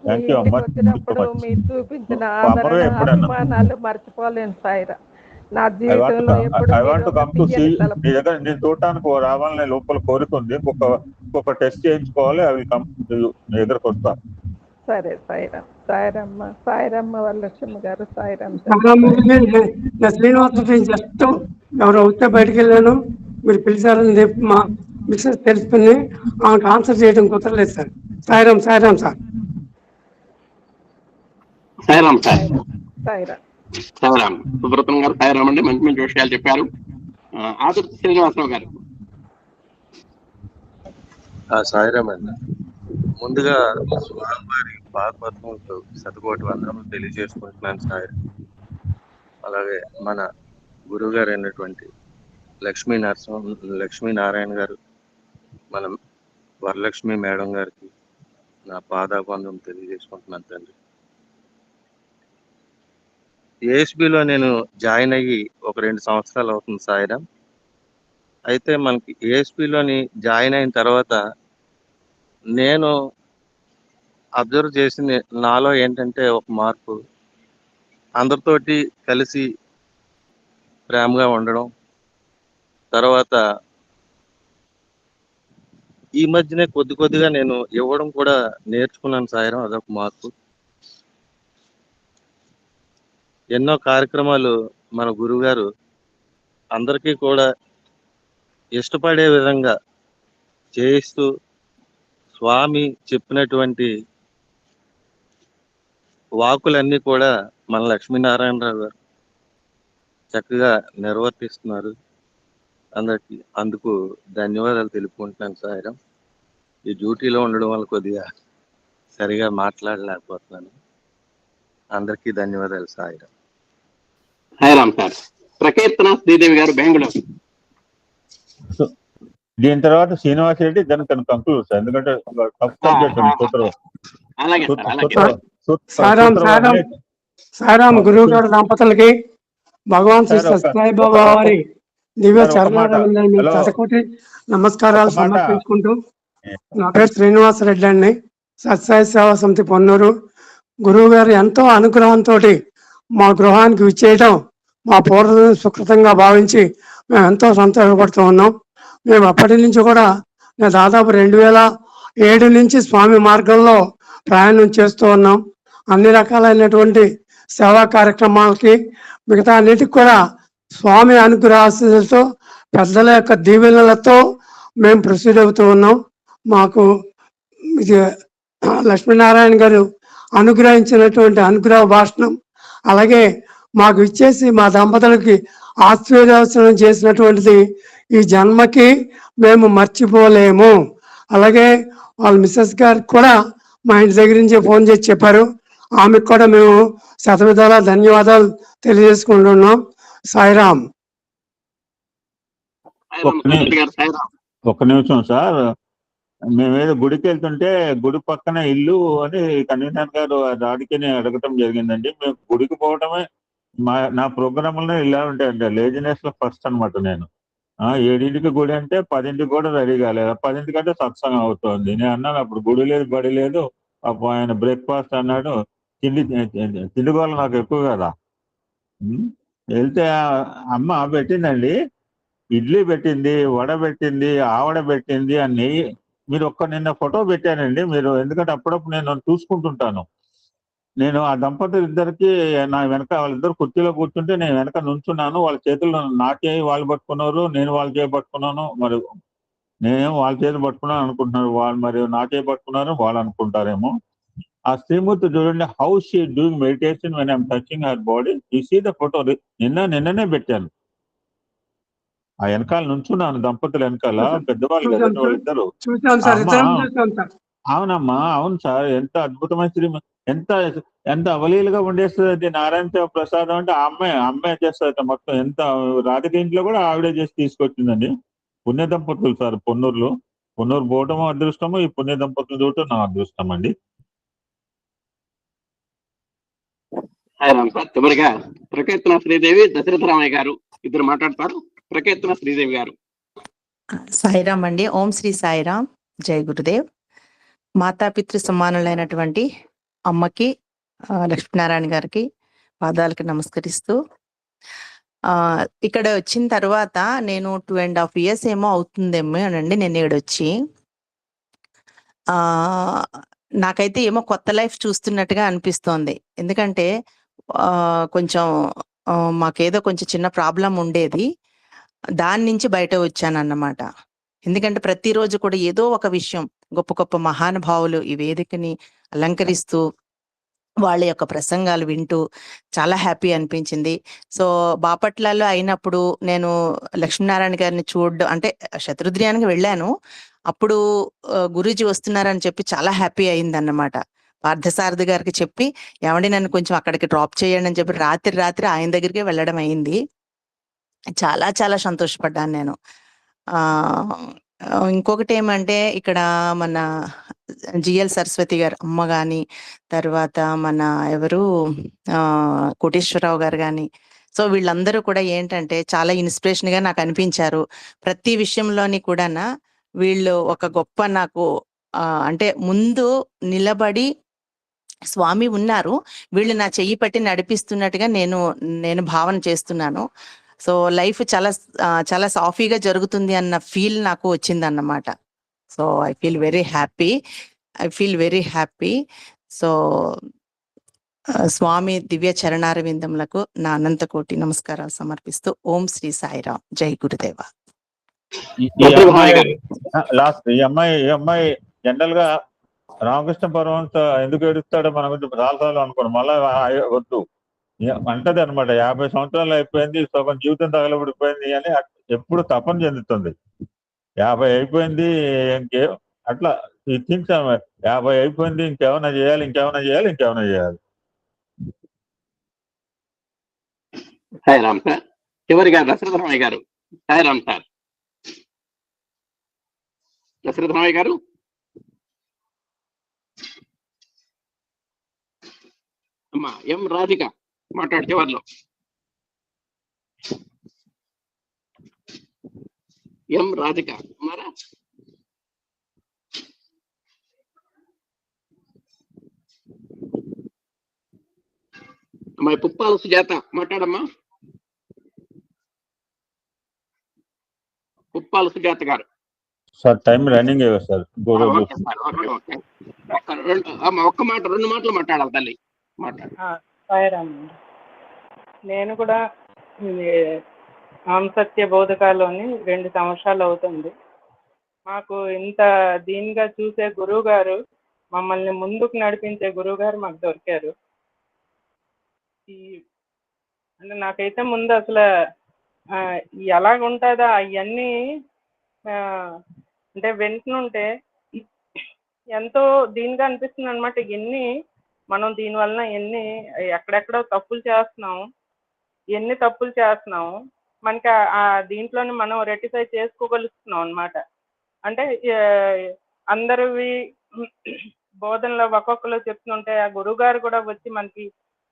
థ్యాంక్ యూ అమ్మా. వచ్చినప్పుడు మీరు చూపించిన ఆదరణ అభిమానాలు మర్చిపోలేను సాయిరా. నా జీవితంలో I want to come to see మీ దగ్గర నేను చూడటానికి రావాలని లోపల కోరిక ఉంది. ఇంకొక టెస్ట్ చేయించుకోవాలి. అవి కమ్ మీ దగ్గరకు వస్తా. సరే సాయిరామ్. సాయిరమ్మ వరలక్ష్మి గారు సాయిరామ్. శ్రీనివాస జస్ట్ ఎవరు వస్తే బయటకు వెళ్ళాను, మీరు పిలిచారని చెప్పి మా మిస్సెస్ తెలుసుకుని ఆమెకు ఆన్సర్ చేయడం కుదరలేదు సార్. సాయిరామ్ సార్. సాయిరామ్ సుబ్రతం గారు సాయిరామ్ అండి, మంచి మంచి విషయాలు చెప్పారు. ఆదుర్తి శ్రీనివాసరావు గారు. సాయిరామ్ అండి. ముందుగా వారి పాదపద్మంతో శతకోటి వందనములు తెలియజేసుకుంటున్నాను సాయి. అలాగే మన గురువు గారు అయినటువంటి లక్ష్మీనారాయణ గారు, మన వరలక్ష్మి మేడం గారికి నా పాదాబంధం తెలియజేసుకుంటున్నాను తండ్రి. ఏఎస్బిలో నేను జాయిన్ అయ్యి ఒక 2 సంవత్సరాలు అవుతుంది సాయిరామ్. అయితే మనకి ఏఎస్బిలోని జాయిన్ అయిన తర్వాత నేను అబ్జర్వ్ చేసింది నాలో ఏంటంటే ఒక మార్పు, అందరితోటి కలిసి ప్రేమగా ఉండడం. తర్వాత ఈ మధ్యనే కొద్దిగా నేను ఇవ్వడం కూడా నేర్చుకున్నాను సాయిరామ్, అదొక మార్పు. ఎన్నో కార్యక్రమాలు మన గురువుగారు అందరికీ కూడా ఇష్టపడే విధంగా చేయిస్తూ స్వామి చెప్పినటువంటి వాకులన్నీ కూడా మన లక్ష్మీనారాయణరావు గారు చక్కగా నిర్వర్తిస్తున్నారు. అందుకు ధన్యవాదాలు తెలుపుకుంటున్నాను సాయిరామ్. ఈ డ్యూటీలో ఉండడం వల్ల కొద్దిగా సరిగా మాట్లాడలేకపోతున్నాను. అందరికీ ధన్యవాదాలు సాయిరామ్. సార్. ప్రకీర్తన శ్రీదేవి గారు, బెంగళూరు. దీని తర్వాత శ్రీనివాస్ రెడ్డి దాన్ని తను కంక్లూడ్ సార్, ఎందుకంటే సాయిరామ్ గురువు గారు దంపతులకి భగవాన్ శ్రీ సత్యసాయి బాబా వారి దివ్య చరణాలకోటి నమస్కారాలు సమర్పించుకుంటూ, నా పేరు శ్రీనివాస రెడ్డి అండి, సత్యసాయి సేవా సమితి పొన్నూరు. గురువు గారు ఎంతో అనుగ్రహంతో మా గృహానికి విచ్చేయటం మా పూర్వ సుకృతంగా భావించి మేము ఎంతో సంతోషపడుతూ ఉన్నాం. మేము అప్పటి నుంచి కూడా దాదాపు 2007 నుంచి స్వామి మార్గంలో ప్రయాణం చేస్తూ ఉన్నాం. అన్ని రకాలైనటువంటి సేవా కార్యక్రమాలకి మిగతా అన్నిటికి కూడా స్వామి అనుగ్రహాలతో పెద్దల యొక్క దీవెనలతో మేము ప్రొసీడ్ అవుతూ ఉన్నాం. మాకు లక్ష్మీనారాయణ గారు అనుగ్రహించినటువంటి అనుగ్రహ భాషణం, అలాగే మాకు ఇచ్చేసి మా దంపతులకి ఆశీర్వచనం చేసినటువంటిది ఈ జన్మకి మేము మర్చిపోలేము. అలాగే వాళ్ళ మిస్సెస్ గారు కూడా మా ఇంటి దగ్గర నుంచి ఫోన్ చేసి చెప్పారు. ఆమెకు కూడా మేము శతవిధాల ధన్యవాదాలు తెలియజేసుకుంటున్నాం. సాయిరామ్. ఒక్క నిమిషం సార్, మేమేదో గుడికి వెళ్తుంటే గుడి పక్కన ఇల్లు అని కన్వీనర్ గారు దాడికి అడగటం జరిగిందండి. మేము గుడికి పోవటమే నా ప్రోగ్రాంలో ఇలా ఉంటాయండి. లేజినెస్ లో ఫస్ట్ అనమాట. నేను 7ంటికి గుడి అంటే 10ంటికి కూడా రెడీ కాలేదు. 10ంటి కంటే సత్సంగం అవుతుంది. నేను అన్నాను అప్పుడు గుడి లేదు బడి లేదు. అప్పుడు ఆయన బ్రేక్ఫాస్ట్ అన్నాడు. తిండి గోళ నాకు ఎక్కువ కదా. వెళ్తే అమ్మ పెట్టిందండి, ఇడ్లీ పెట్టింది, వడ పెట్టింది, ఆవడ పెట్టింది అన్ని. మీరు నిన్న ఫోటో పెట్టానండి మీరు, ఎందుకంటే అప్పుడప్పుడు నేను చూసుకుంటుంటాను. నేను ఆ దంపతులు ఇద్దరికి నా వెనక వాళ్ళిద్దరు కుర్చీలో కూర్చుంటే నేను వెనక నుంచున్నాను. వాళ్ళ చేతుల్లో నా చేయి వాళ్ళు పట్టుకున్నారు, నేను వాళ్ళ చేయి పట్టుకున్నాను. మరి నేను వాళ్ళ చేతి పట్టుకున్నాను అనుకుంటున్నారు వాళ్ళు, మరి నా చేయి పట్టుకున్నారు వాళ్ళు అనుకుంటారేమో. ఆ శ్రీమూర్తి చూడండి, how she doing meditation when I'm touching her body. You see the photo. నిన్ననే పెట్టాను. ఆ వెనకాల నుంచున్నాను, దంపతులు వెనకాల పెద్దవాళ్ళు కదండి వాళ్ళిద్దరు. అవునమ్మా, అవును సార్. ఎంత అద్భుతమైన ఎంత ఎంత అవలీలుగా వండేస్తుంది అది నారాయణ ప్రసాదం అంటే ఆ అమ్మాయి చేస్తుంది మొత్తం. ఎంత రాధిక ఇంట్లో కూడా ఆవిడే చేసి తీసుకొచ్చిందండి. పుణ్య దంపతులు సార్ పొన్నూరు పోవటము అదృష్టము, ఈ పుణ్య దంపతులు చూడటం నా అదృష్టం అండి. సాయిరామ్ సార్. చివరిగా ప్రకీర్తన శ్రీదేవి, దశరథరామయ్య గారు ఇద్దరు మాట్లాడతారు. ప్రకీర్తన శ్రీదేవి గారు. సాయిరామ్ అండి. ఓం శ్రీ సాయిరామ్. జై గురుదేవ్. మాతాపితృ సమానులైనటువంటి అమ్మకి, లక్ష్మీనారాయణ గారికి పాదాలకి నమస్కరిస్తూ, ఇక్కడ వచ్చిన తర్వాత నేను 2.5 years ఏమో అవుతుందేమో అనండి నేను ఇక్కడొచ్చి. నాకైతే ఏమో కొత్త లైఫ్ చూస్తున్నట్టుగా అనిపిస్తోంది. ఎందుకంటే కొంచెం మాకేదో కొంచెం చిన్న ప్రాబ్లం ఉండేది. దాని నుంచి బయట వచ్చానన్నమాట. ఎందుకంటే ప్రతిరోజు కూడా ఏదో ఒక విషయం, గొప్ప గొప్ప మహానుభావులు ఈ వేదికని అలంకరిస్తూ వాళ్ళ యొక్క ప్రసంగాలు వింటూ చాలా హ్యాపీ అనిపించింది. సో బాపట్లలో అయినప్పుడు నేను లక్ష్మీనారాయణ గారిని చూడడం అంటే శతరుద్రియానికి వెళ్ళాను. అప్పుడు గురూజీ వస్తున్నారని చెప్పి చాలా హ్యాపీ అయిందన్నమాట. పార్థసారథి గారికి చెప్పి, ఏమండి నన్ను కొంచెం అక్కడికి డ్రాప్ చేయండి అని చెప్పి రాత్రి ఆయన దగ్గరికి వెళ్ళడం అయింది. చాలా చాలా సంతోషపడ్డాను నేను. ఇంకొకటి ఏమంటే ఇక్కడ మన జిఎల్ సరస్వతి గారు అమ్మ గాని, తర్వాత మన ఎవరు కోటేశ్వరరావు గారు గాని, సో వీళ్ళందరూ కూడా ఏంటంటే చాలా ఇన్స్పిరేషన్ గా నాకు అనిపించారు. ప్రతి విషయంలోని కూడా వీళ్ళు ఒక గొప్ప నాకు అంటే ముందు నిలబడి స్వామి ఉన్నారు, వీళ్ళు నా చెయ్యి పట్టి నడిపిస్తున్నట్టుగా నేను భావన చేస్తున్నాను. సో లైఫ్ చాలా చాలా సాఫీగా జరుగుతుంది అన్న ఫీల్ నాకు వచ్చిందన్నమాట. So I feel very happy. So Swami దివ్య చరణారవిందములకు నా అనంత కోటి నమస్కారాలు సమర్పిస్తూ ఓం శ్రీ సాయిరామ్. జై గురుదేవ. ఈ అమ్మాయి జనరల్ గా రామకృష్ణ పరమహంస ఎందుకు ఏడుస్తాడో మన గురించి చాలాసార్లు అనుకోండి, మళ్ళా వద్దు అంటది అనమాట. 50 సంవత్సరాలు అయిపోయింది, సగం జీవితం తగలబడిపోయింది అని ఎప్పుడు తపన చెందుతుంది. 50 అయిపోయింది ఇంకే అట్లా ఈ థింగ్స్ 50 అయిపోయింది, ఇంకేమైనా చేయాలి. సాయిరామ్ సార్. చివరిగా దశరథరామయ్య గారు. సాయిరామ్ సార్. దశరథరామయ్య గారు. అమ్మా ఎం రాధిక మాట్లాడు చివరిలో. ఎం రాధిక ఉన్నారా? అమ్మాయి పుప్పాల సుజాత మాట్లాడమ్మా. పుప్పాల సుజాత గారు. Sir time running sir. ఒక్క మాట 2 మాటలు మాట్లాడాలి తల్లి. సాయిరామ్. నేను కూడా ఆంసత్య బోధకాలోని 2 సంవత్సరాలు అవుతుంది. మాకు ఇంత దీనిగా చూసే గురువు గారు, మమ్మల్ని ముందుకు నడిపించే గురువు గారు మాకు దొరికారు. అంటే నాకైతే ముందు అసలు ఎలాగుంటుందా అవన్నీ అంటే వింటుంటే ఎంతో దీనిగా అనిపిస్తుంది అనమాట. మనం దీనివలన ఎక్కడెక్కడో తప్పులు చేస్తున్నాము, మనకి దీంట్లోనే మనం రెక్టిఫై చేసుకోగలుగుతున్నాం అనమాట. అంటే అందరివి బోధనలో ఒక్కొక్కరు చెప్తుంటే ఆ గురువు గారు కూడా వచ్చి మనకి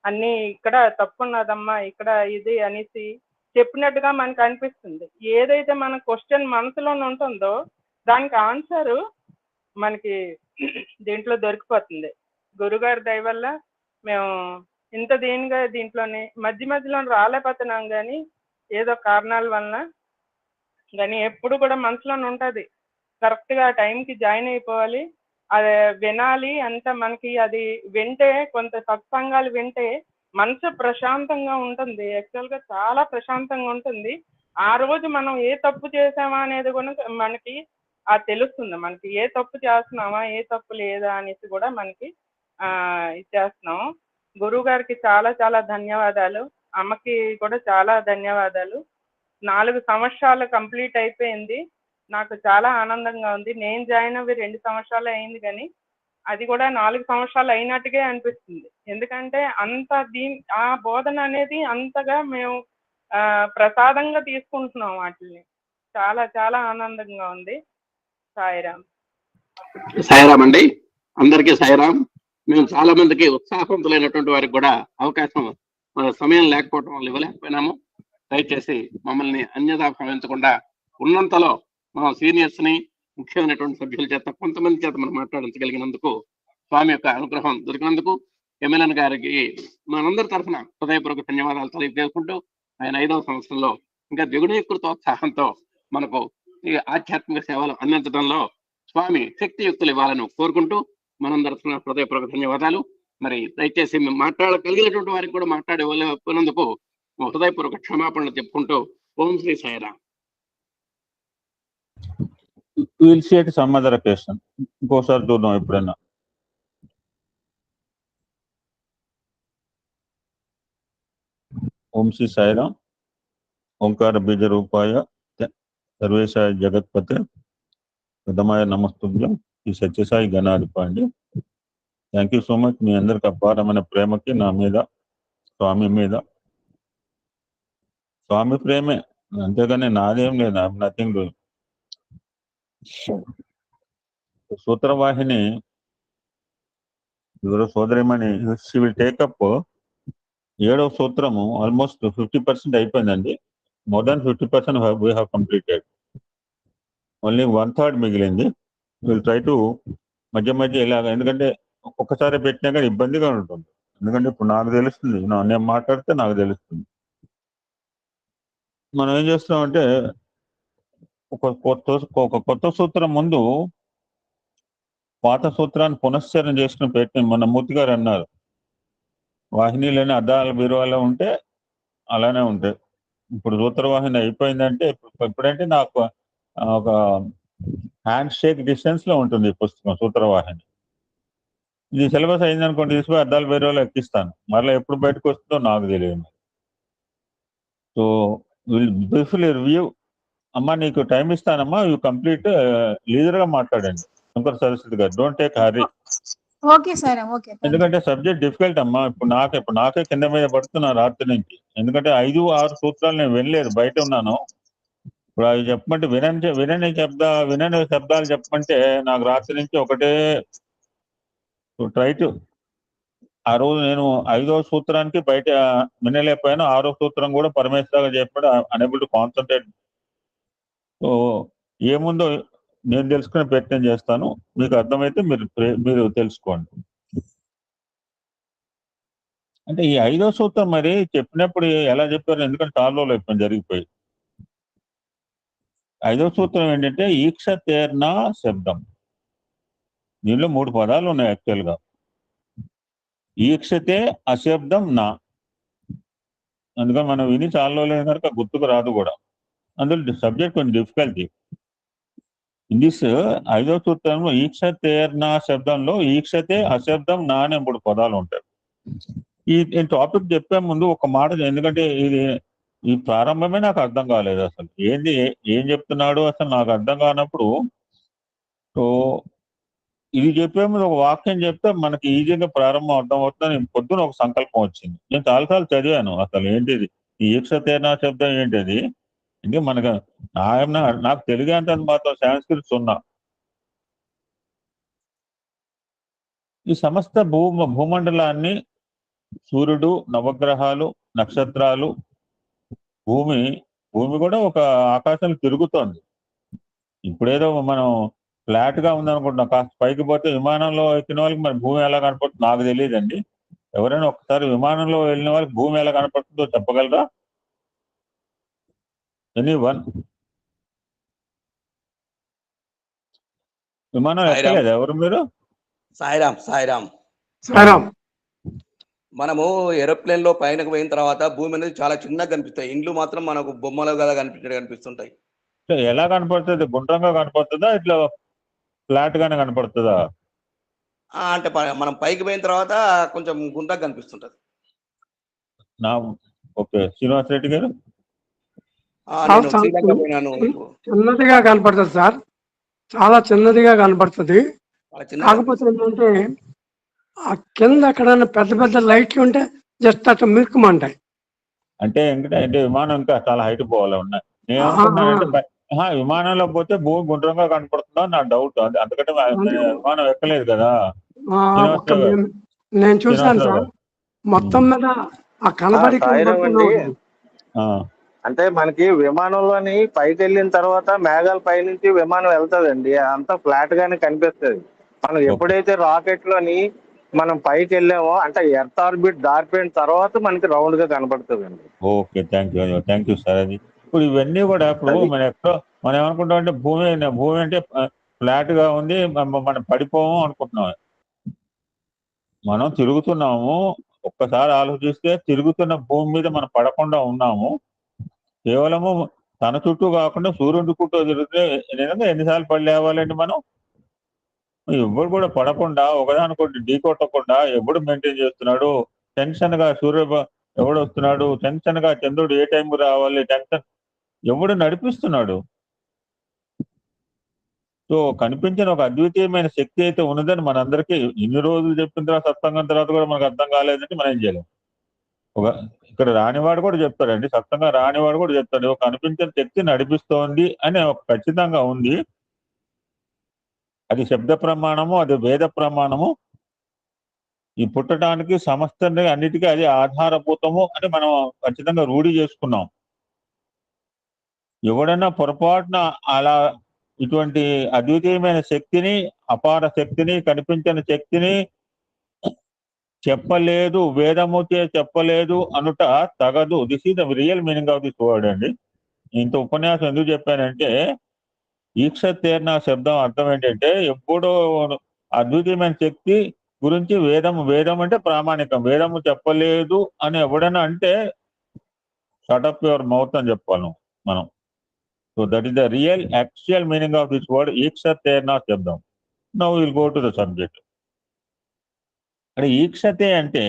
అన్ని ఇక్కడ తప్పున్నదమ్మా, ఇక్కడ ఇది అనేసి చెప్పినట్టుగా మనకు అనిపిస్తుంది. ఏదైతే మన క్వశ్చన్ మనసులోనే ఉంటుందో దానికి ఆన్సర్ మనకి దీంట్లో దొరికిపోతుంది. గురుగారి దయ వల్ల మేము ఇంత దీనిగా దీంట్లోనే మధ్యలో రాలేకపోతున్నాం, కానీ ఏదో కారణాల వలన కానీ ఎప్పుడు కూడా మనసులోనే ఉంటుంది. కరెక్ట్గా టైంకి జాయిన్ అయిపోవాలి, అది వినాలి. అంతా మనకి అది వింటే, కొంత సత్సంగాలు వింటే మనసు ప్రశాంతంగా ఉంటుంది. యాక్చువల్గా చాలా ప్రశాంతంగా ఉంటుంది. ఆ రోజు మనం ఏ తప్పు చేసామా అనేది కూడా మనకి తెలుస్తుంది. మనకి ఏ తప్పు చేస్తున్నామా, ఏ తప్పు లేదా అనేసి కూడా మనకి ఇచ్చేస్తున్నాము. గురువు గారికి చాలా చాలా ధన్యవాదాలు. అమ్మకి కూడా చాలా ధన్యవాదాలు. 4 సంవత్సరాలు కంప్లీట్ అయిపోయింది. నాకు చాలా ఆనందంగా ఉంది. నేను జాయిన్ అవ్వి 2 సంవత్సరాలు అయింది, కానీ అది కూడా 4 సంవత్సరాలు అయినట్టుగా అనిపిస్తుంది. ఎందుకంటే ఆ బోధన అనేది అంతగా మేము ప్రసాదంగా తీసుకుంటున్నాం వాటిని. చాలా చాలా ఆనందంగా ఉంది. సాయిరామ్. సాయిరామ్ అండి, అందరికీ సాయిరామ్. మేము చాలా మందికి ఉత్సాహవంతులైనటువంటి వారికి కూడా అవకాశం మన సమయం లేకపోవడం వల్ల ఇవ్వలేకపోయినాము. దయచేసి మమ్మల్ని అన్యథా భావించకుండా ఉన్నంతలో మా సీనియర్స్ ని, ముఖ్యమైనటువంటి సభ్యుల చేత కొంతమంది చేత మనం మాట్లాడించగలిగినందుకు, స్వామి యొక్క అనుగ్రహం దొరికినందుకు ఎమ్మెల్యే గారికి మనందరి తరఫున హృదయపూర్వక ధన్యవాదాలు తెలియజేసుకుంటూ, ఆయన 5వ సంవత్సరంలో ఇంకా ద్విగుణీకృతోత్సాహంతో మనకు ఈ ఆధ్యాత్మిక సేవలు అందించడంలో స్వామి శక్తియుక్తులు ఇవ్వాలని కోరుకుంటూ మనందరి తరఫున హృదయపూర్వక ధన్యవాదాలు. మరి దయచేసి మేము మాట్లాడగలిగినటువంటి వారికి కూడా మాట్లాడేందుకు హృదయపూర్వక క్షమాపణలు చెప్పుకుంటూ Om Sri Sairam. Will see at some other occasion. ఇంకోసారి చూద్దాం ఎప్పుడైనా. ఓం శ్రీ సాయిరామ్. ఓంకార బీజ రూపాయ సర్వేశాయ జగత్పతే ప్రథమాయ నమస్తుభ్యం ఈ సత్యసాయి గణాధిప అండి. Thank you so much. మీ అందరికి అపారమైన ప్రేమకి నా మీద, స్వామి మీద. స్వామి ప్రేమే, అంతేగాని నాదేం లేదు. I'm nothing doing. సూత్రవాహిని ఎవరో సోదరిమణి షీ విల్ టేకప్ 7వ సూత్రము ఆల్మోస్ట్ 50% అయిపోయిందండి. More than 50% we have completed. Only 1/3 మిగిలింది. విల్ ట్రై టు మధ్య మధ్య ఇలాగ, ఎందుకంటే ఒక్కసారి పెట్టినా కానీ ఇబ్బందిగా ఉంటుంది. ఎందుకంటే ఇప్పుడు నాకు తెలుస్తుంది, నేను మాట్లాడితే నాకు తెలుస్తుంది. మనం ఏం చేస్తున్నామంటే ఒక కొత్త సూత్రం ముందు పాత సూత్రాన్ని పునశ్చరణ చేసుకుని పెట్టి, మన మూర్తి గారు అన్నారు, వాహినీలోనే అద్దాల బీరువాలో ఉంటే అలానే ఉంటాయి. ఇప్పుడు సూత్రవాహిని అయిపోయిందంటే ఎప్పుడంటే నాకు ఒక హ్యాండ్ షేక్ డిస్టెన్స్ లో ఉంటుంది ఈ పుస్తకం సూత్రవాహిని. ఇది సిలబస్ అయిందనుకోండి, తీసుకుని అద్దాల బీరువాలో ఎక్కిస్తాను. మరలా ఎప్పుడు బయటకు వస్తుందో నాకు తెలియదు. So will briefly review. అమ్మా నీకు టైం ఇస్తానమ్మా, యూ కంప్లీట్ లీడర్ గా మాట్లాడండి శంకర్ సరస్వతి గారు. Don't take hurry. Okay sir, okay. ఎందుకంటే సబ్జెక్ట్ డిఫికల్ట్ అమ్మా. ఇప్పుడు నాకే కింద మీద పడుతున్నా రాత్రి నుంచి. ఎందుకంటే 5-6 సూత్రాలు నేను వినలేదు, బయట ఉన్నాను. ఇప్పుడు అవి చెప్పమంటే వినని శబ్దాలు చెప్పమంటే నాకు రాత్రి నుంచి ఒకటే ట్రై టు. ఆ రోజు నేను 5వ సూత్రానికి బయట వినలేకపోయాను. 6వ సూత్రం కూడా పరమేశ్వరగా చెప్పాడు, అనేబుల్ టు కాన్సన్ట్రేట్. సో ఏముందో నేను తెలుసుకునే ప్రయత్నం చేస్తాను. మీకు అర్థమైతే మీరు తెలుసుకోండి. అంటే ఈ 5వ సూత్రం మరి చెప్పినప్పుడు ఎలా చెప్పారు, ఎందుకంటే తాళ్ళలో అయిపోయింది జరిగిపోయి. 5వ సూత్రం ఏంటంటే ఈక్షతేర్న శబ్దం. దీనిలో 3 పదాలు ఉన్నాయి యాక్చువల్ గా. ఈక్షతే అశబ్దం నా. అందుకని మనం విని చాలా లేదు కనుక గుర్తుకు రాదు కూడా. అందులో సబ్జెక్ట్ కొంచెం డిఫికల్టీ. దిస్ 5వ సూత్రంలో ఈక్షతేర్న శబ్దంలో ఈక్షతే అశబ్దం నా అనే 3 పదాలు ఉంటాయి. ఈ టాపిక్ చెప్పే ముందు ఒక మాట, ఎందుకంటే ఈ ప్రారంభమే నాకు అర్థం కాలేదు అసలు. ఏం చెప్తున్నాడు అసలు నాకు అర్థం కానప్పుడు, సో ఇది చెప్పే ముందు ఒక వాక్యం చెప్తే మనకి ఈజీగా ప్రారంభం అర్థం అవుతుందని పొద్దున ఒక సంకల్పం వచ్చింది. నేను చాలాసార్లు చదివాను అసలు ఏంటిది ఈ ఈక్షతేర్న శబ్దం ఏంటిది. అంటే నాకు తెలుగు అంటే మాత్రం సంస్కృతి ఉన్నా. ఈ సమస్త భూమండలాన్ని, సూర్యుడు, నవగ్రహాలు, నక్షత్రాలు, భూమి కూడా ఒక ఆకాశంలో తిరుగుతోంది. ఇప్పుడేదో మనం ఫ్లాట్ గా ఉందనుకుంటున్నాం, కాస్త పైకి పోతే విమానంలో ఎక్కిన వాళ్ళకి మరి భూమి ఎలా కనపడుతుందో నాకు తెలియదండి. ఎవరైనా ఒకసారి విమానంలో వెళ్ళిన వాళ్ళకి భూమి ఎలా కనపడుతుందో చెప్పగలరా? ఎనీవన్? విమానం ఎక్కలేదు ఎవరు మీరు? సాయిరామ్. మనము ఏరోప్లేన్ లో పైనకు పోయిన తర్వాత భూమి అనేది చాలా చిన్నగా కనిపిస్తాయి. ఇండ్లు మాత్రం మనకు బొమ్మలు కదా కనిపిస్తుంటాయి. ఎలా కనపడుతుంది? గుండ్రంగా కనపడుతుందా, ఇట్లా ఫ్లాట్ గానే కనపడుతుందా? అంటే మనం పైకి పోయిన తర్వాత కొంచెం గుండ్రంగా కనిపిస్తుంటది. ఓకే. శ్రీనివాస్ రెడ్డి గారు? చిన్నదిగా కనపడుతుంది సార్, చాలా చిన్నదిగా కనపడుతుంది. చిన్న కాకపోతే ఏంటంటే ఆ కింద ఎక్కడైనా పెద్ద పెద్ద లైట్లు ఉంటే జస్ట్ అట్లా మిరుకుమంటాయి. అంటే అంటే విమానం ఇంకా చాలా హైట్ పోవాలి ఉన్నాయి. నేను అనుకున్నానంటే విమానంలో పోతే భూమి గుండ్రంగా కనపడుతుందా నా డౌట్. అందుకంటే విమానం ఎక్కలేదు కదా. నేను చూశాను సార్, మొత్తం మీద ఆ కనబడి సాయిరామండి, ఆ, అంటే మనకి విమానంలోని పైకి వెళ్ళిన తర్వాత మేఘాల పైనుంచి విమానం వెళ్తుందండి, అంతా ఫ్లాట్ గానే కనిపిస్తుంది. మనం ఎప్పుడైతే రాకెట్ లోని మనం పైకి వెళ్ళామో అంటే ఎర్త్ ఆర్బిట్ దాటిపోయిన తర్వాత మనకి రౌండ్ గా కనపడుతుంది అండి. Okay, thank you sir. అది ఇప్పుడు ఇవన్నీ కూడా ఇప్పుడు మనం ఏమనుకుంటాం అంటే భూమి అంటే ఫ్లాట్ గా ఉంది, మనం పడిపోము అనుకుంటున్నాం. మనం తిరుగుతున్నాము, ఒక్కసారి ఆలోచిస్తే తిరుగుతున్న భూమి మీద మనం పడకుండా ఉన్నాము. కేవలము తన చుట్టూ కాకుండా సూర్యుడి చుట్టూ తిరిగితే నిజంగా ఎన్నిసార్లు పడి లేవాలండి మనం? ఎవ్వరు కూడా పడకుండా ఒకదానికొకటి ఢీ కొట్టకుండా ఎప్పుడు మెయింటైన్ చేస్తున్నాడు. టెన్షన్ గా ఎవడు వస్తున్నాడు, టెన్షన్ గా చంద్రుడు ఏ టైంకి రావాలి, టెన్షన్ ఎవడు నడిపిస్తున్నాడు. సో కనిపించిన ఒక అద్వితీయమైన శక్తి అయితే ఉన్నదని మనందరికీ ఇన్ని రోజులు చెప్పిన తర్వాత సత్సంగం తర్వాత కూడా మనకు అర్థం కాలేదంటే మనం ఏం చేయలేం. ఇక్కడ రానివాడు కూడా చెప్తాడండి, సత్సంగా రానివాడు కూడా చెప్తాడు, ఒక కనిపించిన శక్తి నడిపిస్తోంది అని ఖచ్చితంగా ఉంది. అది శబ్ద ప్రమాణము, అది వేద ప్రమాణము. ఈ పుట్టడానికి సమస్తాన్ని అన్నిటికీ అది ఆధారభూతము అని మనం ఖచ్చితంగా రూఢి చేసుకున్నాం. ఎవడన్నా పొరపాటున అలా ఇటువంటి అద్వితీయమైన శక్తిని, అపార శక్తిని, కనిపించిన శక్తిని చెప్పలేదు, వేదముతే చెప్పలేదు అనుట తగదు. This is the real meaning of this word అండి. ఇంత ఉపన్యాసం ఎందుకు చెప్పానంటే ఈక్షతేర్ణ శబ్దం అర్థం ఏంటంటే ఎప్పుడో అద్వితీయమైన శక్తి గురించి వేదం అంటే ప్రామాణికం. వేదము చెప్పలేదు అని ఎవడైనా అంటే షటప్ యువర్ మౌత్ అని చెప్పాలి మనం. So that is the real actual meaning of this word ఈక్షతేర్ణ శబ్దం. Now will go to the subject. అంటే ఈక్షతే అంటే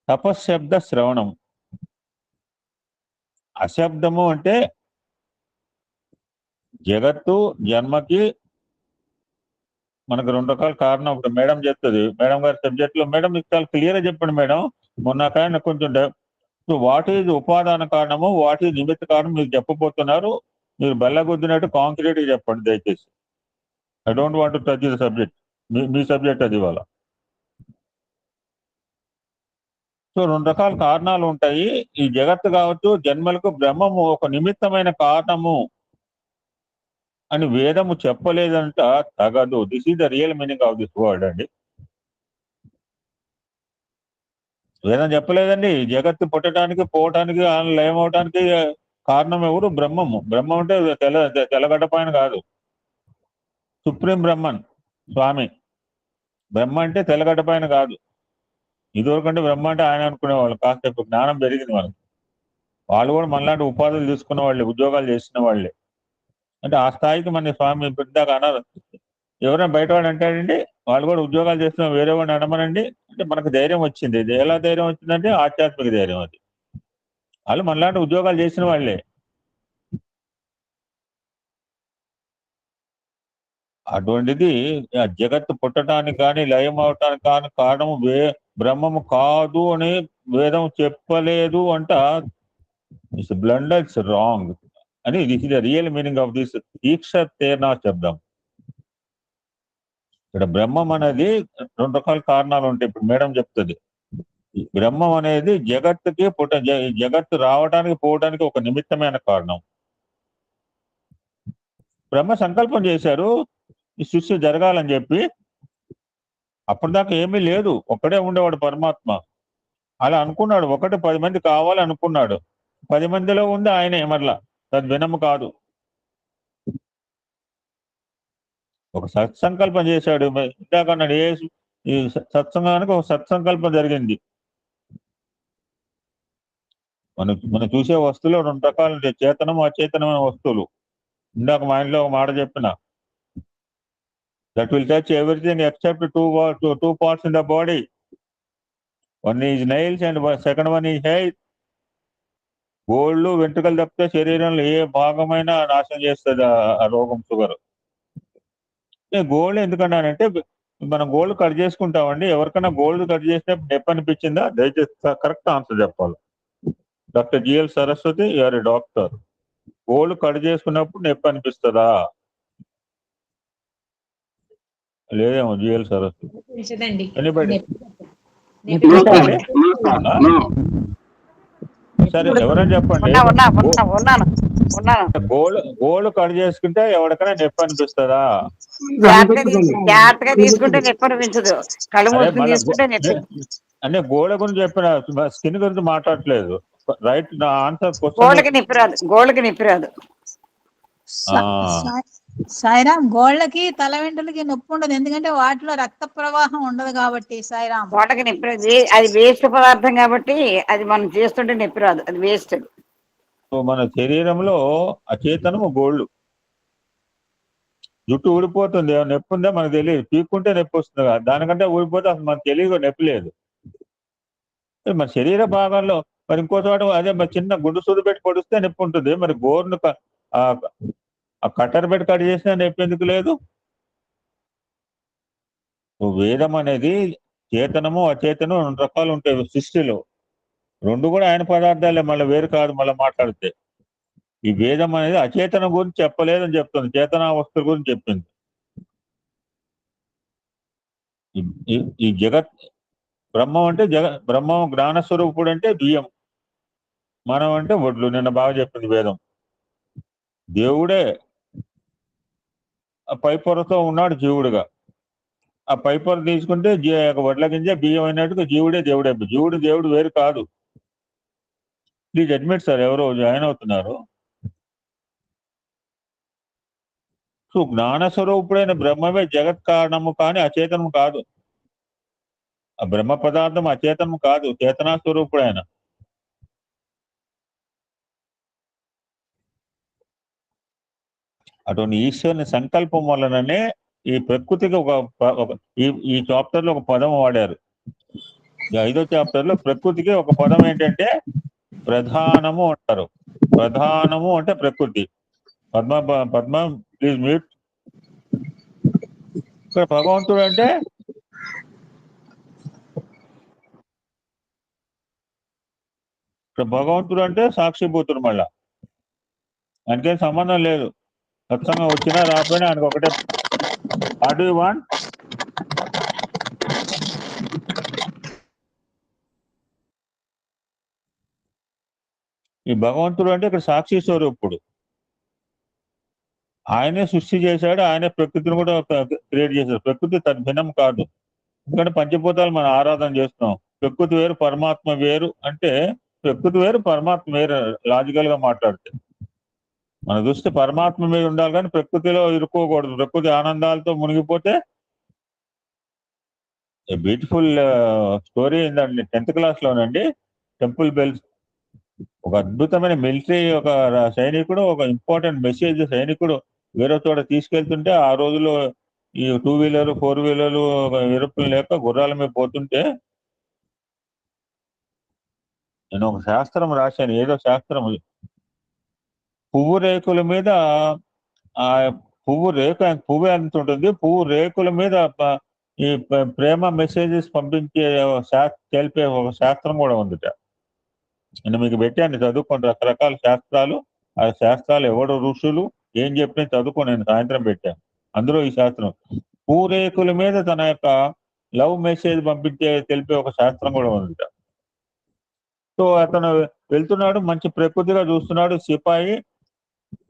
తపశ్శబ్ద శ్రవణం. అశబ్దము అంటే జగత్తు జన్మకి మనకు రెండు రకాల కారణం. ఇప్పుడు మేడం చెప్తుంది, మేడం గారి సబ్జెక్ట్ లో మేడం మీకు చాలా క్లియర్ గా చెప్పండి మేడం. మొన్న కానీ కొంచెం వాట్ ఈజ్ ఉపాదాన కారణము, వాట్ ఈజ్ నిమిత్త కారణం మీకు చెప్పబోతున్నారు. మీరు బెల్లగొద్దినట్టు కాంక్రీట్ గా చెప్పండి దయచేసి. I don't want to touch the subject. Me subject అది ఇవాళ. సో రెండు రకాల కారణాలు ఉంటాయి. ఈ జగత్తు కావచ్చు, జన్మలకు బ్రహ్మము ఒక నిమిత్తమైన కారణము అని వేదము చెప్పలేదంట తగదు. This is the real meaning of this word అండి. వేదం చెప్పలేదండి. జగత్తు పుట్టడానికి, పోవటానికి, లయం అవటానికి కారణం ఎవరు? బ్రహ్మము. బ్రహ్మం అంటే తెల్లగడ్డ పైన కాదు, సుప్రీం బ్రహ్మన్ స్వామి. బ్రహ్మ అంటే తెల్లగడ్డ పైన కాదు. ఇదివరకంటే బ్రహ్మ అంటే ఆయన అనుకునేవాళ్ళు. కాసేపు జ్ఞానం పెరిగింది వాళ్ళకి. వాళ్ళు కూడా మనలాంటి ఉపాధులు తీసుకున్న వాళ్ళే, ఉద్యోగాలు చేసిన వాళ్ళే. అంటే ఆ స్థాయికి మన స్వామి పెద్దాక అన్నారు. ఎవరైనా బయట వాడు అంటాడండి, వాళ్ళు కూడా ఉద్యోగాలు చేస్తున్న వేరే వాడిని అనమనండి అంటే మనకు ధైర్యం వచ్చింది. ఇది ఎలా ధైర్యం వచ్చిందంటే ఆధ్యాత్మిక ధైర్యం. అది వాళ్ళు మనలాంటి ఉద్యోగాలు చేసిన వాళ్ళే. అటువంటిది జగత్తు పుట్టడానికి కానీ లయం అవటానికి కానీ కారణము బ్రహ్మము కాదు అని వేదం చెప్పలేదు అంట. ఇట్స్ బ్లండర్, ఇట్స్ రాంగ్ అని. This is the real meaning of this ఈక్షతేర్ణ శబ్దం. ఇక్కడ బ్రహ్మం అనేది రెండు రకాల కారణాలు ఉంటాయి. ఇప్పుడు మేడం చెప్తుంది, బ్రహ్మం అనేది జగత్తుకి జగత్తు రావడానికి పోవడానికి ఒక నిమిత్తమైన కారణం. బ్రహ్మ సంకల్పం చేశారు ఈ సృష్టి జరగాలని చెప్పి. అప్పటిదాకా ఏమీ లేదు, ఒక్కడే ఉండేవాడు పరమాత్మ. అలా అనుకున్నాడు, 10 మంది కావాలి అనుకున్నాడు. 10 మందిలో ఉంది ఆయనే. మరలా తద్వినము కాదు, ఒక సత్సంకల్పం చేశాడు. ఇందాక అన్నాడు, ఈ సత్సంగానికి ఒక సత్సంకల్పం జరిగింది. మనం చూసే వస్తువులు రెండు రకాలు ఉంటాయి, చేతనం అచేతనమైన వస్తువులు. ఇందాక మా ఇంట్లో ఒక మాట చెప్పిన, that will touch everything except two parts in the body. One is nails and second one is hair. గోళ్ళు వెంట్రుకలు తప్పితే శరీరంలో ఏ భాగమైనా నాశనం చేస్తుంది ఆ రోగం, షుగర్. గోల్డ్ ఎందుకన్నానంటే మనం గోల్డ్ కట్ చేసుకుంటామండి. ఎవరికైనా గోల్డ్ కట్ చేసినప్పుడు నొప్పి అనిపించిందా? దయచేసి కరెక్ట్ ఆన్సర్ చెప్పాలి. Doctor G L Saraswati you are a doctor. Gold cut చేసుకున్నప్పుడు నొప్పి అనిపిస్తుందా? లేదేమో జిఎల్ సరస్వతి. ఎనీబడి? సరే ఎవరైనా చెప్పండి. గోల్డ్ కట్ చేసుకుంటే ఎవరికైనా నొప్పి అనిపిస్తుందా? జాగ్రత్తగా తీసుకుంటే నొప్పి అనిపించదు. కళ్ళు మూసుకుని తీసుకుంటే నొప్పి. అంటే గోల్డ్ గురించి చెప్పిన, స్కిన్ గురించి మాట్లాడట్లేదు. రైట్ నా ఆన్సర్ గోల్డ్కి నొప్పి రాదు. గోల్డ్కి నొప్పి రాదు. సాయిరామ్, గోళ్ళకి తల వెంట్రులకి నొప్పి ఉండదు, ఎందుకంటే వాటిలో రక్త ప్రవాహం ఉండదు కాబట్టి. సాయిరామ్, గోళ్ళకి నొప్పి రాదు. అది వేస్ట్ పదార్థం కాబట్టి అది మనం చేస్తుంటే నొప్పి రాదు. అది వేస్ట్. మన శరీరంలో అచేతనము గోల్డ్. జుట్టు ఊడిపోతుంది, నొప్పి ఉందా మనకు తెలియదు. పీక్కుంటే నొప్పి వస్తుంది కదా, దానికంటే ఊడిపోతే అసలు మనకు తెలియదు నొప్పి లేదు. మన శరీర భాగాల్లో మరి ఇంకో చోట అదే మరి చిన్న గుండు సూది పెట్టి పొడిస్తే నొప్పి ఉంటుంది. మరి గోరును కట్టర్ పెట్టి కట్ చేసినా నొప్పి ఎందుకు లేదు? వేదం అనేది చేతనము అచేతనం 2 రకాలు ఉంటాయి సృష్టిలో. 2 కూడా ఆయన పదార్థాలే, మళ్ళీ వేరు కాదు. మళ్ళీ మాట్లాడితే ఈ వేదం అనేది అచేతనం గురించి చెప్పలేదని చెప్తుంది, చేతనా వస్తువుల గురించి చెప్పింది. ఈ జగత్ బ్రహ్మం అంటే బ్రహ్మం జ్ఞాన స్వరూపుడు అంటే బియ్యం, మనం అంటే వడ్లు. నిన్న బాగా చెప్పింది వేదం. దేవుడే ఆ పై పొరతో ఉన్నాడు జీవుడుగా. ఆ పై పొర తీసుకుంటే వడ్ల గింజ బియ్యం అయినట్టుగా జీవుడే దేవుడే. దేవుడు వేరు కాదు. ప్లీజ్ అడ్మిట్ సార్, ఎవరో జాయిన్ అవుతున్నారు. సో జ్ఞానస్వరూపుడైన బ్రహ్మమే జగత్ కారణము కానీ అచేతనము కాదు. ఆ బ్రహ్మ పదార్థం అచేతనము కాదు, చేతనా స్వరూపుడైన. అటువంటి ఈశ్వరుని సంకల్పం వలననే ఈ ప్రకృతికి ఈ చాప్టర్ లో ఒక పదం వాడారు. 5వ చాప్టర్ లో ప్రకృతికి ఒక పదం ఏంటంటే ప్రధానము అంటారు. ప్రధానము అంటే ప్రకృతి. Padma please mute. ఇక్కడ భగవంతుడు అంటే సాక్షిభూతుడు. మళ్ళా ఆయనకేం సంబంధం లేదు. సత్సంగం వచ్చినా రాకపోయినా ఆయనకు ఒకటే. What do you want? ఈ భగవంతుడు అంటే ఇక్కడ సాక్షి స్వరూపుడు. ఆయనే సృష్టి చేశాడు, ఆయనే ప్రకృతిని కూడా క్రియేట్ చేశాడు. ప్రకృతి తద్భిన్నం కాదు. ఎందుకంటే పంచభూతాలు మనం ఆరాధన చేస్తున్నాం. ప్రకృతి వేరు పరమాత్మ వేరు అంటే ప్రకృతి వేరు పరమాత్మ వేరు. లాజికల్ గా మాట్లాడితే మన దృష్టి పరమాత్మ మీద ఉండాలి కానీ ప్రకృతిలో ఇరుక్కోకూడదు. ప్రకృతి ఆనందాలతో మునిగిపోతే బ్యూటిఫుల్ స్టోరీ ఏంటండి, 10th క్లాస్ లోనండి. Temple bells. ఒక అద్భుతమైన మిలిటరీ ఒక సైనికుడు, ఒక ఇంపార్టెంట్ మెసేజ్ సైనికుడు వేరే చోట తీసుకెళ్తుంటే, ఆ రోజులో ఈ 2 వీలర్ 4 వీలర్లు ఏరోప్లేన్ లేక గుర్రాల మీద పోతుంటే, నేను ఒక శాస్త్రం రాశాను. ఏదో శాస్త్రం, పువ్వు రేకుల మీద ఆ పువ్వు ఎంత ఉంటుంది, పువ్వు రేకుల మీద ఈ ప్రేమ మెసేజెస్ పంపించే తెలిపే ఒక శాస్త్రం కూడా ఉందిట. నేను మీకు పెట్టాను, చదువుకోండి. రకరకాల శాస్త్రాలు. ఆ శాస్త్రాలు ఎవడు ఋషులు ఏం చెప్పినా చదువుకొని నేను సాయంత్రం పెట్టాను. అందులో ఈ శాస్త్రం పూరేకుల మీద తన యొక్క లవ్ మెసేజ్ తెలిపే ఒక శాస్త్రం కూడా ఉందిట. సో అతను వెళ్తున్నాడు, మంచి ప్రకృతిగా చూస్తున్నాడు. సిపాయి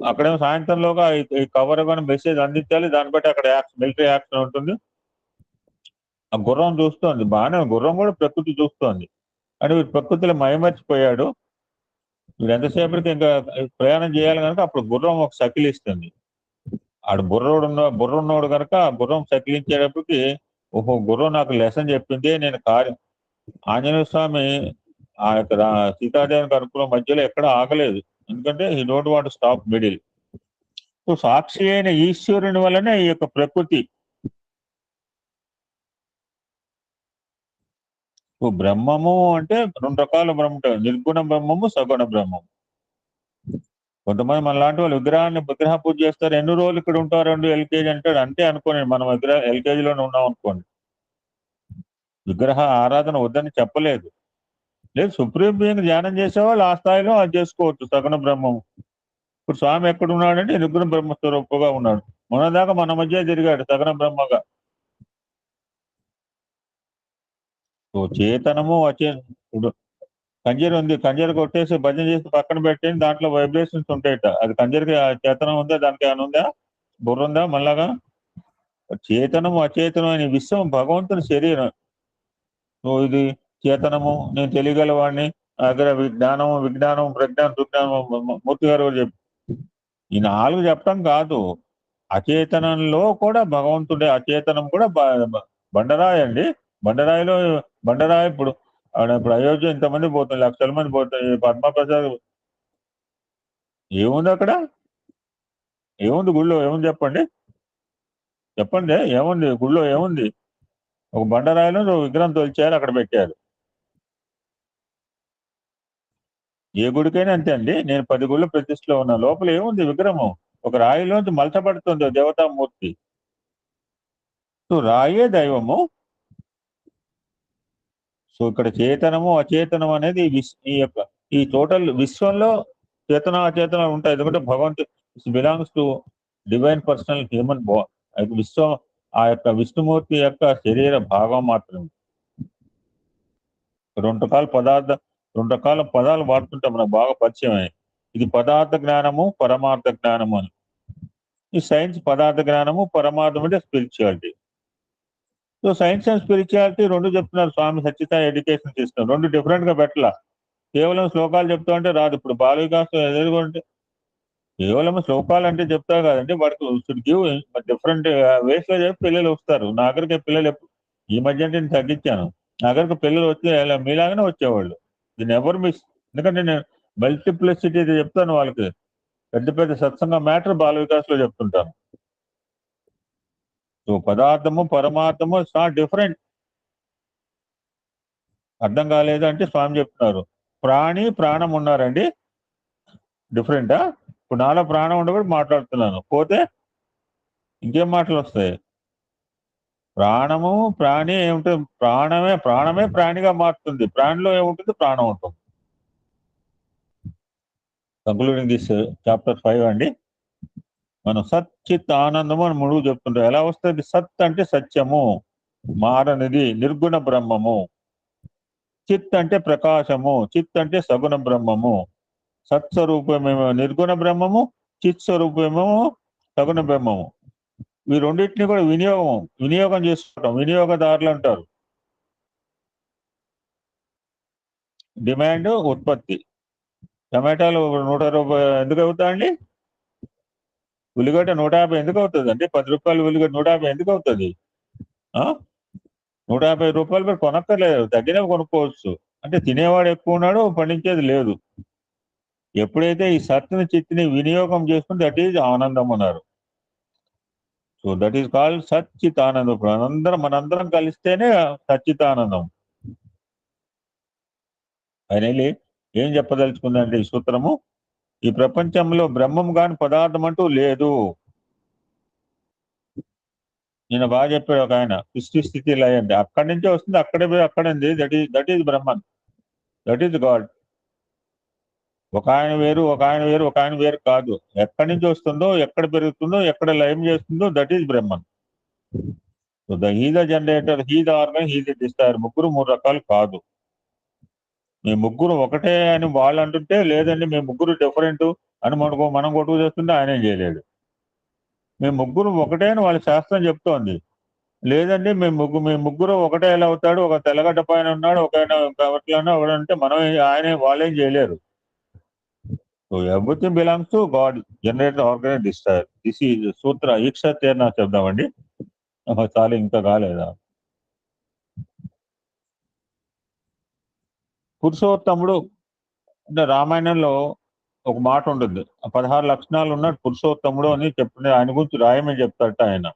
అక్కడేమో సాయంత్రంలోగా ఈ కవర్ ఇవ్వని మెసేజ్ అందించాలి. దాన్ని బట్టి అక్కడ మిలిటరీ యాక్షన్ ఉంటుంది. ఆ గుర్రం చూస్తోంది, బాగానే గుర్రం కూడా ప్రకృతి చూస్తోంది. అంటే వీడు ప్రకృతిలో మయమర్చిపోయాడు. వీడు ఎంతసేపటికి ఇంకా ప్రయాణం చేయాలి కనుక అప్పుడు గుర్రం ఒక సకిలిస్తుంది. ఆడు బుర్రున్నోడు కనుక ఆ గుర్రం సకిలించేటప్పటికి, ఓహో గుర్రం నాకు లెసన్ చెప్పింది. నేను ఆంజనేయ స్వామి ఆ యొక్క సీతాదేవిని కనుక్కున్న మధ్యలో ఎక్కడ ఆగలేదు. ఎందుకంటే he don't want stop middle. So సాక్షి అయిన ఈశ్వరుని వల్లనే ఈ యొక్క ప్రకృతి. సో బ్రహ్మము అంటే 2 రకాల బ్రహ్మ ఉంటాయి. నిర్గుణ బ్రహ్మము, సగుణ బ్రహ్మము. కొంతమంది మన లాంటి వాళ్ళు విగ్రహ పూజ చేస్తారు, ఎన్ని రోజులు ఇక్కడ ఉంటారు, 2 LKG అంటాడు. అంతే అనుకోండి, మనం LKGలోనే ఉన్నాం అనుకోండి. విగ్రహ ఆరాధన వద్దని చెప్పలేదు. లేదు, సుప్రీం బీయింగ్ ధ్యానం చేసేవాళ్ళు ఆ స్థాయిలో అది చేసుకోవచ్చు, సగుణ బ్రహ్మం. ఇప్పుడు స్వామి ఎక్కడ ఉన్నాడంటే నిర్గుణ బ్రహ్మస్వరూపుగా ఉన్నాడు. మొన్నదాకా మన మధ్య తిరిగాడు సగుణ బ్రహ్మగా. సో చేతనము ఇప్పుడు కంజీరు ఉంది, కంజీరు కొట్టేసి భజన చేసి పక్కన పెట్టి దాంట్లో వైబ్రేషన్స్ ఉంటాయట. అది కంజీరికి చేతనం ఉందా, దానికి ఏమైనా ఉందా, బుర్ర ఉందా? మళ్ళాగా చేతనము అచేతనం అనే విశ్వం భగవంతుని శరీరం. సో ఇది చేతనము, నేను తెలియగలవాడిని, దగ్గర విజ్ఞానము, విజ్ఞానం, ప్రజ్ఞానం, సుజ్ఞానం, మూర్తి గారు కూడా ఈ 4 చెప్పడం కాదు. అచేతనంలో కూడా భగవంతుడే, అచేతనం కూడా బండరాయి అండి. బండరాయి ఇప్పుడు అయోధ్య ఇంతమంది పోతుంది, లక్షల మంది పోతుంది. పద్మప్రసాద్ ఏముంది అక్కడ? ఏముంది గుళ్ళో? ఏముంది చెప్పండి, ఏముంది గుళ్ళో? ఏముంది? ఒక బండరాయిలో విగ్రహం తొలిచారు, అక్కడ పెట్టారు. ఏ గుడికైనా అంతే అండి. నేను 10 గుళ్ళు ప్రతిష్టలో ఉన్నా, లోపల ఏముంది? విగ్రహం ఒక రాయిలోంచి మలచబడుతుంది దేవతామూర్తి. సో రాయే దైవము. సో ఇక్కడ చేతనము అచేతనం అనేది ఈ టోటల్ విశ్వంలో చేతన అచేతనాలు ఉంటాయి. ఎందుకంటే భగవంతుడు belongs to divine personal human విశ్వం ఆ యొక్క విష్ణుమూర్తి యొక్క శరీర భాగం మాత్రమే. 2 రకాల పదాలు వాడుతుంటాం, మనకు బాగా పరిచయమే. ఇది పదార్థ జ్ఞానము, పరమార్థ జ్ఞానము అని. ఈ సైన్స్ పదార్థ జ్ఞానము, పరమార్థం అంటే spirituality. So science and spirituality 2 చెప్తున్నారు స్వామి సత్యసాయి ఎడ్యుకేషన్ సిస్టమ్. 2 డిఫరెంట్ గా పెట్టాల. కేవలం శ్లోకాలు చెప్తా అంటే రాదు. ఇప్పుడు బాల వికాసం ఎదుర్కొంటే కేవలం శ్లోకాలు అంటే చెప్తా కదండి, వాడికి గివ్ డిఫరెంట్ వేస్ లో చెప్పి పిల్లలు వస్తారు. నా దగ్గరికి పిల్లలు ఈ మధ్య అంటే నేను తగ్గించాను. నా దగ్గరకు పిల్లలు వచ్చి మీలాగానే వచ్చేవాళ్ళు. దీన్ని ఎవరు మిస్, ఎందుకంటే నేను మల్టిప్లిసిటీ చెప్తాను వాళ్ళకి. పెద్ద పెద్ద సత్సంగ మ్యాటర్ బాల వికాస్ లో చెప్తుంటాను. సో పదార్థము పరమార్థము ఇట్స్ నాట్ డిఫరెంట్. అర్థం కాలేదు అంటే స్వామి చెప్తున్నారు, ప్రాణం ఉన్నారండి, డిఫరెంటా? ఇప్పుడు నాలో ప్రాణం ఉండబట్టి మాట్లాడుతున్నాను, పోతే ఇంకేం మాటలు వస్తాయి? ప్రాణము ప్రాణి ఏముంటుంది? ప్రాణమే ప్రాణిగా మారుతుంది. ప్రాణిలో ఏముంటుంది? ప్రాణం ఉంటుంది. కంక్లూడింగ్ దిస్ చాప్టర్ 5 అండి. మనం సత్ చిత్ ఆనందము అని 3 చెప్తుంటాం. ఎలా వస్తుంది? సత్ అంటే సత్యము, మారనిది, నిర్గుణ బ్రహ్మము. చిత్ అంటే ప్రకాశము, చిత్ అంటే సగుణ బ్రహ్మము. సత్స్వరూపమేమో నిర్గుణ బ్రహ్మము, చిత్ స్వరూపమేమో సగుణ బ్రహ్మము. ఈ రెండింటిని కూడా వినియోగం చేసుకోవటం, వినియోగదారులు అంటారు. డిమాండ్, ఉత్పత్తి. టమాటాలు 100 రూపాయలు ఎందుకు అవుతాయండి? ఉల్లిగడ్డ 150 ఎందుకు అవుతుంది అండి? 10 రూపాయలు ఉల్లిగడ్డ 150 ఎందుకు అవుతుంది? 150 రూపాయలు పెట్టి కొనక్కర్లేదు, తగ్గినవి కొనుక్కోవచ్చు. అంటే తినేవాడు ఎక్కువ ఉన్నాడు, పండించేది లేదు. ఎప్పుడైతే ఈ సత్తుని చిత్తుని వినియోగం చేసుకుని దట్ ఈజ్ ఆనందం అన్నారు. సో దట్ ఈస్ కాల్డ్ సచ్చితానందం. మనందరం కలిస్తేనే సచ్చితానందం. ఫైనలీ ఏం చెప్పదలుచుకుందంటే ఈ సూత్రము, ఈ ప్రపంచంలో బ్రహ్మం కాని పదార్థం అంటూ లేదు. నేను బాగా చెప్పాడు ఒక ఆయన, సృష్టి స్థితి లయ అంటే అక్కడి నుంచే వస్తుంది, అక్కడే పోయి అక్కడే. That is Brahman, that is God. ఒక ఆయన వేరు, ఒక ఆయన వేరు కాదు. ఎక్కడి నుంచి వస్తుందో, ఎక్కడ పెరుగుతుందో, ఎక్కడ లయం చేస్తుందో that is Brahman. So he the generator, he the organ, he the destroyer. 3 రకాలు కాదు. మేము 3 ఒకటే అని వాళ్ళు అంటుంటే, లేదండి మేము 3 డిఫరెంట్ అని మనం కొట్టుకు చేస్తుంటే ఆయనేం చేయలేడు. మేము 3 ఒకటే అని వాళ్ళ శాస్త్రం చెప్తోంది. లేదండి మేము 3 ఒకటే ఎలా అవుతాడు? ఒక తెల్లగడ్డ పైన ఉన్నాడు, ఒక ఆయన ఒకడంటే వాళ్ళేం చేయలేరు. So everything belongs to God, generator, organise, destroyer. This is sutra ఈక్షతేర్న చెప్దామండి. చాలా ఇంకా కాలేదా? పురుషోత్తముడు అంటే రామాయణంలో ఒక మాట ఉంటుంది, 16 లక్షణాలు ఉన్నాడు పురుషోత్తముడు అని చెప్తుంది. ఆయన గురించి రాయమని చెప్తారట ఆయన.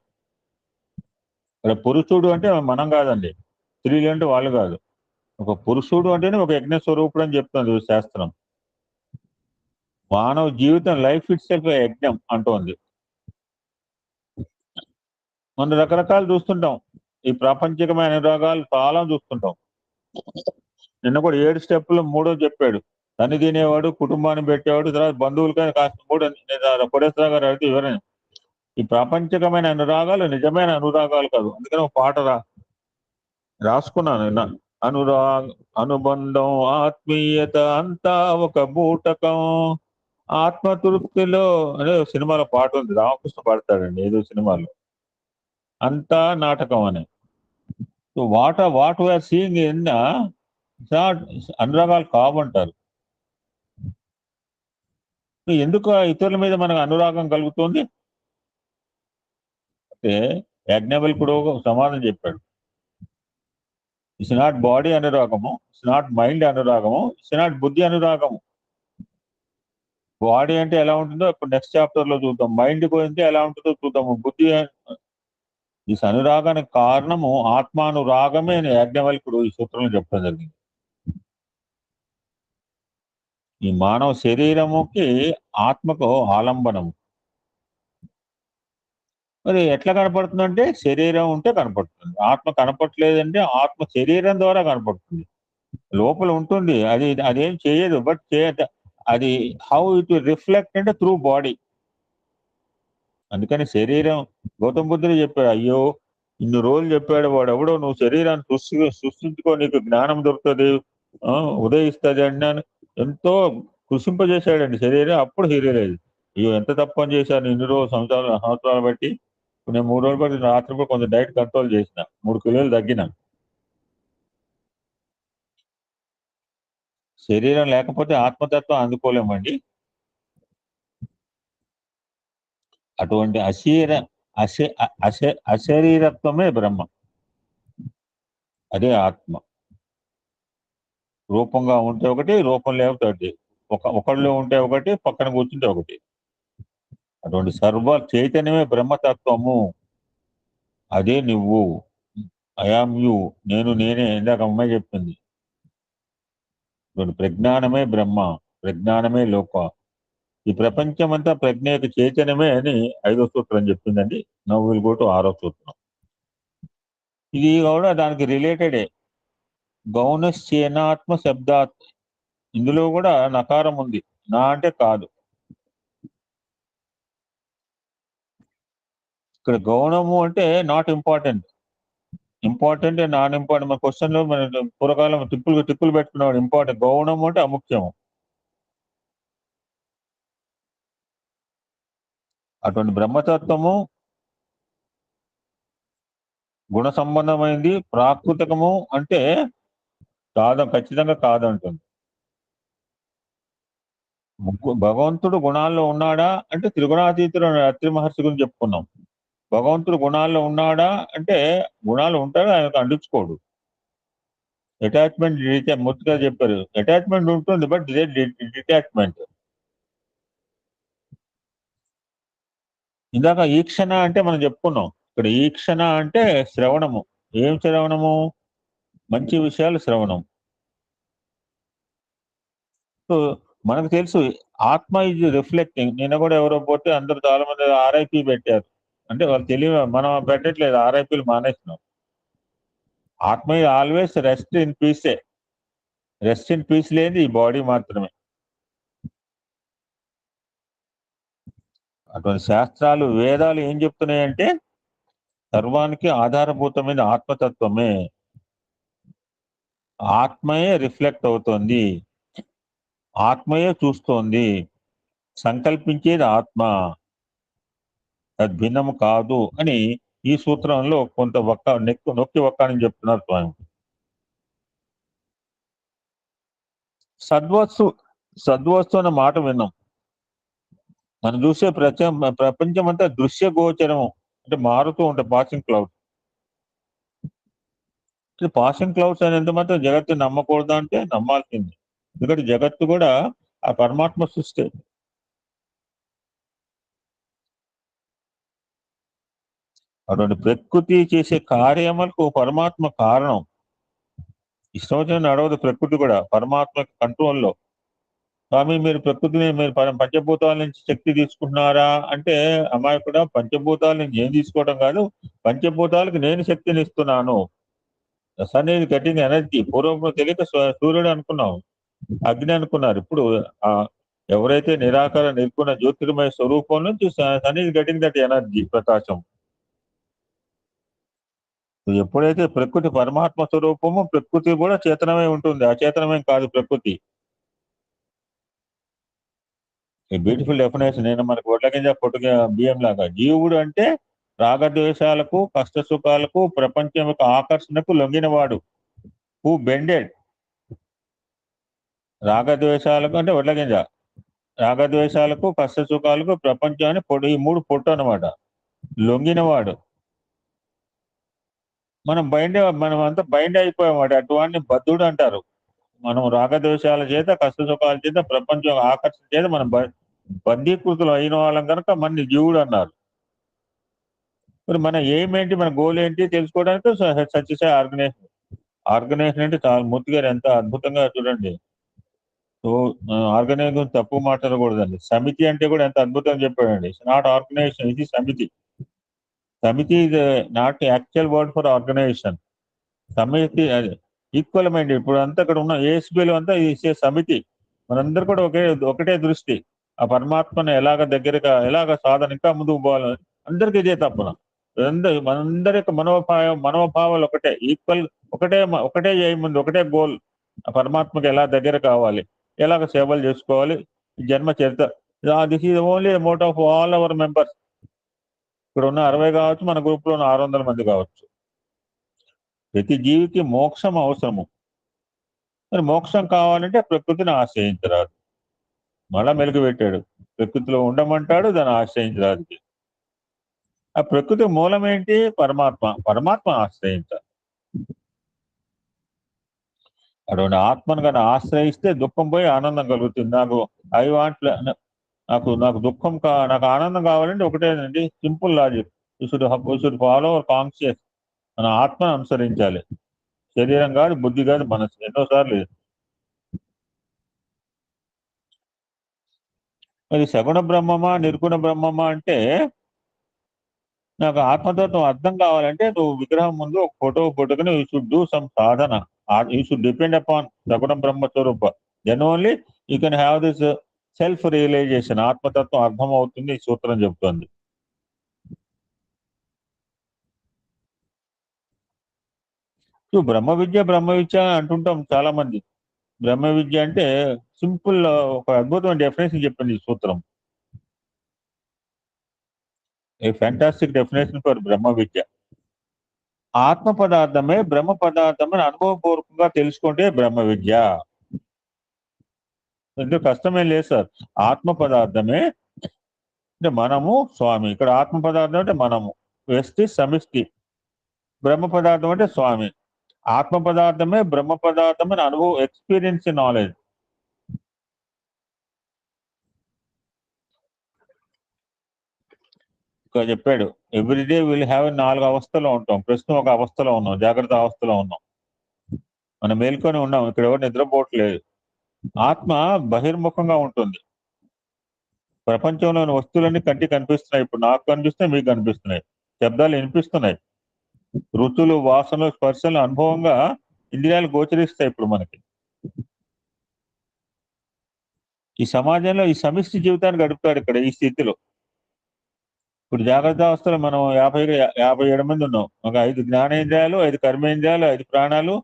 ఇక్కడ పురుషుడు అంటే మనం కాదండి, స్త్రీలు అంటే వాళ్ళు కాదు. ఒక పురుషుడు అంటేనే ఒక యజ్ఞ స్వరూపుడు అని చెప్తుంది శాస్త్రం. మానవ జీవితం లైఫ్ ఇట్ సెల్ఫ్ యజ్ఞం అంటోంది. మనం రకరకాలు చూస్తుంటాం. ఈ ప్రాపంచికమైన అనురాగాలు చాలా చూస్తుంటాం. నిన్న కూడా 7 స్టెప్పులు 3 చెప్పాడు. తన్ని తినేవాడు, కుటుంబాన్ని పెట్టేవాడు, తర్వాత బంధువులకైనా కాస్త 3 కోటేశ్వరరావు గారు అడిగితే వివరణ. ఈ ప్రాపంచికమైన అనురాగాలు నిజమైన అనురాగాలు కాదు. అందుకని ఒక పాట రాసుకున్నాను నిన్న. అనుబంధం ఆత్మీయత అంతా ఒక బూటకం, ఆత్మతృప్తిలో అనే సినిమాలో పాట ఉంది, రామకృష్ణ పాడతాడండి ఏదో సినిమాలో, అంతా నాటకం అని. So what we are seeing in అనురాగాలు కావంటారు. ఎందుకు ఇతరుల మీద మనకు అనురాగం కలుగుతుంది అంటే యాజ్ఞవల్కుడు సమాధానం చెప్పాడు. ఇట్స్ నాట్ బాడీ అనురాగము, ఇట్స్ నాట్ మైండ్ అనురాగము, ఇట్స్ నాట్ బుద్ధి అనురాగము. బాడీ అంటే ఎలా ఉంటుందో ఇప్పుడు నెక్స్ట్ చాప్టర్ లో చూద్దాం, మైండ్ పోయింటే ఎలా ఉంటుందో చూద్దాము, బుద్ధి. ఈ అనురాగానికి కారణము ఆత్మానురాగమే అని యాజ్ఞవల్కుడు ఈ సూత్రంలో చెప్పడం జరిగింది. ఈ మానవ శరీరముకి ఆత్మకు ఆలంబనము. మరి ఎట్లా కనపడుతుందంటే శరీరం ఉంటే కనపడుతుంది, ఆత్మ కనపడలేదంటే ఆత్మ శరీరం ద్వారా కనపడుతుంది. లోపల ఉంటుంది, అదేం చేయదు, బట్ అది హౌ ఇట్ రిఫ్లెక్ట్ అంటే త్రూ బాడీ. అందుకని శరీరం గౌతమ బుద్ధుడు చెప్పాడు, అయ్యో ఇన్ని రోజులు చెప్పాడు వాడు ఎవడో, నువ్వు శరీరాన్ని సృష్టించుకో నీకు జ్ఞానం దొరుకుతుంది, ఉదయిస్తుంది అన్నాను. ఎంతో కృషింపజేశాడండి శరీరం. అప్పుడు హీరలేదు, అయ్యో ఎంత తప్పని చేశాను ఇన్ని రోజు సంవత్సరాలు బట్టి. నేను 3 రోజులు బట్టి రాత్రి కూడా కొంచెం డైట్ కంట్రోల్ చేసిన, 3 కిలోలు తగ్గిన. శరీరం లేకపోతే ఆత్మతత్వం అందుకోలేమండి. అటువంటి అశరీరత్వమే బ్రహ్మ, అదే ఆత్మ. రూపంగా ఉంటే ఒకటి, రూపం లేకపోతే ఒకళ్ళు ఉంటే ఒకటి, పక్కన కూర్చుంటే ఒకటి. అటువంటి సర్వ చైతన్యమే బ్రహ్మతత్వము, అదే నువ్వు. ఐఆమ్ యు, నేనే. ఇందాక అమ్మాయి చెప్పింది, ప్రజ్ఞానమే బ్రహ్మ, ప్రజ్ఞానమే లోక. ఈ ప్రపంచం అంతా ప్రజ్ఞ యొక్క చైతన్యమే అని 5వ సూత్రం చెప్పిందండి. నౌ విల్ గో టు 6వ సూత్రం. ఇది కూడా దానికి రిలేటెడే. గౌణశ్చేనాత్మ శబ్దాత్, ఇందులో కూడా నకారం ఉంది, నా అంటే కాదు. ఇక్కడ గౌణము అంటే not important, important non important. మన క్వశ్చన్ లో మన పూర్వకాలం టిప్పులు పెట్టుకున్నాడు. ఇంపార్టెంట్ గౌణము అంటే అముఖ్యము. అటువంటి బ్రహ్మతత్వము గుణ సంబంధమైంది, ప్రాకృతికము అంటే ఖచ్చితంగా కాదంటుంది. భగవంతుడు గుణాల్లో ఉన్నాడా అంటే త్రిగుణాతీతుడు అత్రి మహర్షి గురించి చెప్పుకున్నాం. భగవంతుడు గుణాల్లో ఉన్నాడా అంటే గుణాలు ఉంటాడు, ఆయనకు అందించుకోడు. అటాచ్మెంట్ మొత్తగా చెప్పారు, అటాచ్మెంట్ ఉంటుంది బట్ డిటాచ్మెంట్. ఇందాక ఈక్షణ అంటే మనం చెప్పుకున్నాం. ఇక్కడ ఈక్షణ అంటే శ్రవణము. ఏం శ్రవణము? మంచి విషయాలు శ్రవణం. సో మనకు తెలుసు ఆత్మ ఈజ్ రిఫ్లెక్టింగ్. నిన్న కూడా ఎవరో పోతే అందరూ చాలా మంది ఆర్ఐపి పెట్టారు. అంటే వాళ్ళు తెలియ, మనం పెట్టట్లేదు, ఆర్ఐపీలు మానేస్తున్నాం. ఆత్మ ఆల్వేస్ రెస్ట్ ఇన్ పీసే. రెస్ట్ ఇన్ పీస్ లేని ఈ బాడీ మాత్రమే. అటువంటి శాస్త్రాలు, వేదాలు ఏం చెప్తున్నాయంటే సర్వానికి ఆధారభూతమైన ఆత్మతత్వమే. ఆత్మయే రిఫ్లెక్ట్ అవుతోంది, ఆత్మయే చూస్తోంది. సంకల్పించేది ఆత్మ, తద్భిన్నము కాదు అని ఈ సూత్రంలో కొంత నొక్కి ఒక్కని చెప్తున్నారు స్వామి. సద్వస్తు అన్న మాట విన్నాం. మనం చూసే ప్రపంచం అంతా దృశ్య గోచరం, అంటే మారుతూ ఉంటాయి. Passing clouds. పాసింగ్ క్లౌడ్స్ అనేంత మాత్రం జగత్తు నమ్మకూడదా అంటే నమ్మాల్సింది. ఎందుకంటే జగత్తు కూడా ఆ పరమాత్మ సృష్టి. అటువంటి ప్రకృతి చేసే కార్యములకు పరమాత్మ కారణం. ఇష్టం వచ్చిన నడవదు ప్రకృతి కూడా, పరమాత్మ కంట్రోల్లో. స్వామి మీరు ప్రకృతిని మీరు పంచభూతాల నుంచి శక్తి తీసుకుంటున్నారా అంటే, అమ్మాయి కూడా పంచభూతాల నుంచి ఏం తీసుకోవడం కాదు, పంచభూతాలకు నేను శక్తిని ఇస్తున్నాను. Sun is getting energy. పూర్వం తెలియక సూర్యుడు అనుకున్నాం, అగ్ని అనుకున్నారు. ఇప్పుడు ఎవరైతే నిరాకార నిర్గుణ జ్యోతిర్మయ స్వరూపం నుంచి sun is getting that energy, ప్రకాశం. ఎప్పుడైతే ప్రకృతి పరమాత్మ స్వరూపము, ప్రకృతి కూడా చేతనమై ఉంటుంది, అచేతనమేం కాదు ప్రకృతి. ఈ బ్యూటిఫుల్ డెఫినేషన్. నేను మనకు ఒడ్లగింజ పొట్టుగా బియ్యం లాగా. జీవుడు అంటే రాగద్వేషాలకు, కష్ట సుఖాలకు, ప్రపంచం యొక్క ఆకర్షణకు లొంగినవాడు. Who bended. రాగద్వేషాలకు అంటే ఒడ్లగింజ, రాగద్వేషాలకు, కష్ట సుఖాలకు, ప్రపంచాన్ని ఈ 3 పొట్టు అనమాట. లొంగినవాడు. మనం అంతా బైండ్ అయిపోయామాట. అటువంటి బద్ధుడు అంటారు. మనం రాగద్వేషాల చేత, కష్ట సుఖాల చేత, ప్రపంచం ఆకర్షణ చేత మనం బందీకృతులు అయిన వాళ్ళం కనుక మన జీవుడు అన్నారు. మరి మన ఎయిమ్ ఏంటి, మన గోల్ ఏంటి తెలుసుకోవడానికి సత్యసాయి ఆర్గనైజేషన్ అంటే చాలా మూర్తి గారు ఎంత అద్భుతంగా చూడండి. సో ఆర్గనైజేషన్ తప్పు మాట్లాడకూడదండి. సమితి అంటే కూడా ఎంత అద్భుతంగా చెప్పాడండి. ఇట్స్ నాట్ ఆర్గనైజేషన్, ఇది సమితి. సమితి is not actual word for organisation. సమితి ఈక్వల్ మైండ్. ఇప్పుడు అంతా ఇక్కడ ఉన్న ఏఎస్బీలో అంతా ఇది సమితి. మనందరూ కూడా ఒకటే దృష్టి. ఆ పరమాత్మను ఎలాగ సాధన ఇంకా ముందుకు పోవాలని అందరికీ ఇదే తప్పన. మనందరి యొక్క మనోభావాలు ఒకటే, ఈక్వల్, ఒకటే ఎయిమ్ ఉంది, ఒకటే గోల్. ఆ పరమాత్మకి ఎలా దగ్గర కావాలి, ఎలాగ సేవలు చేసుకోవాలి. జన్మ చరిత్ర. This is only motto of all our members. ఇక్కడ ఉన్న 60 కావచ్చు, మన గ్రూప్ లో ఉన్న 600 మంది కావచ్చు. ప్రతి జీవికి మోక్షం అవసరము. మరి మోక్షం కావాలంటే ప్రకృతిని ఆశ్రయించరాదు. మళ్ళా మెలుగు పెట్టాడు, ప్రకృతిలో ఉండమంటాడు, దాన్ని ఆశ్రయించరాదు. ఆ ప్రకృతి మూలం ఏంటి? పరమాత్మ ఆశ్రయించాలి. అటువంటి ఆత్మను కానీ ఆశ్రయిస్తే దుఃఖం పోయి ఆనందం కలుగుతుంది. నాకు దుఃఖం నాకు ఆనందం కావాలంటే ఒకటేనండి, simple logic. You should follow our conscious. మన ఆత్మను అనుసరించాలి. శరీరం కాదు, బుద్ధి కాదు, మనసు. ఎన్నోసార్లు మరి సగుణ బ్రహ్మమా, నిర్గుణ బ్రహ్మమా అంటే, నాకు ఆత్మతత్వం అర్థం కావాలంటే నువ్వు విగ్రహం ముందు ఒక ఫోటో పెట్టుకుని you should do some sadhana. You should depend upon saguna Brahma swarupa. Then only you can have this self realization. ఆత్మతత్వం అర్థం అవుతుంది, ఈ సూత్రం చెప్తుంది. బ్రహ్మ విద్య అంటుంటాం చాలా మంది. బ్రహ్మ విద్య అంటే సింపుల్, ఒక అద్భుతమైన డెఫినేషన్ చెప్పింది ఈ సూత్రం. ఏ ఫ్యాంటాస్టిక్ డెఫినేషన్ ఫర్ బ్రహ్మ విద్య. ఆత్మ పదార్థమే బ్రహ్మ పదార్థమని అనుభవపూర్వకంగా తెలుసుకుంటే బ్రహ్మ విద్య. ఎందుకు కష్టమేం లేదు సార్. ఆత్మ పదార్థమే అంటే మనము, స్వామి. ఇక్కడ ఆత్మ పదార్థం అంటే మనము, వ్యష్టి సమిష్టి. బ్రహ్మ పదార్థం అంటే స్వామి. ఆత్మ పదార్థమే బ్రహ్మ పదార్థం అని అనుభవం, ఎక్స్పీరియన్స్, నాలెడ్జ్. ఇంకా చెప్పాడు, ఎవ్రీడే విల్ హ్యావ్ 4 అవస్థలో ఉంటాం. ప్రస్తుతం ఒక అవస్థలో ఉన్నాం, జాగ్రత్త అవస్థలో ఉన్నాం. మనం మేల్కొని ఉన్నాం, ఇక్కడ ఎవరు నిద్రపోవట్లేదు. ఆత్మ బహిర్ముఖంగా ఉంటుంది. ప్రపంచంలోని వస్తువులన్నీ కంటికి కనిపిస్తున్నాయి. ఇప్పుడు నాకు కనిపిస్తున్నాయి, మీకు కనిపిస్తున్నాయి. శబ్దాలు వినిపిస్తున్నాయి. రుచులు, వాసనలు, స్పర్శలు అనుభవంగా ఇంద్రియాలు గోచరిస్తాయి ఇప్పుడు మనకి. ఈ సమాజంలో ఈ సమిష్టి జీవితాన్ని గడుపుతాడు ఇక్కడ ఈ స్థితిలో. ఇప్పుడు జాగ్రత్త అవస్థలో మనం 57 మంది ఉన్నాం. ఒక 5 జ్ఞానేంద్రియాలు, 5 కర్మేంద్రియాలు, 5 ప్రాణాలు,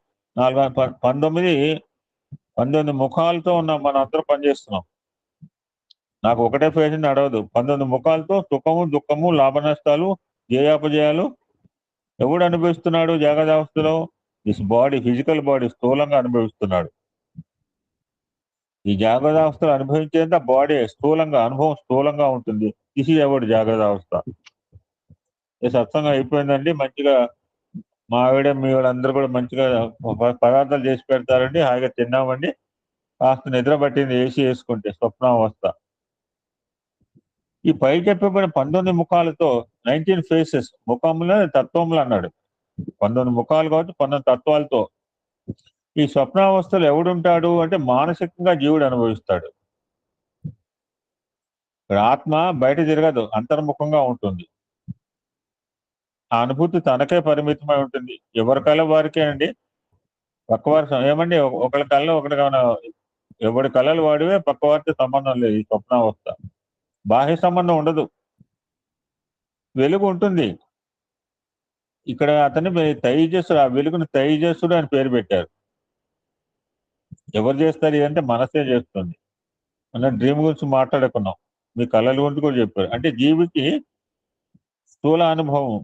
19 ముఖాలతో ఉన్నాం. మనం అందరూ పనిచేస్తున్నాం. నాకు ఒకటే పేషెంట్ నడవదు. 19 ముఖాలతో సుఖము, దుఃఖము, లాభ నష్టాలు, జయాపజయాలు ఎవడు అనుభవిస్తున్నాడు జాగ్రత్త అవస్థలో? దిస్ బాడీ, ఫిజికల్ బాడీ స్థూలంగా అనుభవిస్తున్నాడు. ఈ జాగ్రత్త అవస్థలు అనుభవించేంత బాడీ అనుభవం స్థూలంగా ఉంటుంది. దిస్ ఈజ్ అబౌట్ జాగ్రత్త అవస్థ. సత్సంగం అయిపోయిందండి. మంచిగా మా ఆవిడ మీ వాళ్ళందరూ కూడా మంచిగా పదార్థాలు చేసి పెడతారండి. హాయిగా తిన్నామండి. కాస్త నిద్ర పట్టింది ఏసీ వేసుకుంటే, స్వప్నావస్థ. ఈ పై చెప్పబడిన 19 ముఖాలతో 19 ఫేసెస్, ముఖంలో తత్వములు అన్నాడు. 19 ముఖాలు కాబట్టి 19 తత్వాలతో ఈ స్వప్నావస్థలు ఎవడుంటాడు అంటే మానసికంగా జీవుడు అనుభవిస్తాడు. ఇక్కడ ఆత్మ బయట తిరగదు, అంతర్ముఖంగా ఉంటుంది. ఆ అనుభూతి తనకే పరిమితమై ఉంటుంది. ఎవరి కళ వారికే అండి. పక్కవారి ఏమండి ఒకళ్ళ కళలో ఒకటి కావున ఎవరి కళలు వాడివే, పక్కవారితో సంబంధం లేదు. ఈ స్వప్నావస్థ బాహ్య సంబంధం ఉండదు, వెలుగు ఉంటుంది. ఇక్కడ అతన్ని తైజస్సుడు, ఆ వెలుగును తైజస్సుడు అని పేరు పెట్టారు. ఎవరు చేస్తారు ఇదంటే మనసే చేస్తుంది. మనం డ్రీమ్ గురించి మాట్లాడుకున్నాం, మీ కళల గురించి కూడా చెప్పారు. అంటే జీవికి స్థూల అనుభవం,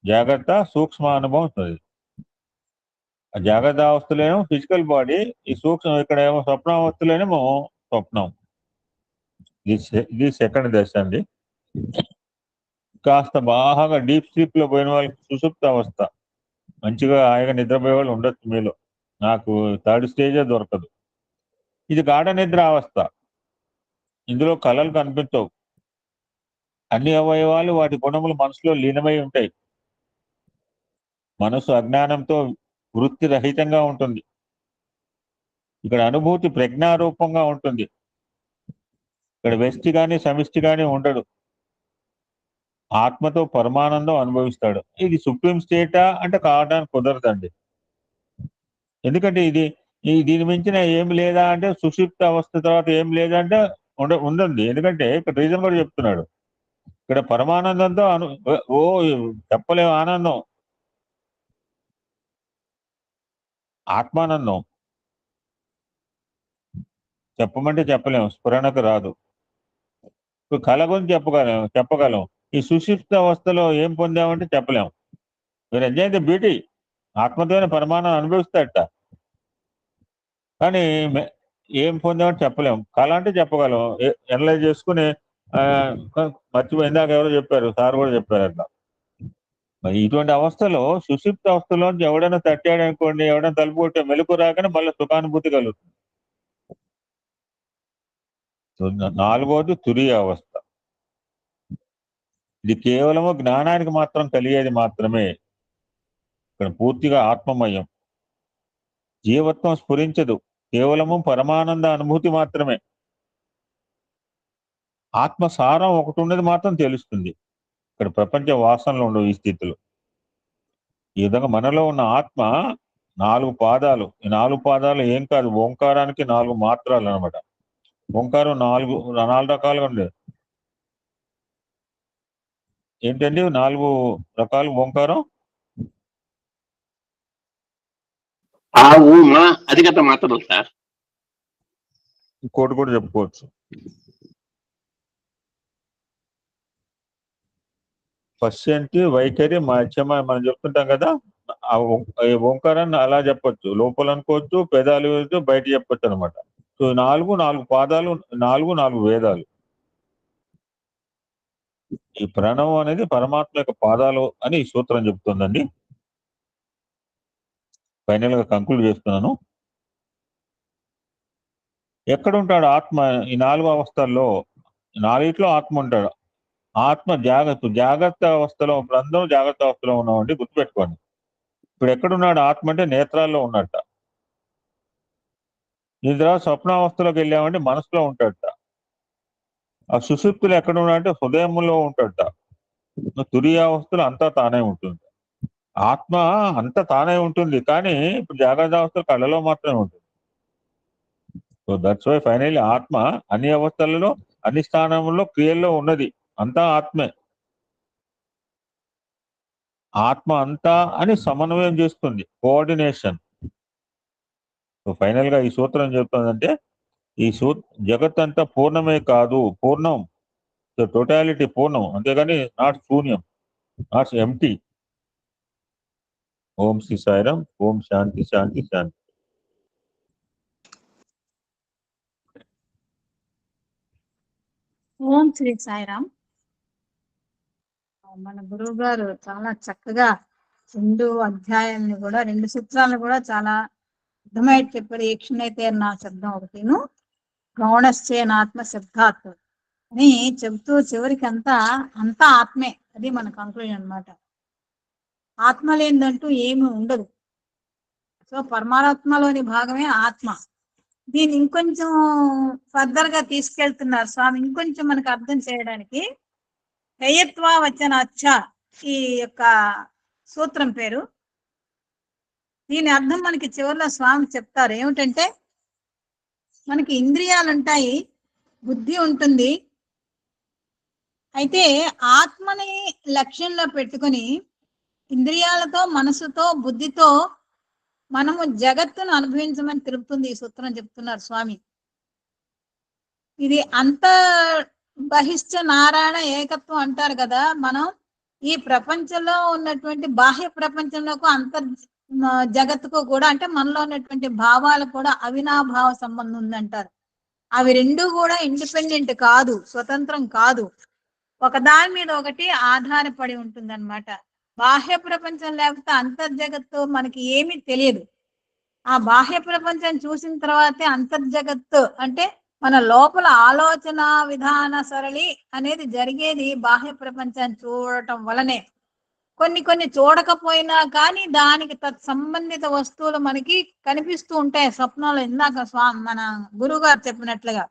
జాగ్రత్త సూక్ష్మ అనుభవం వస్తుంది. ఆ జాగ్రత్త అవస్థలేమో ఫిజికల్ బాడీ, ఈ సూక్ష్మ ఇక్కడ ఏమో స్వప్నావస్థలేనేమో స్వప్నం. ఇది సెకండ్ దశ అండి. కాస్త బాగా డీప్ స్లీప్ లో పోయిన వాళ్ళకి సుషుప్త అవస్థ, మంచిగా హాయిగా నిద్రపోయే వాళ్ళు ఉండొచ్చు మీలో. నాకు థర్డ్ స్టేజే దొరకదు. ఇది గాఢ నిద్ర అవస్థ. ఇందులో కళలు కనిపించవు. అన్ని అవయవాలు వాటి గుణములు మనసులో లీనమై ఉంటాయి. మనసు అజ్ఞానంతో వృత్తి రహితంగా ఉంటుంది. ఇక్కడ అనుభూతి ప్రజ్ఞారూపంగా ఉంటుంది. ఇక్కడ వ్యష్టి కానీ సమిష్టి కానీ ఉండడు. ఆత్మతో పరమానందం అనుభవిస్తాడు. ఇది సుప్రీం స్టేటా అంటే కావడానికి కుదరదండి. ఎందుకంటే దీని మించిన ఏం లేదా అంటే, సుషుప్త అవస్థ తర్వాత ఏం లేదంటే ఉందండి. ఎందుకంటే ఇక్కడ రీజన్ కూడా చెప్తున్నాడు. ఇక్కడ పరమానందంతో చెప్పలేము ఆనందం, ఆత్మానందం. చెప్పమంటే చెప్పలేము, స్ఫురణకు రాదు. ఇప్పుడు కళ గురించి చెప్పగలం. ఈ సుషుప్త అవస్థలో ఏం పొందామంటే చెప్పలేము. మీరు ఎంజాయ్ ద బ్యూటీ, ఆత్మతోనే పరమానందం అనుభవిస్తాడట. కానీ ఏం పొందామంటే చెప్పలేము. కళ అంటే చెప్పగలం, ఎనలైజ్ చేసుకుని మర్చిపోయి ఇందాక ఎవరో చెప్పారు, సార్ కూడా చెప్పారు అట్లా. మరి ఇటువంటి అవస్థలో, సుషుప్త అవస్థలో ఎవడైనా తట్టాడు అనుకోండి, ఎవడైనా తలుపు కొట్టే మెలకు రాగానే మళ్ళీ సుఖానుభూతి కలుగుతుంది. నాలుగోది తురియ అవస్థ. ఇది కేవలము జ్ఞానానికి మాత్రం కలిగేది మాత్రమే. ఇక్కడ పూర్తిగా ఆత్మమయం, జీవత్వం స్ఫురించదు, కేవలము పరమానంద అనుభూతి మాత్రమే. ఆత్మసారం ఒకటి ఉన్నది మాత్రం తెలుస్తుంది. ఇక్కడ ప్రపంచ వాసనలు ఉండవు ఈ స్థితిలో. ఈ విధంగా మనలో ఉన్న ఆత్మ 4 పాదాలు. ఈ 4 పాదాలు ఏం కాదు, ఓంకారానికి 4 మాత్రాలు అనమాట. ఓంకారం 4 రకాలుగా ఉండేది. ఏంటండి 4 రకాలు ఓంకారం? ఆ మా అధిగత మాత్రలు సార్. ఇంకోటి కూడా చెప్పుకోవచ్చు. పశ్యంతి, వైఖరి, మధ్యమ మనం చెప్తుంటాం కదా. ఓంకారాన్ని అలా చెప్పొచ్చు, లోపల అనుకోవచ్చు, పెదాలు బయట చెప్పొచ్చు అనమాట. సో 4 పాదాలు, 4 వేదాలు. ఈ ప్రణవం అనేది పరమాత్మ యొక్క పాదాలు అని ఈ సూత్రం చెప్తుందండి. ఫైనల్ గా కంక్లూడ్ చేస్తున్నాను. ఎక్కడుంటాడు ఆత్మ? ఈ 4 అవస్థల్లో 4 ఆత్మ ఉంటాడు. ఆత్మ జాగ్రత్త అవస్థలో, ఇప్పుడు అందరూ జాగ్రత్త అవస్థలో ఉన్నామండి, గుర్తుపెట్టుకోండి. ఇప్పుడు ఎక్కడున్నాడు ఆత్మ అంటే నేత్రాల్లో ఉన్నట్ట. దీని తర్వాత స్వప్నావస్థలోకి వెళ్ళామంటే మనసులో ఉంటాడట. ఆ సుషుప్తులు ఎక్కడ ఉన్నాడంటే హృదయంలో ఉంటాడట. తురియావస్థలు అంతా తానే ఉంటుంది. ఆత్మ అంతా తానే ఉంటుంది, కానీ ఇప్పుడు జాగ్రత్త అవస్థలు కళ్ళలో మాత్రమే ఉంటుంది. సో దట్స్ వై ఫైనల్లీ ఆత్మ అన్ని అవస్థలలో, అన్ని స్థానంలో, క్రియల్లో ఉన్నది. అంతా ఆత్మే. ఆత్మ అంతా అని సమన్వయం చేస్తుంది, కోఆర్డినేషన్. సో ఫైనల్ గా ఈ సూత్రం చెప్తుందంటే, ఈ జగత్ అంతా పూర్ణమే కాదు, పూర్ణం, టోటాలిటీ పూర్ణం, అంతేగాని నాట్ శూన్యం, నాట్ ఎంప్టీ. ఓం శ్రీ సాయిరాం. ఓం శాంతి శాంతి శాంతి. ఓం శ్రీ సాయిరామ్. మన గురువు గారు చాలా చక్కగా 2 అధ్యాయాలను కూడా, 2 సూత్రాలను కూడా చాలా అర్థమయ్యేది చెప్పారు. ఏక్షణైతే నా శబ్దం ఒకటిను, గౌణశ్చేనాత్మ శబ్దాత్ అని చెబుతూ చివరికి అంతా ఆత్మే. అది మన కంక్లూజన్ అన్నమాట. ఆత్మ లేనిదంటూ ఏమి ఉండదు. సో పరమాత్మలోని భాగమే ఆత్మ. దీన్ని ఇంకొంచెం ఫర్దర్ గా తీసుకెళ్తున్నారు స్వామి, ఇంకొంచెం మనకు అర్థం చేయడానికి. హేయత్వా వచన అచ్చ ఈ యొక్క సూత్రం పేరు. దీని అర్థం మనకి చివరిలో స్వామి చెప్తారు ఏమిటంటే, మనకి ఇంద్రియాలు ఉంటాయి, బుద్ధి ఉంటుంది. అయితే ఆత్మని లక్ష్యంలో పెట్టుకుని ఇంద్రియాలతో, మనసుతో, బుద్ధితో మనము జగత్తును అనుభవించమని తెలుపుతుంది ఈ సూత్రం చెప్తున్నారు స్వామి. ఇది అంత బహిష్ట నారాయణ ఏకత్వం అంటారు కదా. మనం ఈ ప్రపంచంలో ఉన్నటువంటి బాహ్య ప్రపంచంలోకి జగత్తుకు కూడా, అంటే మనలో ఉన్నటువంటి భావాలకు కూడా అవినాభావ సంబంధం ఉందంటారు. అవి రెండు కూడా ఇండిపెండెంట్ కాదు, స్వతంత్రం కాదు, ఒకదాని మీద ఒకటి ఆధారపడి ఉంటుందన్నమాట. బాహ్య ప్రపంచం లేకపోతే అంతర్జగత్తు మనకి ఏమీ తెలియదు. ఆ బాహ్య ప్రపంచం చూసిన తర్వాతే అంతర్జగత్తు అంటే మన లోపల ఆలోచన విధాన సరళి అనేది జరిగేది బాహ్య ప్రపంచాన్ని చూడటం వలనే. కొన్ని చూడకపోయినా కానీ దానికి సంబంధిత వస్తువులు మనకి కనిపిస్తూ ఉంటాయి స్వప్నంలో, ఇందాక మన గురువు గారు చెప్పినట్లుగా.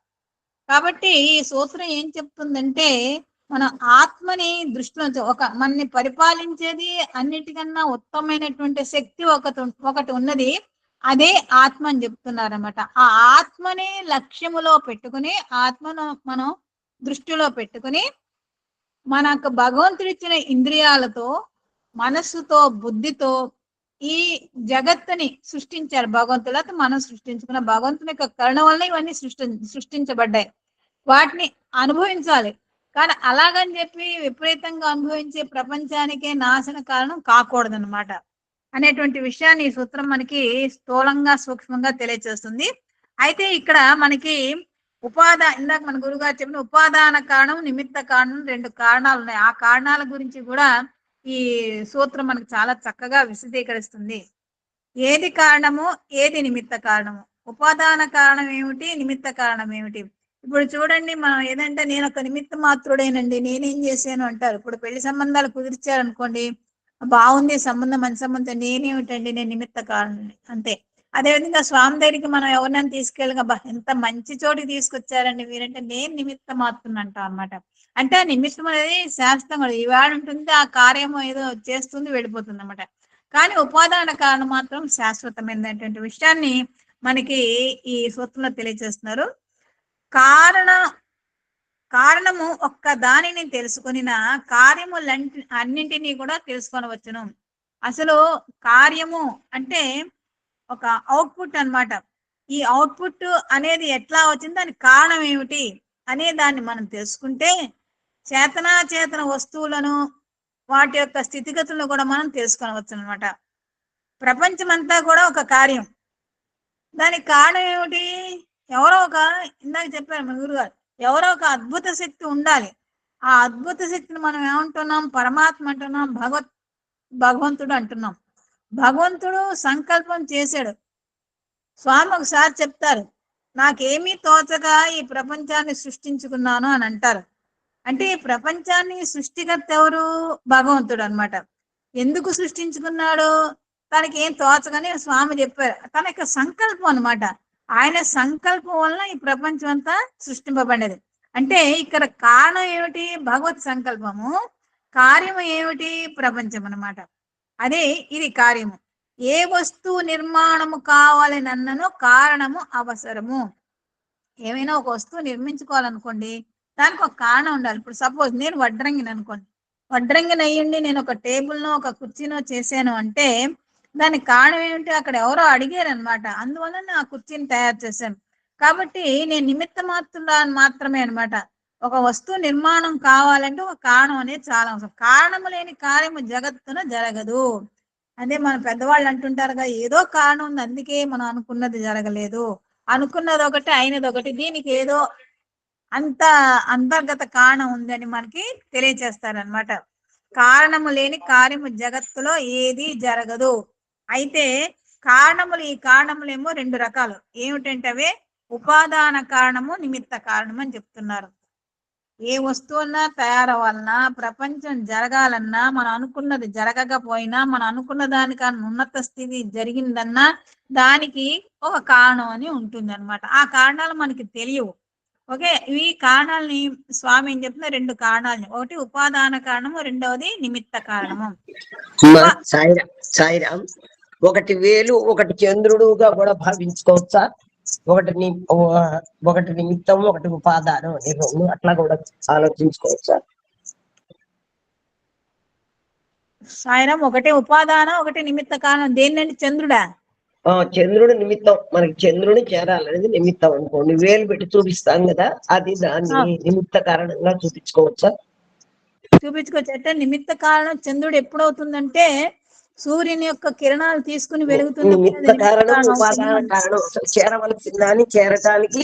కాబట్టి ఈ సూత్రం ఏం చెప్తుందంటే, మన ఆత్మని దృష్టిలో మనని పరిపాలించేది అన్నిటికన్నా ఉత్తమమైనటువంటి శక్తి ఒకటి ఉన్నది, అదే ఆత్మ అని చెప్తున్నారన్నమాట. ఆ ఆత్మని లక్ష్యములో పెట్టుకుని, ఆత్మను మనం దృష్టిలో పెట్టుకుని, మనకు భగవంతుడిచ్చిన ఇంద్రియాలతో, మనస్సుతో, బుద్ధితో ఈ జగత్తుని సృష్టించారు భగవంతుడు. అయితే మనం సృష్టించుకున్న భగవంతుని యొక్క కరుణ వల్ల ఇవన్నీ సృష్టించబడ్డాయి. వాటిని అనుభవించాలి. కానీ అలాగని చెప్పి విపరీతంగా అనుభవించే ప్రపంచానికే నాశన కారణం కాకూడదన్నమాట అనేటువంటి విషయాన్ని ఈ సూత్రం మనకి స్థూలంగా సూక్ష్మంగా తెలియజేస్తుంది. అయితే ఇక్కడ మనకి ఇందాక మన గురుగారు చెప్పిన ఉపాదాన కారణం, నిమిత్త కారణం, రెండు కారణాలు ఉన్నాయి. ఆ కారణాల గురించి కూడా ఈ సూత్రం మనకు చాలా చక్కగా విశదీకరిస్తుంది. ఏది కారణము, ఏది నిమిత్త కారణము, ఉపాదాన కారణం ఏమిటి, నిమిత్త కారణం ఏమిటి. ఇప్పుడు చూడండి, మనం ఏదంటే నేను ఒక నిమిత్త మాత్రుడేనండి, నేనేం చేశాను అంటారు. ఇప్పుడు పెళ్లి సంబంధాలు కుదిర్చారనుకోండి, బాగుంది సంబంధం, మంచి సంబంధం, నేనేమిటండి, నేను నిమిత్త కారణం అంతే. అదేవిధంగా స్వామి దగ్గరికి మనం ఎవరినైనా తీసుకెళ్ళగా, ఎంత మంచి చోటికి తీసుకొచ్చారండి మీరంటే, నేను నిమిత్త మాత్రం అంటాం అనమాట. అంటే ఆ నిమిత్తం అనేది శాస్త్రం కూడా ఈవాడు ఉంటుంది, ఆ కార్యము ఏదో చేస్తుంది, వెళ్ళిపోతుంది అనమాట. కానీ ఉపాదాన కారణం మాత్రం శాశ్వతమైనటువంటి విషయాన్ని మనకి ఈ సూత్రంలో తెలియజేస్తున్నారు. కారణము ఒక్క దానిని తెలుసుకునిన కార్యములన్నింటినీ కూడా తెలుసుకొనవచ్చును. అసలు కార్యము అంటే ఒక అవుట్పుట్ అన్నమాట. ఈ అవుట్పుట్ అనేది ఎట్లా వచ్చింది, దానికి కారణం ఏమిటి అనే దాన్ని మనం తెలుసుకుంటే చేతన వస్తువులను, వాటి యొక్క స్థితిగతులను కూడా మనం తెలుసుకొనవచ్చు అనమాట. ప్రపంచం అంతా కూడా ఒక కార్యం, దానికి కారణం ఏమిటి, ఇందాక చెప్పారు మన గురుగారు, ఎవరో ఒక అద్భుత శక్తి ఉండాలి. ఆ అద్భుత శక్తిని మనం ఏమంటున్నాం, పరమాత్మ అంటున్నాం, భగవంతుడు అంటున్నాం. భగవంతుడు సంకల్పం చేశాడు. స్వామి ఒకసారి చెప్తారు, నాకేమీ తోచక ఈ ప్రపంచాన్ని సృష్టించుకున్నాను అని అంటారు. అంటే ఈ ప్రపంచాన్ని సృష్టికర్త ఎవరు, భగవంతుడు అన్నమాట. ఎందుకు సృష్టించుకున్నాడు, తనకి ఏం తోచగానే స్వామి చెప్పారు, తన యొక్క సంకల్పం అన్నమాట. ఆయన సంకల్పం వలన ఈ ప్రపంచం అంతా సృష్టింపబడేది. అంటే ఇక్కడ కారణం ఏమిటి, భగవత్ సంకల్పము, కార్యము ఏమిటి, ప్రపంచం అన్నమాట. అదే ఇది కార్యము. ఏ వస్తువు నిర్మాణము కావాలని అన్నను కారణము అవసరము. ఏమైనా ఒక వస్తువు నిర్మించుకోవాలనుకోండి, దానికి ఒక కారణం ఉండాలి. ఇప్పుడు సపోజ్ నేను వడ్రంగిని అనుకోండి, వడ్రంగిని అయ్యండి నేను ఒక టేబుల్నో ఒక కుర్చీనో చేశాను అంటే దానికి కారణం ఏమిటి, అక్కడ ఎవరో అడిగారు అనమాట, అందువల్ల నేను ఆ కుర్చీని తయారు చేశాను. కాబట్టి నేను నిమిత్త మాత్రమే అనమాట. ఒక వస్తువు నిర్మాణం కావాలంటే ఒక కారణం అనేది చాలా అవసరం. కారణము లేని కార్యము జగత్తున జరగదు. అదే మన పెద్దవాళ్ళు అంటుంటారుగా, ఏదో కారణం ఉంది అందుకే మనం అనుకున్నది జరగలేదు, అనుకున్నది ఒకటి అయినది ఒకటి, దీనికి ఏదో అంత అంతర్గత కారణం ఉందని మనకి తెలియచేస్తారనమాట. కారణము లేని కార్యము జగత్తులో ఏది జరగదు. అయితే ఈ కారణములేమో రెండు రకాలు. ఏమిటంటే అవే ఉపాదాన కారణము, నిమిత్త కారణము అని చెప్తున్నారు. ఏ వస్తువున్నా తయారవ్వాలన్నా, ప్రపంచం జరగాలన్నా, మనం అనుకున్నది జరగకపోయినా, మనం అనుకున్న దానికన్నా ఉన్నత స్థితి జరిగిందన్నా దానికి ఒక కారణం అని ఉంటుంది అనమాట. ఆ కారణాలు మనకి తెలియవు. ఓకే, ఈ కారణాలని స్వామి ఏం చెప్తున్నా, 2 కారణాలని, ఒకటి ఉపాదాన కారణము, రెండవది నిమిత్త కారణము. సాయిరామ్, ఒకటి వేలు ఒకటి చంద్రుడుగా కూడా భావించుకోవచ్చా? ఒకటి నిమిత్తం ఒకటి ఉపాదానం అని రెండు అట్లా కూడా ఆలోచించుకోవచ్చా? సాయిరామ్, ఒకటే ఉపాదానం ఒకటి నిమిత్త కారణం. దేన్నండి? చంద్రుడా? చంద్రుడు నిమిత్తం, మనకి చంద్రుని చేరాలనేది నిమిత్తం అనుకోండి. వేలు పెట్టి చూపిస్తాం కదా, అది దాన్ని నిమిత్త కారణంగా చూపించుకోవచ్చా? చూపించుకోవచ్చు. అంటే నిమిత్త కారణం చంద్రుడు ఎప్పుడవుతుందంటే సూర్యుని యొక్క కిరణాలు తీసుకుని వెలుగుతున్నప్పుడు నిమిత్త కారణం ఉపాదాన కారణం. చేరవలసిన దాన్ని చేరటానికి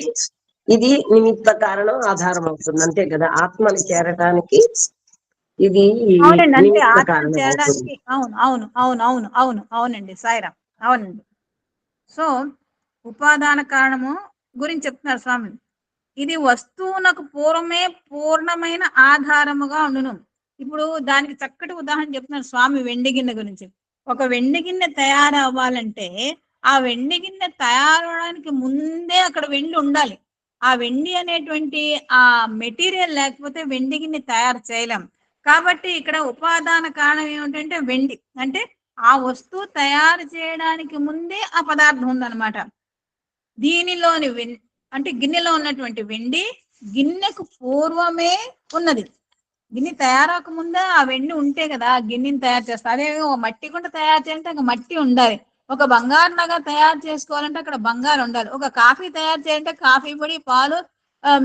ఇది నిమిత్త కారణం ఆధారం అవుతుంది, అంతే కదా. ఆత్మని చేరటానికి ఇది అవునండి, అంటే నిమిత్త ఆత్మ కారణం చేరడానికి. అవును అవును అవును అవును అవును అవునండి సాయిరామ్, అవునండి. సో ఉపాదాన కారణము గురించి చెప్తున్నారు స్వామి. ఇది వస్తువునకు పూర్వమే పూర్ణమైన ఆధారముగా ఉండును. ఇప్పుడు దానికి చక్కటి ఉదాహరణ చెప్తున్నారు స్వామి వెండి గిన్నె గురించి. ఒక వెండి గిన్నె తయారవ్వాలంటే ఆ వెండి గిన్నె తయారవడానికి ముందే అక్కడ వెండి ఉండాలి. ఆ వెండి అనేటువంటి ఆ మెటీరియల్ లేకపోతే వెండి గిన్నె తయారు చేయలేం. కాబట్టి ఇక్కడ ఉపాదాన కారణం ఏమిటంటే వెండి. అంటే ఆ వస్తువు తయారు చేయడానికి ముందే ఆ పదార్థం ఉందన్నమాట. దీనిలోని అంటే గిన్నెలో ఉన్నటువంటి వెండి గిన్నెకు పూర్వమే ఉన్నది. గిన్నె తయారక ముందే ఆ వెండి ఉంటే కదా ఆ గిన్నెని తయారు చేస్తారు. అదే మట్టి కుండ తయారు చేయాలంటే అక్కడ మట్టి ఉండాలి. ఒక బంగారు నగ తయారు చేసుకోవాలంటే అక్కడ బంగారు ఉండాలి. ఒక కాఫీ తయారు చేయాలంటే కాఫీ పొడి, పాలు,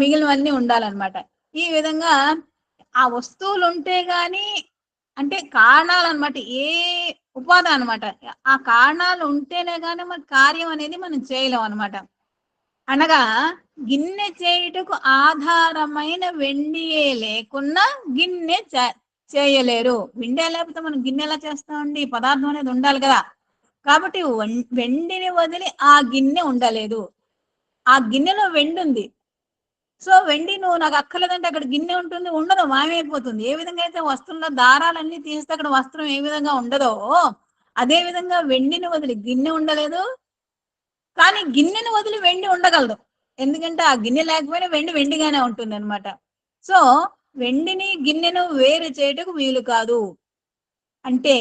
మిగిలినవన్నీ ఉండాలన్నమాట. ఈ విధంగా ఆ వస్తువులు ఉంటే గాని, అంటే కారణాలు అనమాట, ఏ ఉపాధి అనమాట. ఆ కారణాలు ఉంటేనే గానీ మన కార్యం అనేది మనం చేయలేం అనమాట. అనగా గిన్నె చేయుటకు ఆధారమైన వెండియే లేకున్నా గిన్నె చేయలేరు. వెండి లేకపోతే మనం గిన్నె ఎలా చేస్తామండి? పదార్థం అనేది ఉండాలి కదా. కాబట్టి వెండిని వదిలి ఆ గిన్నె ఉండలేదు. ఆ గిన్నెలో వెండి ఉంది. సో వెండి నువ్వు నాకు అక్కర్లేదంటే అక్కడ గిన్నె ఉంటుంది, ఉండదు, మాయమైపోతుంది. ఏ విధంగా అయితే వస్త్రంలో దారాలన్నీ తీస్తే అక్కడ వస్త్రం ఏ విధంగా ఉండదో, అదే విధంగా వెండిని వదిలి గిన్నె ఉండలేదు, కానీ గిన్నెను వదిలి వెండి ఉండగలదు. ఎందుకంటే ఆ గిన్నె లేకపోయినా వెండి వెండిగానే ఉంటుంది అనమాట. సో వెండిని గిన్నెను వేరు చేయటకు వీలు కాదు. అంటే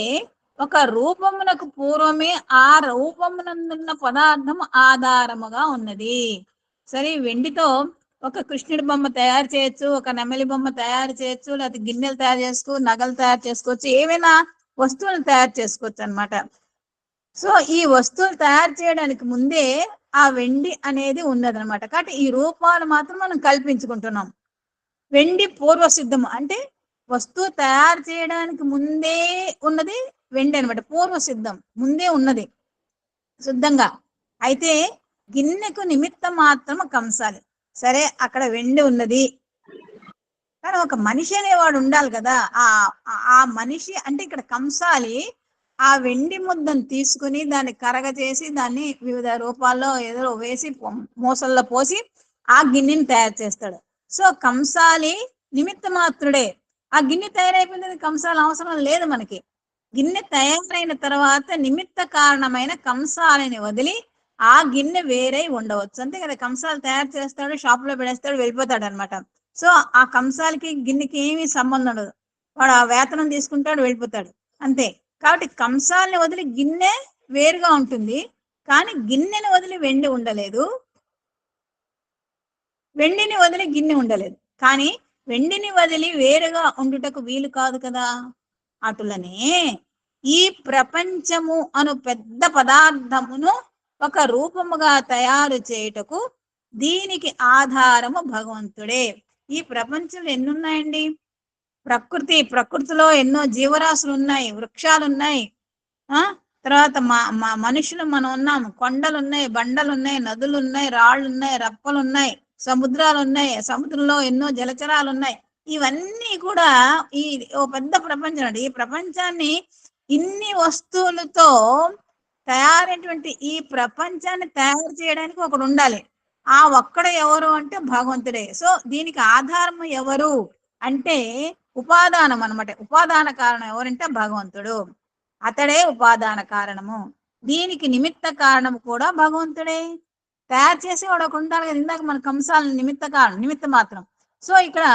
ఒక రూపమునకు పూర్వమే ఆ రూపమునందున్న పదార్థం ఆధారముగా ఉన్నది. సరే, వెండితో ఒక కృష్ణుడి బొమ్మ తయారు చేయొచ్చు, ఒక నెమలి బొమ్మ తయారు చేయొచ్చు, లేకపోతే గిన్నెలు తయారు చేసుకో, నగలు తయారు చేసుకోవచ్చు, ఏవైనా వస్తువులు తయారు చేసుకోవచ్చు అనమాట. సో ఈ వస్తువులు తయారు చేయడానికి ముందే ఆ వెండి అనేది ఉన్నదనమాట. కాబట్టి ఈ రూపాలు మాత్రం మనం కల్పించుకుంటున్నాం. వెండి పూర్వసిద్ధం అంటే వస్తువు తయారు చేయడానికి ముందే ఉన్నది వెండి అనమాట. పూర్వసిద్ధం, ముందే ఉన్నది శుద్ధంగా. అయితే గిన్నెకు నిమిత్తం మాత్రం కంసాలి. సరే, అక్కడ వెండి ఉన్నది, కానీ ఒక మనిషి అనేవాడు ఉండాలి కదా. ఆ మనిషి అంటే ఇక్కడ కంసాలి ఆ వెండి ముద్దను తీసుకుని దాన్ని కరగచేసి దాన్ని వివిధ రూపాల్లో ఏదో వేసి మూసల్లో పోసి ఆ గిన్నెని తయారు చేస్తాడు. సో కంసాలి నిమిత్త మాత్రుడే. ఆ గిన్నె తయారైపోయింది, కంసాలు అవసరం లేదు మనకి. గిన్నె తయారైన తర్వాత నిమిత్త కారణమైన కంసాలని వదిలి ఆ గిన్నె వేరే ఉండవచ్చు, అంతే కదా. కంసాలు తయారు చేస్తాడు, షాప్ లో పెడేస్తాడు, వెళ్ళిపోతాడు అనమాట. సో ఆ కంసాలకి గిన్నెకి ఏమీ సంబంధం ఉండదు. వాడు ఆ వేతనం తీసుకుంటాడు, వెళ్ళిపోతాడు, అంతే. కాబట్టి కంసాలని వదిలి గిన్నె వేరుగా ఉంటుంది, కానీ గిన్నెని వదిలి వెండి ఉండలేదు, వెండిని వదిలి గిన్నె ఉండలేదు. కానీ వెండిని వదిలి వేరుగా ఉండుటకు వీలు కాదు కదా. అటులనే ఈ ప్రపంచము అను పెద్ద పదార్థమును ఒక రూపముగా తయారు చేయుటకు దీనికి ఆధారము భగవంతుడే. ఈ ప్రపంచంలో ఎన్నున్నాయండి? ప్రకృతిలో ఎన్నో జీవరాశులు ఉన్నాయి, వృక్షాలు ఉన్నాయి, తర్వాత మనుషులు మనం ఉన్నాము, కొండలు ఉన్నాయి, బండలు ఉన్నాయి, నదులు ఉన్నాయి, రాళ్ళు ఉన్నాయి, రప్పలు ఉన్నాయి, సముద్రాలు ఉన్నాయి, సముద్రంలో ఎన్నో జలచరాలు ఉన్నాయి. ఇవన్నీ కూడా ఈ ఓ పెద్ద ప్రపంచం అండి. ఈ ప్రపంచాన్ని ఇన్ని వస్తువులతో తయారైనటువంటి ఈ ప్రపంచాన్ని తయారు చేయడానికి ఒకడు ఉండాలి. ఆ ఒక్కడ ఎవరు అంటే భగవంతుడే. సో దీనికి ఆధారం ఎవరు అంటే ఉపాదానం అన్నమాట. ఉపాదాన కారణం ఎవరంటే భగవంతుడు. అతడే ఉపాదాన కారణము. దీనికి నిమిత్త కారణం కూడా భగవంతుడే. తయారు చేసి వాడు ఒక ఉంటాడు కదా, ఇందాక మన కంసాల నిమిత్త కారణం, నిమిత్త మాత్రం. సో ఇక్కడ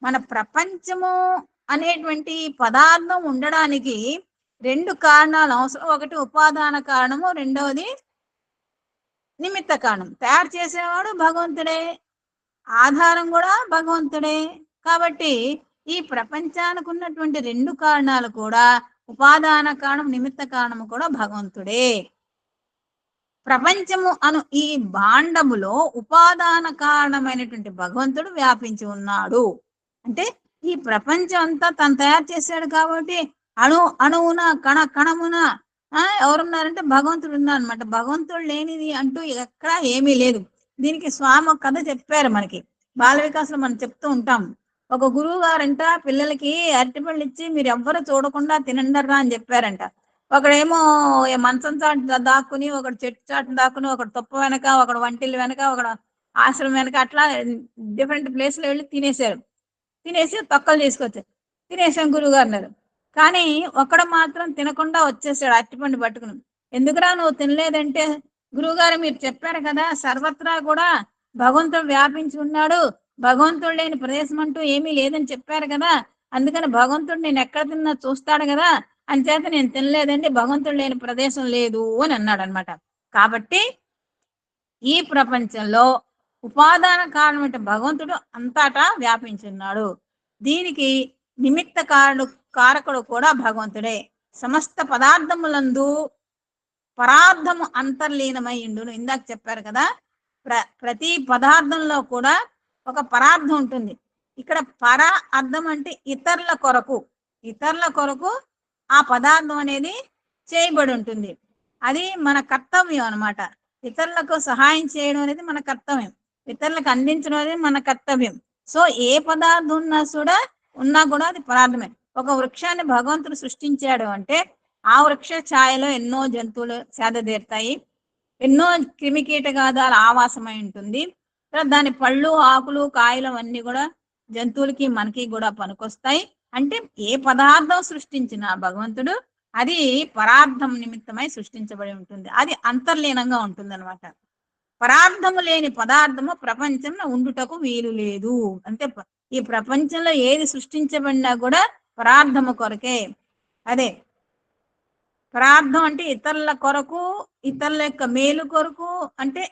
మన ప్రపంచము అనేటువంటి పదార్థం ఉండడానికి 2 కారణాలు అవసరం. ఒకటి ఉపాదాన కారణము, రెండవది నిమిత్త కారణం. తయారు చేసేవాడు భగవంతుడే, ఆధారం కూడా భగవంతుడే. కాబట్టి ఈ ప్రపంచానికి ఉన్నటువంటి 2 కారణాలు కూడా ఉపాదాన కారణం, నిమిత్త కారణము కూడా భగవంతుడే. ప్రపంచము అను ఈ భాండములో ఉపాదాన కారణమైనటువంటి భగవంతుడు వ్యాపించి ఉన్నాడు. అంటే ఈ ప్రపంచం అంతా తను తయారు చేశాడు కాబట్టి అణువున కణమున ఎవరున్నారంటే భగవంతుడు ఉన్నారనమాట. భగవంతుడు లేనిది అంటూ ఎక్కడా ఏమీ లేదు. దీనికి స్వామి ఒక కథ చెప్పారు మనకి. బాల వికాసంలో మనం చెప్తూ ఉంటాం. ఒక గురువు గారంట పిల్లలకి అరటిపళ్ళు ఇచ్చి మీరు ఎవ్వరు చూడకుండా తినండర్రా అని చెప్పారంట. ఒకడేమో మంచం చాటు దాక్కుని, ఒకడు చెట్టు చాటు దాక్కుని, ఒకడు తుప్ప వెనక, ఒకడు వంటిల్లు వెనక, ఒకడు ఆశ్రమం వెనక, అట్లా డిఫరెంట్ ప్లేస్లో వెళ్ళి తినేసారు. తినేసి తొక్కలు తీసుకొచ్చారు. తినేసాం గురువు గారు అన్నారు. కానీ ఒకడు మాత్రం తినకుండా వచ్చేసాడు అరటిపండు పట్టుకుని. ఎందుకురా నువ్వు తినలేదంటే, గురువుగారు మీరు చెప్పారు కదా సర్వత్రా కూడా భగవంతుడు వ్యాపించి ఉన్నాడు, భగవంతుడు లేని ప్రదేశం అంటూ ఏమీ లేదని చెప్పారు కదా, అందుకని భగవంతుడు నేను ఎక్కడ తిన్నా చూస్తాడు కదా, అంచేత నేను తినలేదండి, భగవంతుడు లేని ప్రదేశం లేదు అని అన్నాడు అనమాట. కాబట్టి ఈ ప్రపంచంలో ఉపాదాన కారణం అంటే భగవంతుడు అంతటా వ్యాపించున్నాడు. దీనికి నిమిత్త కారకుడు కూడా భగవంతుడే. సమస్త పదార్థములందు పరార్థము అంతర్లీనమై ఉండును. ఇందాక చెప్పారు కదా, ప్రతి పదార్థంలో కూడా ఒక పరార్థం ఉంటుంది. ఇక్కడ పర అర్థం అంటే ఇతరుల కొరకు, ఇతరుల కొరకు ఆ పదార్థం అనేది చేయబడి ఉంటుంది. అది మన కర్తవ్యం అన్నమాట. ఇతరులకు సహాయం చేయడం అనేది మన కర్తవ్యం, ఇతరులకు అందించడం అనేది మన కర్తవ్యం. సో ఏ పదార్థం ఉన్నా కూడా అది పరార్థమే. ఒక వృక్షాన్ని భగవంతుడు సృష్టించాడు అంటే ఆ వృక్ష ఛాయలో ఎన్నో జంతువులు సేదతీరుతాయి, ఎన్నో క్రిమికీటకాదాల ఆవాసమై ఉంటుంది. దాని పళ్ళు, ఆకులు, కాయలు అన్నీ కూడా జంతువులకి మనకి కూడా పనికొస్తాయి. అంటే ఏ పదార్థం సృష్టించిన భగవంతుడు అది పరార్థం నిమిత్తమై సృష్టించబడి ఉంటుంది. అది అంతర్లీనంగా ఉంటుంది అనమాట. పరార్థము లేని పదార్థము ప్రపంచంలో ఉండుటకు వీలు లేదు. అంటే ఈ ప్రపంచంలో ఏది సృష్టించబడినా కూడా పరార్థము కొరకే. అదే పరార్థం అంటే ఇతరుల కొరకు, ఇతరుల యొక్క మేలు కొరకు, అంటే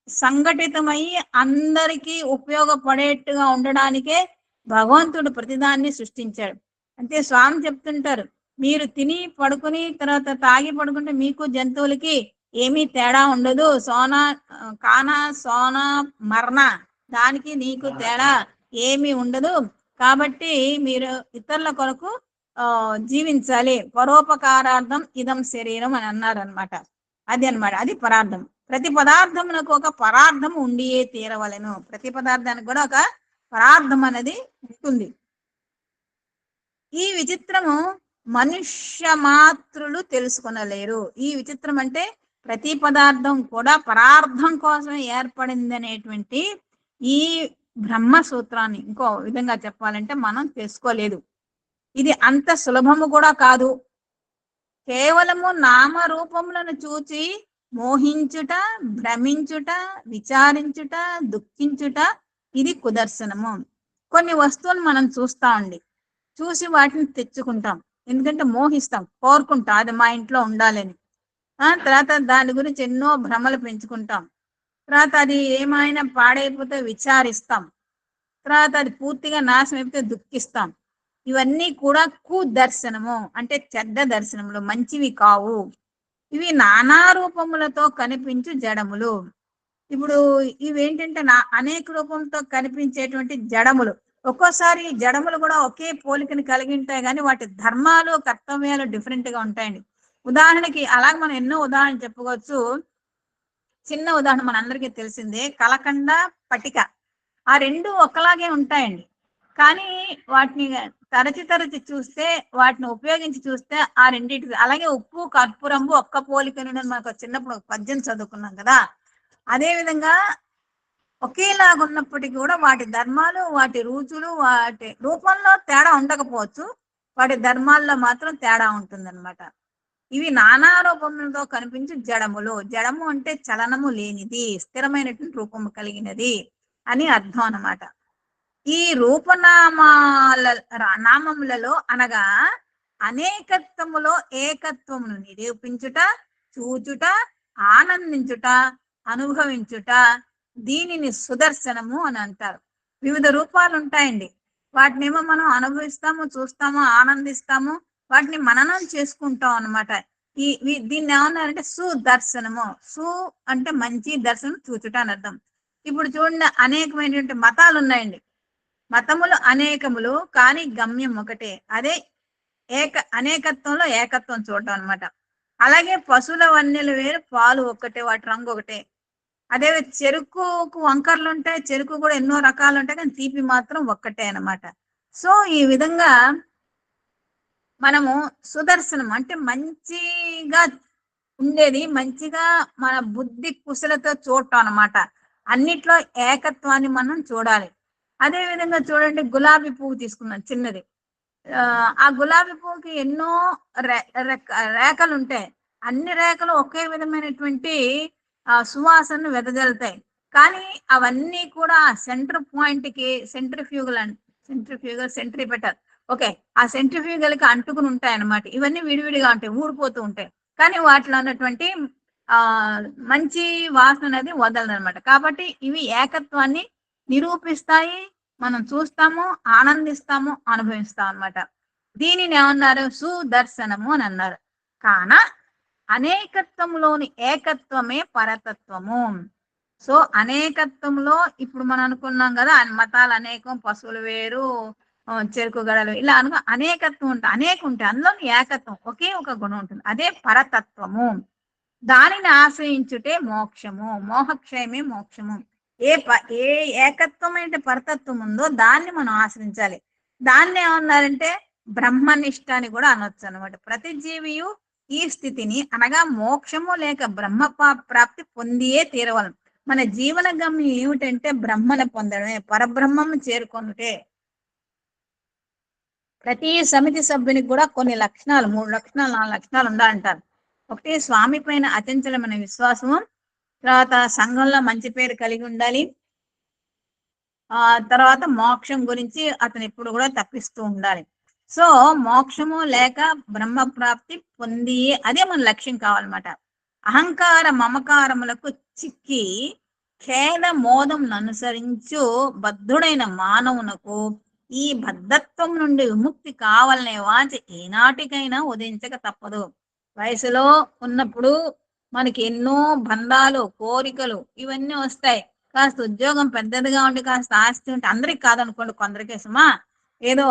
సంఘటితమయ్యి అందరికీ ఉపయోగపడేట్టుగా ఉండడానికే భగవంతుడు ప్రతిదాన్ని సృష్టించాడు. అంటే స్వామి చెప్తుంటారు, మీరు తిని పడుకుని తర్వాత తాగి పడుకుంటే మీకు జంతువులకి ఏమీ తేడా ఉండదు. కానా సోనా మరణ, దానికి నీకు తేడా ఏమీ ఉండదు. కాబట్టి మీరు ఇతరుల కొరకు జీవించాలి. పరోపకారార్థం ఇదం శరీరం అని అన్నారు అనమాట. అది అనమాట, అది పరార్థం. ప్రతి పదార్థమునకు ఒక పరార్థం ఉండియే తీరవలెను. ప్రతి పదార్థానికి కూడా ఒక పరార్థం అనేది ఉంటుంది. ఈ విచిత్రము మనుష్య మాత్రులు తెలుసుకొనలేరు. ఈ విచిత్రం అంటే ప్రతి పదార్థం కూడా పరార్థం కోసం ఏర్పడింది అనేటువంటి ఈ బ్రహ్మ సూత్రాన్ని ఇంకో విధంగా చెప్పాలంటే మనం తెలుసుకోలేదు. ఇది అంత సులభము కూడా కాదు. కేవలము నామరూపములను చూచి మోహించుట, భ్రమించుట, విచారించుట, దుఃఖించుట ఇది కుదర్శనము. కొన్ని వస్తువులు మనం చూసి వాటిని తెచ్చుకుంటాం, ఎందుకంటే మోహిస్తాం, కోరుకుంటాం అది మా ఇంట్లో ఉండాలని. తర్వాత దాని గురించి ఎన్నో భ్రమలు పెంచుకుంటాం. తర్వాత అది ఏమైనా పాడైపోతే విచారిస్తాం. తర్వాత అది పూర్తిగా నాశనం అయిపోతే దుఃఖిస్తాం. ఇవన్నీ కూడా కుదర్శనము అంటే చెడ్డ దర్శనములు, మంచివి కావు. ఇవి నానా రూపములతో కనిపించు జడములు. ఇప్పుడు ఇవేంటంటే అనేక రూపంతో కనిపించేటువంటి జడములు. ఒక్కోసారి జడములు కూడా ఒకే పోలికని కలిగి ఉంటాయి, కానీ వాటి ధర్మాలు, కర్తవ్యాలు డిఫరెంట్ గా ఉంటాయండి. ఉదాహరణకి అలాగే మనం ఎన్నో ఉదాహరణ చెప్పుకోవచ్చు. చిన్న ఉదాహరణ మన అందరికీ తెలిసిందే, కలకండ, పటిక. ఆ రెండు ఒకలాగే ఉంటాయండి, కానీ వాటిని తరచి చూస్తే, వాటిని ఉపయోగించి చూస్తే ఆ రెండింటి. అలాగే ఉప్పు, కర్పూరంబు ఒక్క పోలికను మనకు చిన్నప్పుడు పద్యం చదువుకున్నాం కదా. అదే విధంగా ఒకేలాగా ఉన్నప్పటికీ కూడా వాటి ధర్మాలు, వాటి రుచులు, వాటి రూపంలో తేడా ఉండకపోవచ్చు, వాటి ధర్మాల్లో మాత్రం తేడా ఉంటుందన్నమాట. ఇవి నానా రూపములతో కనిపించి జడములు. జడము అంటే చలనము లేనిది, స్థిరమైనటువంటి రూపము కలిగినది అని అర్థం అన్నమాట. ఈ రూపనామాల నామములలో అనగా అనేకత్వములో ఏకత్వమును నిరూపించుట, చూచుట, ఆనందించుట, అనుభవించుట, దీనిని సుదర్శనము అని అంటారు. వివిధ రూపాలు ఉంటాయండి. వాటినేమో మనం అనుభవిస్తాము, చూస్తాము, ఆనందిస్తాము, వాటిని మననం చేసుకుంటాం అన్నమాట. దీన్ని ఏమన్నారంటే సుదర్శనము. సు అంటే మంచి, దర్శనం చూచుట అని అర్థం. ఇప్పుడు చూడండి, అనేకమైనటువంటి మతాలు ఉన్నాయండి. మతములు అనేకములు కానీ గమ్యం ఒకటే. అదే అనేకత్వంలో ఏకత్వం చూడటం అనమాట. అలాగే పశువుల వన్నెలు వేరు, పాలు ఒక్కటే, వాటి రంగు ఒకటే. అదే చెరుకుకు వంకర్లు ఉంటాయి, చెరుకు కూడా ఎన్నో రకాలు ఉంటాయి, కానీ తీపి మాత్రం ఒక్కటే అన్నమాట. సో ఈ విధంగా మనము సుదర్శనం అంటే మంచిగా ఉండేది, మంచిగా మన బుద్ధి కుశలతో చూడటం అన్నమాట. అన్నిట్లో ఏకత్వాన్ని మనం చూడాలి. అదే విధంగా చూడండి, గులాబీ పువ్వు తీసుకున్నాం చిన్నది. ఆ గులాబీ పువ్వుకి ఎన్నో రేఖలు ఉంటాయి. అన్ని రేఖలు ఒకే విధమైనటువంటి సువాసనను వెదజల్లుతాయి. కానీ అవన్నీ కూడా సెంటర్ పాయింట్ కి సెంట్రిపెటల్ ఓకే, ఆ సెంట్రిఫ్యూగల్ కి అంటుకుని ఉంటాయి అన్నమాట. ఇవన్నీ విడివిడిగా ఉంటాయి, ఊడిపోతూ ఉంటాయి. కానీ వాటిలో ఉన్నటువంటి మంచి వాసన అనేది వదలదనమాట. కాబట్టి ఇవి ఏకత్వాన్ని నిరూపిస్తాయి. మనం చూస్తాము, ఆనందిస్తాము, అనుభవిస్తాం అన్నమాట. దీనిని ఏమన్నారు? సుదర్శనము అని అన్నారు. కాన అనేకత్వంలోని ఏకత్వమే పరతత్వము. సో అనేకత్వంలో ఇప్పుడు మనం అనుకున్నాం కదా, మతాలు అనేకం, పశువులు వేరు, చెరుకు గడలు, ఇలా అనేకత్వం ఉంటాయి, ఉంటాయి. అందులోని ఏకత్వం, ఒకే ఒక గుణం ఉంటుంది, అదే పరతత్వము. దానిని ఆశ్రయించుటే మోక్షము. మోహక్షయమే మోక్షము. ఏ ఏకత్వమైన పరతత్వం ఉందో దాన్ని మనం ఆశ్రయించాలి. దాన్ని ఏమన్నారంటే బ్రహ్మనిష్ట అని కూడా అనొచ్చు అనమాట. ప్రతి జీవియు ఈ స్థితిని అనగా మోక్షము లేక బ్రహ్మ ప్రాప్తి పొందియే తీరవలను. మన జీవన గమ్యం ఏమిటంటే బ్రహ్మను పొందడమే, పరబ్రహ్మము చేరుకొనుటే. ప్రతి సమితి సభ్యునికి కూడా కొన్ని లక్షణాలు, 3 లక్షణాలు 4 లక్షణాలు ఉండాలంటారు. ఒకటి, స్వామి పైన అచంచలమైన విశ్వాసము. తర్వాత సంఘంలో మంచి పేరు కలిగి ఉండాలి. తర్వాత మోక్షం గురించి అతను ఎప్పుడు కూడా తప్పిస్తూ ఉండాలి. సో మోక్షము లేక బ్రహ్మ ప్రాప్తి పొంది, అదే మన లక్ష్యం కావాలన్నమాట. అహంకార మమకారములకు చిక్కి ఖేద మోదం అనుసరించు బద్ధుడైన మానవునకు ఈ బద్ధత్వం నుండి విముక్తి కావాలనే వాంఛ ఏనాటికైనా ఉదయించక తప్పదు. వయసులో ఉన్నప్పుడు మనకి ఎన్నో బంధాలు, కోరికలు ఇవన్నీ వస్తాయి. కాస్త ఉద్యోగం పెద్దదిగా ఉండి, కాస్త ఆస్తి ఉంటే, అందరికి కాదనుకోండి, కొందరికి సుమా ఏదో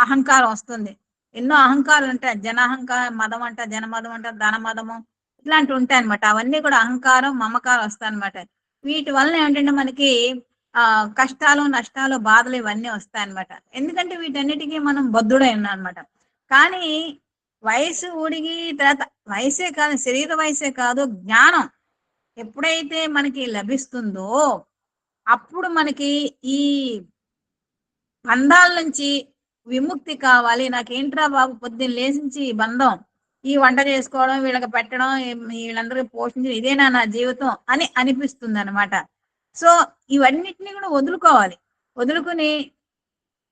అహంకారం వస్తుంది. ఎన్నో అహంకారాలు ఉంటాయి. జనాహంకారం, మదం అంట, జనమదం అంట, ధనమదము, ఇట్లాంటివి ఉంటాయి అనమాట. అవన్నీ కూడా అహంకారం, మమకారం వస్తాయి అనమాట. వీటి వలన ఏంటంటే మనకి కష్టాలు, నష్టాలు, బాధలు ఇవన్నీ వస్తాయి అనమాట. ఎందుకంటే వీటన్నిటికీ మనం బద్ధుడై ఉన్నాం అనమాట. కానీ వయసు ఊడిగి తర్వాత వయసే కాదు, శరీర వయసే కాదు, జ్ఞానం ఎప్పుడైతే మనకి లభిస్తుందో అప్పుడు మనకి ఈ బంధాల నుంచి విముక్తి కావాలి. నాకేంట్రా బాబు పొద్దున్న లేచించి బంధం, ఈ వంట చేసుకోవడం, వీళ్ళకి పెట్టడం, వీళ్ళందరికీ పోషించడం, ఇదేనా నా జీవితం అని అనిపిస్తుంది అనమాట. సో ఇవన్నిటిని కూడా వదులుకోవాలి. వదులుకుని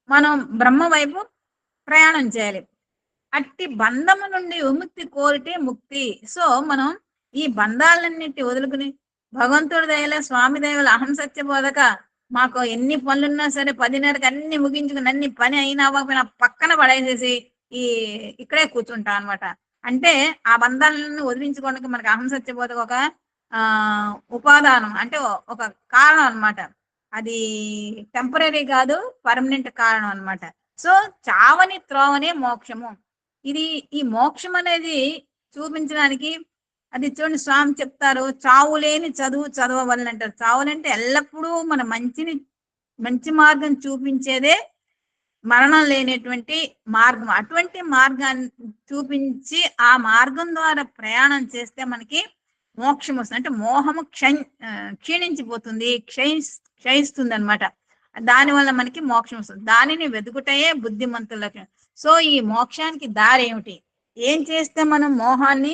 మనం బ్రహ్మ వైపు ప్రయాణం చేయాలి. అట్టి బంధము నుండి విముక్తి కోరితే ముక్తి. సో మనం ఈ బంధాలన్నిటి వదులుకుని భగవంతుడి దయల, స్వామి దయల, అహం సత్యబోధక, మాకు ఎన్ని పనులున్నా సరే 10:30కి అన్ని ముగించుకుని, అన్ని పని అయినా అవ్వకపోయినా పక్కన పడేసేసి ఇక్కడే కూర్చుంటాం అనమాట. అంటే ఆ బంధాలను వదిలించుకోవడానికి మనకి అహం సత్యబోధక ఒక ఉపాదానం, అంటే ఒక కారణం అనమాట. అది టెంపరీ కాదు, పర్మనెంట్ కారణం అనమాట. సో చావని త్రోవనే మోక్షము. ఈ మోక్షం అనేది చూపించడానికి అది చూడండి, స్వామి చెప్తారు, చావు లేని చదువు చదవవలని అంటారు. చావులంటే ఎల్లప్పుడూ మన మంచి మార్గం చూపించేదే మరణం లేనటువంటి మార్గం. అటువంటి మార్గాన్ని చూపించి ఆ మార్గం ద్వారా ప్రయాణం చేస్తే మనకి మోక్షం వస్తుంది. అంటే మోహము క్షీణించిపోతుంది, క్షయిస్తుంది అనమాట. దానివల్ల మనకి మోక్షం వస్తుంది. దానిని వెతుకుటయే బుద్ధిమంతుల లక్షణం. సో ఈ మోక్షానికి దారి ఏమిటి? ఏం చేస్తే మనం మోహాన్ని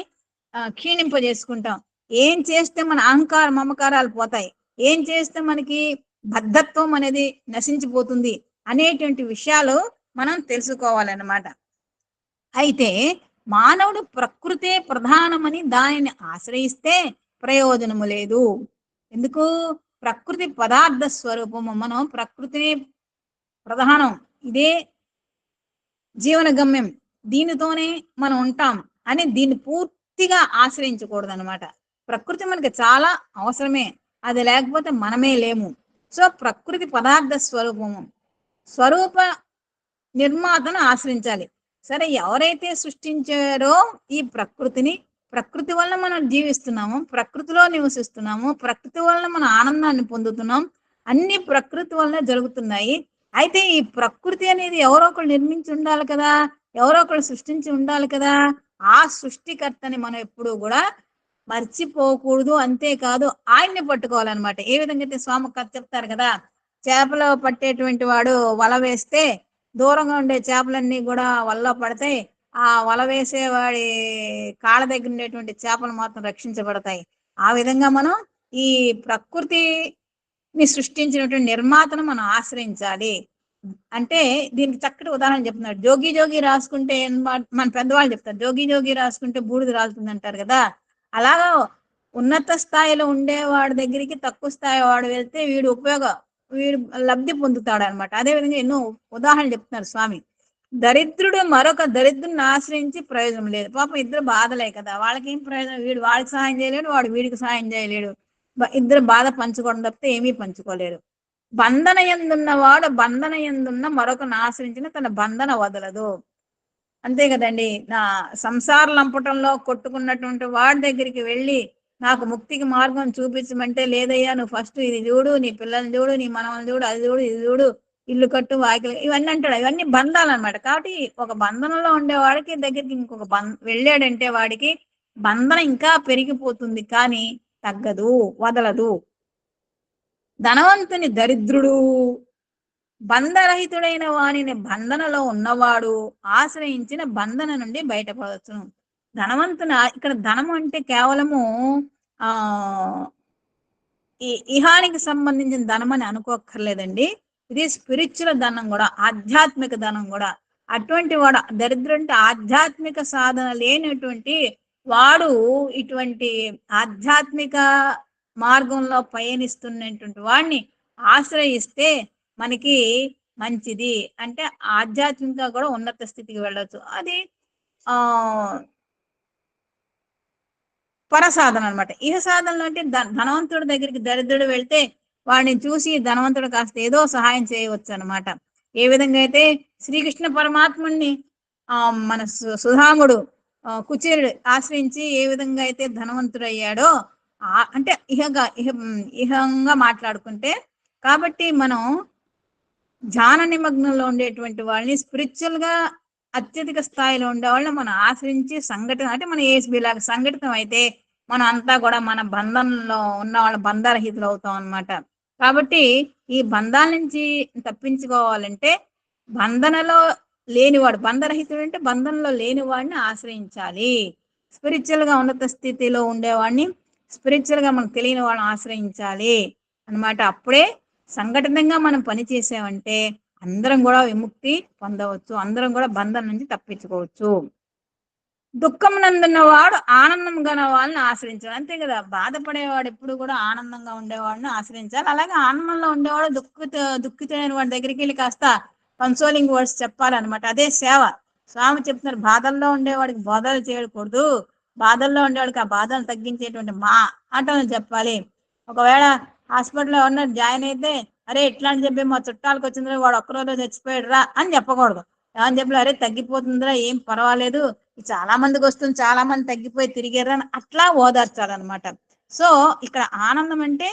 క్షీణింపజేసుకుంటాం? ఏం చేస్తే మన అహంకార మమకారాలు పోతాయి? ఏం చేస్తే మనకి బద్ధత్వం అనేది నశించిపోతుంది అనేటువంటి విషయాలు మనం తెలుసుకోవాలన్నమాట. అయితే మానవుడు ప్రకృతే ప్రధానమని దానిని ఆశ్రయిస్తే ప్రయోజనము లేదు. ఎందుకు? ప్రకృతి పదార్థ స్వరూపము. మనం ప్రకృతిని ప్రధానం, ఇదే జీవన గమ్యం, దీనితోనే మనం ఉంటాం అని దీన్ని పూర్తిగా ఆశ్రయించకూడదు అనమాట. ప్రకృతి మనకి చాలా అవసరమే, అది లేకపోతే మనమే లేము. సో ప్రకృతి పదార్థ స్వరూపము, స్వరూప నిర్మాతను ఆశ్రయించాలి. సరే, ఎవరైతే సృష్టించారో ఈ ప్రకృతిని, ప్రకృతి వల్ల మనం జీవిస్తున్నాము, ప్రకృతిలో నివసిస్తున్నాము, ప్రకృతి వల్ల మనం ఆనందాన్ని పొందుతున్నాం, అన్ని ప్రకృతి వల్ల జరుగుతున్నాయి. అయితే ఈ ప్రకృతి అనేది ఎవరో ఒకరు నిర్మించి ఉండాలి కదా, ఎవరో ఒకరు సృష్టించి ఉండాలి కదా. ఆ సృష్టికర్తని మనం ఎప్పుడూ కూడా మర్చిపోకూడదు. అంతేకాదు ఆయన్ని పట్టుకోవాలన్నమాట. ఏ విధంగా అయితే స్వామి చెప్తారు కదా, చేపలు పట్టేటువంటి వాడు వల వేస్తే దూరంగా ఉండే చేపలన్నీ కూడా వలలో పడతాయి, ఆ వల వేసేవాడి కాళ్ళ దగ్గర ఉండేటువంటి చేపలు మాత్రం రక్షించబడతాయి. ఆ విధంగా మనం ఈ ప్రకృతిని సృష్టించినటువంటి నిర్మాతను మనం ఆశ్రయించాలి. అంటే దీనికి చక్కటి ఉదాహరణ చెప్తున్నారు. జోగి జోగి రాసుకుంటే మన పెద్దవాళ్ళు చెప్తారు, జోగి జోగి రాసుకుంటే బూడిద రాలుతుంది అంటారు కదా. అలాగా ఉన్నత స్థాయిలో ఉండేవాడి దగ్గరికి తక్కువ స్థాయి వాడు వెళ్తే వీడు లబ్ధి పొందుతాడు అనమాట. అదేవిధంగా ఎన్నో ఉదాహరణలు చెప్తున్నారు స్వామి. దరిద్రుడు మరొక దరిద్రుని ఆశ్రయించి ప్రయోజనం లేదు. పాపం ఇద్దరు బాధలే కదా, వాళ్ళకి ఏం ప్రయోజనం? వీడు వాడికి సహాయం చేయలేడు, వాడు వీడికి సహాయం చేయలేడు. ఇద్దరు బాధ పంచుకోవడం తప్పితే ఏమీ పంచుకోలేరు. బంధన ఎందున్నవాడు బంధన ఎందున్న మరొకరిని ఆశ్రయించిన తన బంధన వదలదు. అంతే కదండి. నా సంసార లంపటంలో కొట్టుకున్నటువంటి వాడి దగ్గరికి వెళ్ళి నాకు ముక్తికి మార్గం చూపించమంటే, లేదయ్యా నువ్వు ఫస్ట్ ఇది చూడు, నీ పిల్లల్ని చూడు, నీ మనవల్ని చూడు, అది చూడు, ఇది చూడు, ఇల్లు కట్టు, వాకిలు, ఇవన్నీ అంటాడు. ఇవన్నీ బంధాలు అనమాట. కాబట్టి ఒక బంధనంలో ఉండేవాడికి దగ్గరికి ఇంకొక వెళ్ళాడంటే వాడికి బంధన ఇంకా పెరిగిపోతుంది, కానీ తగ్గదు, వదలదు. ధనవంతుని దరిద్రుడు, బంధరహితుడైన వానిని బంధనలో ఉన్నవాడు ఆశ్రయించిన బంధన నుండి బయటపడవచ్చును. ధనవంతున ఇక్కడ ధనము అంటే కేవలము ఇహానికి సంబంధించిన ధనం అని అనుకోక్కర్లేదండి. ఇది స్పిరిచువల్ ధనం కూడా, ఆధ్యాత్మిక ధనం కూడా. అటువంటి వాడు దరిద్రుడు అంటే ఆధ్యాత్మిక సాధన లేనటువంటి వాడు ఇటువంటి ఆధ్యాత్మిక మార్గంలో పయనిస్తున్నటువంటి వాడిని ఆశ్రయిస్తే మనకి మంచిది. అంటే ఆధ్యాత్మికంగా కూడా ఉన్నత స్థితికి వెళ్ళొచ్చు. అది పరసాధన అనమాట. ఇహ సాధనలు అంటే ధనవంతుడి దగ్గరికి దరిద్రుడు వెళ్తే వాడిని చూసి ధనవంతుడు కాస్త ఏదో సహాయం చేయవచ్చు అనమాట. ఏ విధంగా అయితే శ్రీకృష్ణ పరమాత్ముడిని మన సుధాముడు కుచేరుడు ఆశ్రయించి ఏ విధంగా అయితే ధనవంతుడు అయ్యాడో, అంటే ఇహంగా మాట్లాడుకుంటే. కాబట్టి మనం ధ్యాన నిమగ్నంలో ఉండేటువంటి వాళ్ళని, స్పిరిచువల్ గా అత్యధిక స్థాయిలో ఉండే వాళ్ళని మనం ఆశ్రయించి సంఘటన, అంటే మన ఏఎస్బి లాగా సంఘటితం అయితే మనం అంతా కూడా మన బంధంలో ఉన్న వాళ్ళ బంధరహితులు అవుతాం అనమాట. కాబట్టి ఈ బంధాల నుంచి తప్పించుకోవాలంటే బంధనలో లేనివాడు, బంధరహితుడు అంటే బంధంలో లేనివాడిని ఆశ్రయించాలి. స్పిరిచువల్ గా ఉన్నత స్థితిలో ఉండేవాడిని, స్పిరిచువల్ గా మనకు తెలియని వాళ్ళని ఆశ్రయించాలి అనమాట. అప్పుడే సంఘటితంగా మనం పని చేసామంటే అందరం కూడా విముక్తి పొందవచ్చు, అందరం కూడా బంధం నుంచి తప్పించుకోవచ్చు. దుఃఖం నందున్న వాడు ఆనందం గల వాళ్ళని ఆశ్రయించాలి. అంతే కదా, బాధపడేవాడు ఎప్పుడు కూడా ఆనందంగా ఉండేవాడిని ఆశ్రయించాలి. అలాగే ఆనందంలో ఉండేవాడు దుఃఖితుడైన వాడి దగ్గరికి వెళ్ళి కాస్త కన్సోలింగ్ వర్డ్స్ చెప్పాలన్నమాట. అదే సేవ. స్వామి చెప్తున్నారు, బాధల్లో ఉండేవాడికి బోధలు చేయకూడదు, బాధల్లో ఉండేవాడికి ఆ బాధలు తగ్గించేటువంటి మాటలను చెప్పాలి. ఒకవేళ హాస్పిటల్లో ఎవరన్నా జాయిన్ అయితే, అరే ఇట్లా అని చెప్పి మా చుట్టాలకు వచ్చిందిరా, వాడు ఒక్కరోజు చచ్చిపోయాడు రా అని చెప్పకూడదు. ఏమని చెప్పి, అరే తగ్గిపోతుందిరా, ఏం పర్వాలేదు, చాలా మందికి వస్తుంది, చాలా మంది తగ్గిపోయి తిరిగారు అని అట్లా ఓదార్చాలన్నమాట. సో ఇక్కడ ఆనందం అంటే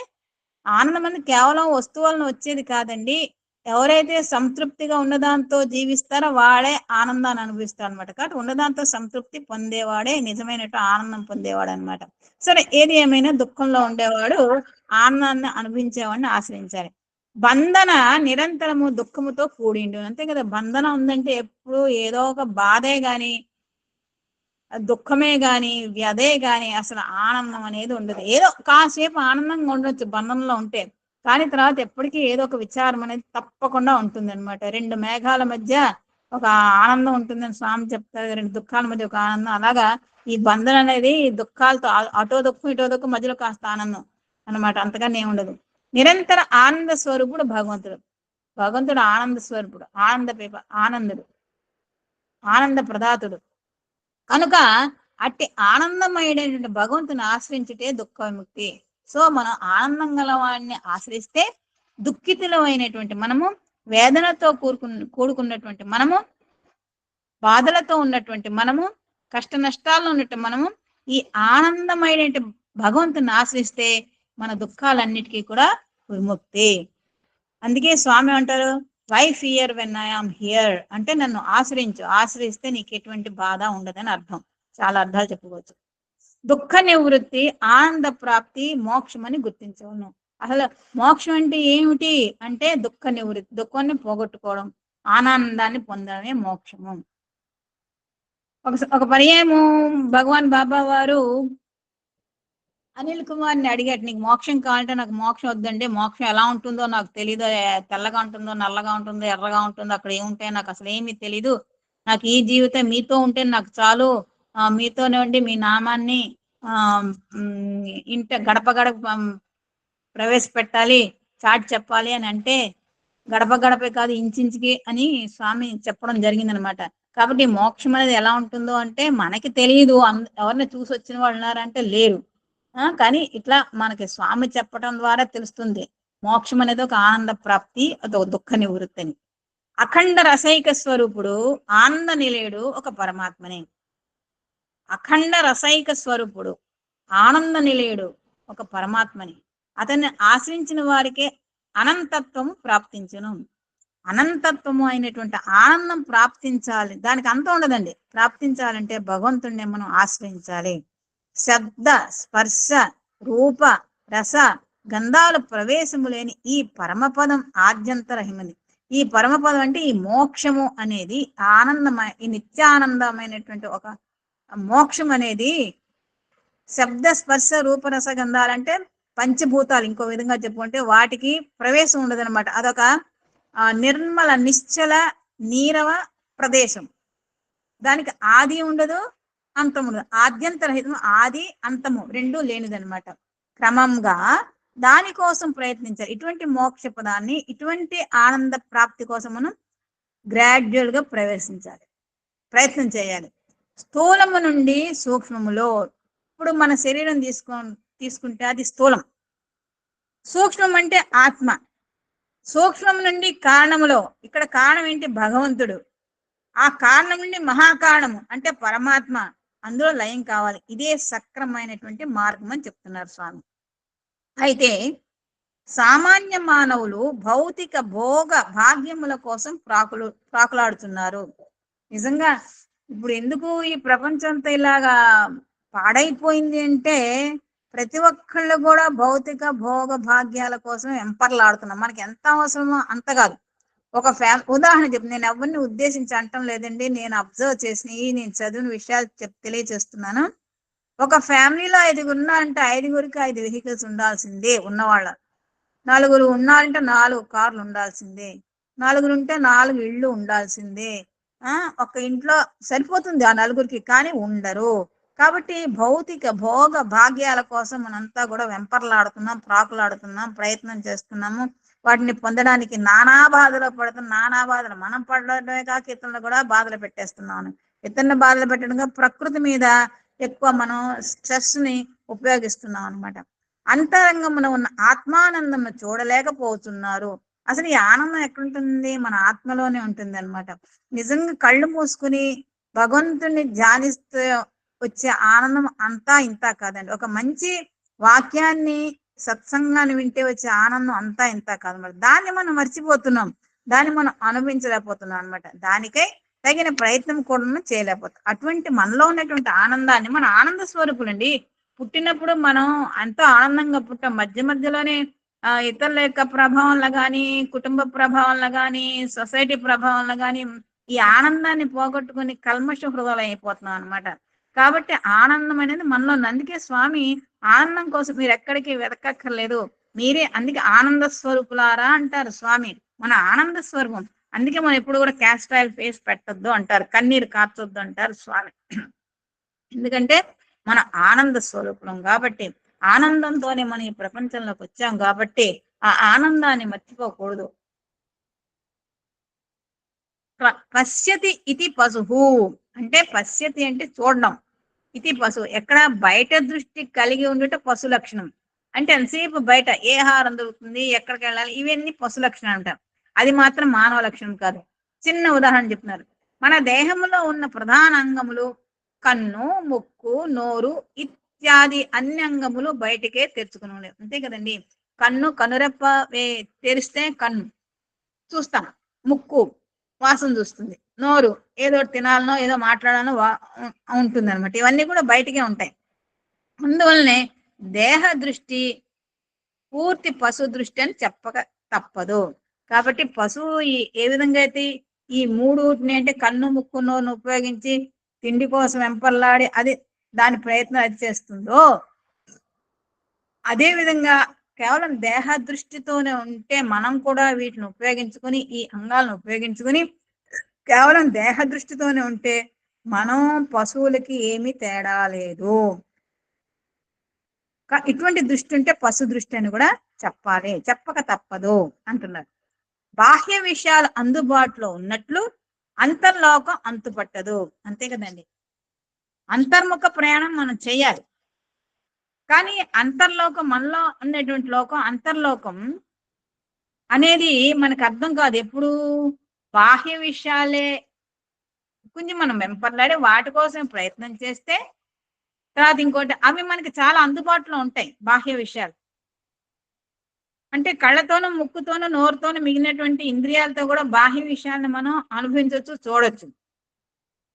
కేవలం వస్తువులను వచ్చేది కాదండి. ఎవరైతే సంతృప్తిగా ఉన్నదాంతో జీవిస్తారో వాడే ఆనందాన్ని అనుభవిస్తాడు అనమాట. కాబట్టి ఉన్నదాంతో సంతృప్తి పొందేవాడే నిజమైన ఆనందం పొందేవాడు అనమాట. సరే, ఏది ఏమైనా దుఃఖంలో ఉండేవాడు ఆనందాన్ని అనుభవించేవాడిని ఆశ్రయించాలి. బంధన నిరంతరము దుఃఖముతో కూడిండు. అంతే కదా, బంధన ఉందంటే ఎప్పుడు ఏదో ఒక బాధే గాని, దుఃఖమే గాని, వ్యధే గాని, అసలు ఆనందం అనేది ఉండదు. ఏదో కాసేపు ఆనందంగా ఉండొచ్చు బంధంలో ఉంటే, కానీ తర్వాత ఎప్పటికీ ఏదో ఒక విచారం అనేది తప్పకుండా ఉంటుంది అనమాట. రెండు మేఘాల మధ్య ఒక ఆనందం ఉంటుందని స్వామి చెప్తారు, రెండు దుఃఖాల మధ్య ఒక ఆనందం. అలాగా ఈ బంధన అనేది దుఃఖాలతో అటో దుఃఖం ఇటో దుఃఖం మధ్యలో కాస్త ఆనందం అనమాట, అంతగానే ఉండదు. నిరంతర ఆనంద స్వరూపుడు భగవంతుడు. భగవంతుడు ఆనంద స్వరూపుడు, ఆనందుడు, ఆనంద ప్రదాతుడు. కనుక అట్టి ఆనందమయుడైనటువంటి భగవంతుని ఆశ్రయించుటే దుఃఖ విముక్తి. సో మనం ఆనందం గలవాడిని ఆశ్రయిస్తే దుఃఖితులమైనటువంటి మనము, వేదనతో కూడుకున్నటువంటి మనము, బాధలతో ఉన్నటువంటి మనము, కష్ట నష్టాల్లో ఉన్నట్టు మనము ఈ ఆనందమైనటువంటి భగవంతుని ఆశ్రయిస్తే మన దుఃఖాలన్నిటికీ కూడా విముక్తి. అందుకే స్వామి అంటారు, why fear when I am here అంటే నన్ను ఆశ్రయిస్తే నీకు ఎటువంటి బాధ ఉండదని అర్థం. చాలా అర్థాలు చెప్పుకోవచ్చు. దుఃఖ నివృత్తి, ఆనంద ప్రాప్తి, మోక్షం అని గుర్తించవను. అసలు మోక్షం అంటే ఏమిటి అంటే దుఃఖ నివృత్తి, దుఃఖాన్ని పోగొట్టుకోవడం, ఆనందాన్ని పొందడమే మోక్షము. ఒక పర్యాయము భగవాన్ బాబా వారు అనిల్ కుమార్ని అడిగాడు, నీకు మోక్షం కావాలంటే నాకు మోక్షం వద్దండి, మోక్షం ఎలా ఉంటుందో నాకు తెలీదు, తెల్లగా ఉంటుందో నల్లగా ఉంటుందో ఎర్రగా ఉంటుందో అక్కడ ఏముంటాయో నాకు అసలు ఏమీ తెలీదు, నాకు ఈ జీవితం మీతో ఉంటే నాకు చాలు, మీతోనే ఉండి మీ నామాన్ని ఇంట గడప గడప ప్రవేశపెట్టాలి, చాటి చెప్పాలి అని అంటే గడప గడపే కాదు ఇంచుకి అని స్వామి చెప్పడం జరిగిందనమాట. కాబట్టి మోక్షం అనేది ఎలా ఉంటుందో అంటే మనకి తెలియదు, ఎవరిని చూసి వచ్చిన వాళ్ళు ఉన్నారంటే లేరు, కానీ ఇట్లా మనకి స్వామి చెప్పడం ద్వారా తెలుస్తుంది. మోక్షం అనేది ఒక ఆనంద ప్రాప్తి, అదొక దుఃఖ నివృత్తి అని. అఖండ రసైక స్వరూపుడు, ఆనంద నిలయుడు ఒక పరమాత్మనే. అఖండ రసైక స్వరూపుడు, ఆనంద నిలయుడు ఒక పరమాత్మని. అతన్ని ఆశ్రయించిన వారికే అనంతత్వము ప్రాప్తించును. అనంతత్వము అయినటువంటి ఆనందం ప్రాప్తించాలి, దానికి అంతం ఉండదండి. ప్రాప్తించాలంటే భగవంతుడిని మనం ఆశ్రయించాలి. శబ్ద స్పర్శ రూప రస గంధాలు ప్రవేశము లేని ఈ పరమపదం ఆద్యంతరహిమది. ఈ పరమపదం అంటే ఈ మోక్షము అనేది ఆనందమయ, ఈ నిత్యానందమైనటువంటి ఒక మోక్షం అనేది శబ్ద స్పర్శ రూపరస గంధాలంటే పంచభూతాలు, ఇంకో విధంగా చెప్పుకుంటే వాటికి ప్రవేశం ఉండదన్నమాట. అదొక నిర్మల నిశ్చల నీరవ ప్రదేశం, దానికి ఆది ఉండదు అంతం ఉండదు, ఆద్యంతరహితం, ఆది అంతము రెండు లేనిదనమాట. క్రమంగా దానికోసం ప్రయత్నించాలి. ఇటువంటి మోక్ష పదాన్ని, ఇటువంటి ఆనంద ప్రాప్తి కోసం మనం గ్రాడ్యువల్ గా ప్రయత్నం చేయాలి. స్థూలము నుండి సూక్ష్మములో, ఇప్పుడు మన శరీరం తీసుకుంటే అది స్థూలం, సూక్ష్మం అంటే ఆత్మ, సూక్ష్మం నుండి కారణములో, ఇక్కడ కారణం ఏంటి భగవంతుడు, ఆ కారణం నుండి మహాకారణము అంటే పరమాత్మ, అందులో లయం కావాలి. ఇదే సక్రమైనటువంటి మార్గం అని చెప్తున్నారు స్వామి. అయితే సామాన్య మానవులు భౌతిక భోగ భాగ్యముల కోసం ప్రాకులాడుతున్నారు. నిజంగా ఇప్పుడు ఎందుకు ఈ ప్రపంచంతో ఇలాగా పాడైపోయింది అంటే ప్రతి ఒక్కళ్ళు కూడా భౌతిక భోగ భాగ్యాల కోసం వెంపర్లాడుతున్నాం. మనకి ఎంత అవసరమో అంత కాదు. ఒక ఉదాహరణ చెప్పి, నేను ఎవరిని ఉద్దేశించి అంటం లేదండి, నేను అబ్జర్వ్ చేసినవి, నేను చదివిన విషయాలు తెలియజేస్తున్నాను. ఒక ఫ్యామిలీలో 5 ఉన్నారంటే 5గురికి 5 వెహికల్స్ ఉండాల్సిందే ఉన్నవాళ్ళ, 4 ఉన్నారంటే 4 కార్లు ఉండాల్సిందే, 4 ఉంటే 4 ఇళ్ళు ఉండాల్సిందే. ఒక ఇంట్లో సరిపోతుంది ఆ 4గురికి, కానీ ఉండరు. కాబట్టి భౌతిక భోగ భాగ్యాల కోసం మనంతా కూడా వెంపర్లాడుతున్నాం, ప్రాకులాడుతున్నాం, ప్రయత్నం చేస్తున్నాము. వాటిని పొందడానికి నానా బాధలు పడుతున్నాం. నానా బాధలు మనం పడడమే కాక ఇతరులను కూడా బాధలు పెట్టేస్తున్నాం. ఇతరులను బాధలు పెట్టడంగా ప్రకృతి మీద ఎక్కువ మనం స్ట్రెస్ ని ఉపయోగిస్తున్నాం అనమాట. అంతరంగంలో ఉన్న ఆత్మానందం చూడలేకపోతున్నారు. అసలు ఈ ఆనందం ఎక్కడుంటుంది? మన ఆత్మలోనే ఉంటుంది అనమాట. నిజంగా కళ్ళు మూసుకుని భగవంతుని ధ్యానిస్తే వచ్చే ఆనందం అంతా ఇంత కాదండి. ఒక మంచి వాక్యాన్ని సత్సంగాన్ని వింటే వచ్చే ఆనందం అంతా ఇంత కాదన్నమాట. దాన్ని మనం మర్చిపోతున్నాం. దాన్ని మనం అనుభవించలేకపోతున్నాం అనమాట. దానికై తగిన ప్రయత్నం కూడా చేయలేకపోతాం. అటువంటి మనలో ఉన్నటువంటి ఆనందాన్ని, మన ఆనంద స్వరూపులండి. పుట్టినప్పుడు మనం ఎంతో ఆనందంగా పుట్టాం. మధ్య మధ్యలోనే ఇతరుల యొక్క ప్రభావంలో కానీ, కుటుంబ ప్రభావంలో కానీ, సొసైటీ ప్రభావంలో కానీ ఈ ఆనందాన్ని పోగొట్టుకుని కల్మష హృదయాలు అయిపోతున్నాం అనమాట. కాబట్టి ఆనందం అనేది మనలో ఉంది. అందుకే స్వామి ఆనందం కోసం మీరు ఎక్కడికి వెతకక్కర్లేదు, మీరే. అందుకే ఆనంద స్వరూపులారా అంటారు స్వామి. మన ఆనంద స్వరూపం. అందుకే మనం ఎప్పుడు కూడా క్యాస్ట్ ఆయిల్ ఫేస్ పెట్టొద్దు అంటారు, కన్నీరు కార్చొద్దు అంటారు స్వామి. ఎందుకంటే మన ఆనంద స్వరూపం కాబట్టి, ఆనందంతోనే మనం ఈ ప్రపంచంలోకి వచ్చాం కాబట్టి ఆ ఆనందాన్ని మర్చిపోకూడదు. పశ్యతి ఇది పశువు అంటే, పశ్యతి అంటే చూడడం, ఇది పశువు ఎక్కడ బయట దృష్టి కలిగి ఉండటం పశు లక్షణం. అంటే ఎంతసేపు బయట ఏ ఆహారం దొరుకుతుంది, ఎక్కడికి వెళ్ళాలి, ఇవన్నీ పశు లక్షణం అంటారు. అది మాత్రం మానవ లక్షణం కాదు. చిన్న ఉదాహరణ చెప్తున్నారు. మన దేహంలో ఉన్న ప్రధాన అంగములు కన్ను, ముక్కు, నోరు ఇత్యాది అన్ని అంగములు బయటకే తెరుచుకుని ఉండేవి, అంతే కదండి. కన్ను కనురెప్ప తెరిస్తే కన్ను చూస్తాం, ముక్కు వాసన చూస్తుంది, నోరు ఏదో తినాలనో ఏదో మాట్లాడాలనో ఉంటుంది అనమాట. ఇవన్నీ కూడా బయటకే ఉంటాయి. అందువల్లనే దేహ దృష్టి పూర్తి పశు దృష్టి అని చెప్పక తప్పదు. కాబట్టి పశువు ఏ విధంగా అయితే ఈ మూడుని అంటే కన్ను, ముక్కు, నోరును ఉపయోగించి తిండి కోసం వెంపర్లాడి అది దాని ప్రయత్నం అది చేస్తుందో, అదే విధంగా కేవలం దేహ దృష్టితోనే ఉంటే మనం కూడా వీటిని ఉపయోగించుకొని, ఈ అంగాలను ఉపయోగించుకొని కేవలం దేహ దృష్టితోనే ఉంటే మనం పశువులకి ఏమీ తేడా లేదు. ఇటువంటి దృష్టి ఉంటే పశు దృష్టి అని కూడా చెప్పాలి, చెప్పక తప్పదు అంటున్నారు. బాహ్య విషయాలు అందుబాటులో ఉన్నట్లు అంతర్లోకం అంతుపట్టదు, అంతే కదండి. అంతర్ముఖ ప్రయాణం మనం చేయాలి. కానీ అంతర్లోకం, మనలో ఉన్నటువంటి లోకం, అంతర్లోకం అనేది మనకు అర్థం కాదు. ఎప్పుడు బాహ్య విషయాలే కొంచెం మనం వెంపర్లాడి వాటి కోసం ప్రయత్నం చేస్తే, తర్వాత ఇంకోటి అవి మనకి చాలా అందుబాటులో ఉంటాయి. బాహ్య విషయాలు అంటే కళ్ళతోనూ, ముక్కుతోనూ, నోరుతోనూ, మిగిలినటువంటి ఇంద్రియాలతో కూడా బాహ్య విషయాలను మనం అనుభవించవచ్చు, చూడొచ్చు.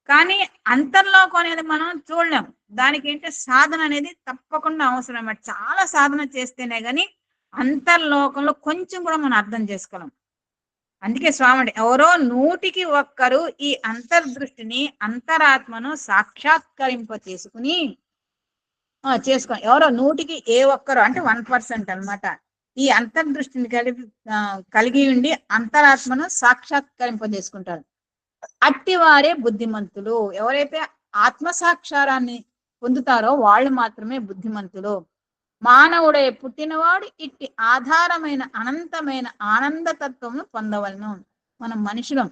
కానీ అంతర్లోకం అనేది మనం చూడలేం. దానికి ఏంటంటే సాధన అనేది తప్పకుండా అవసరం అన్నమాట. చాలా సాధన చేస్తేనే కానీ అంతర్లోకంలో కొంచెం కూడా మనం అర్థం చేసుకోలేం. అందుకే స్వామి ఎవరో 100కి 1 ఈ అంతర్దృష్టిని, అంతరాత్మను సాక్షాత్కరింప చేసుకుని ఎవరో 100కి ఏ ఒక్కరు అంటే 1% అన్నమాట ఈ అంతర్దృష్టిని కలిగి ఉండి అంతరాత్మను సాక్షాత్కరింప చేసుకుంటారు. అట్టివారే బుద్ధిమంతులు. ఎవరైతే ఆత్మసాక్షారాన్ని పొందుతారో వాళ్ళు మాత్రమే బుద్ధిమంతులు. మానవుడే పుట్టినవాడు ఇట్టి ఆధారమైన అనంతమైన ఆనందతత్వము పొందవలను. మనం మనుషులం,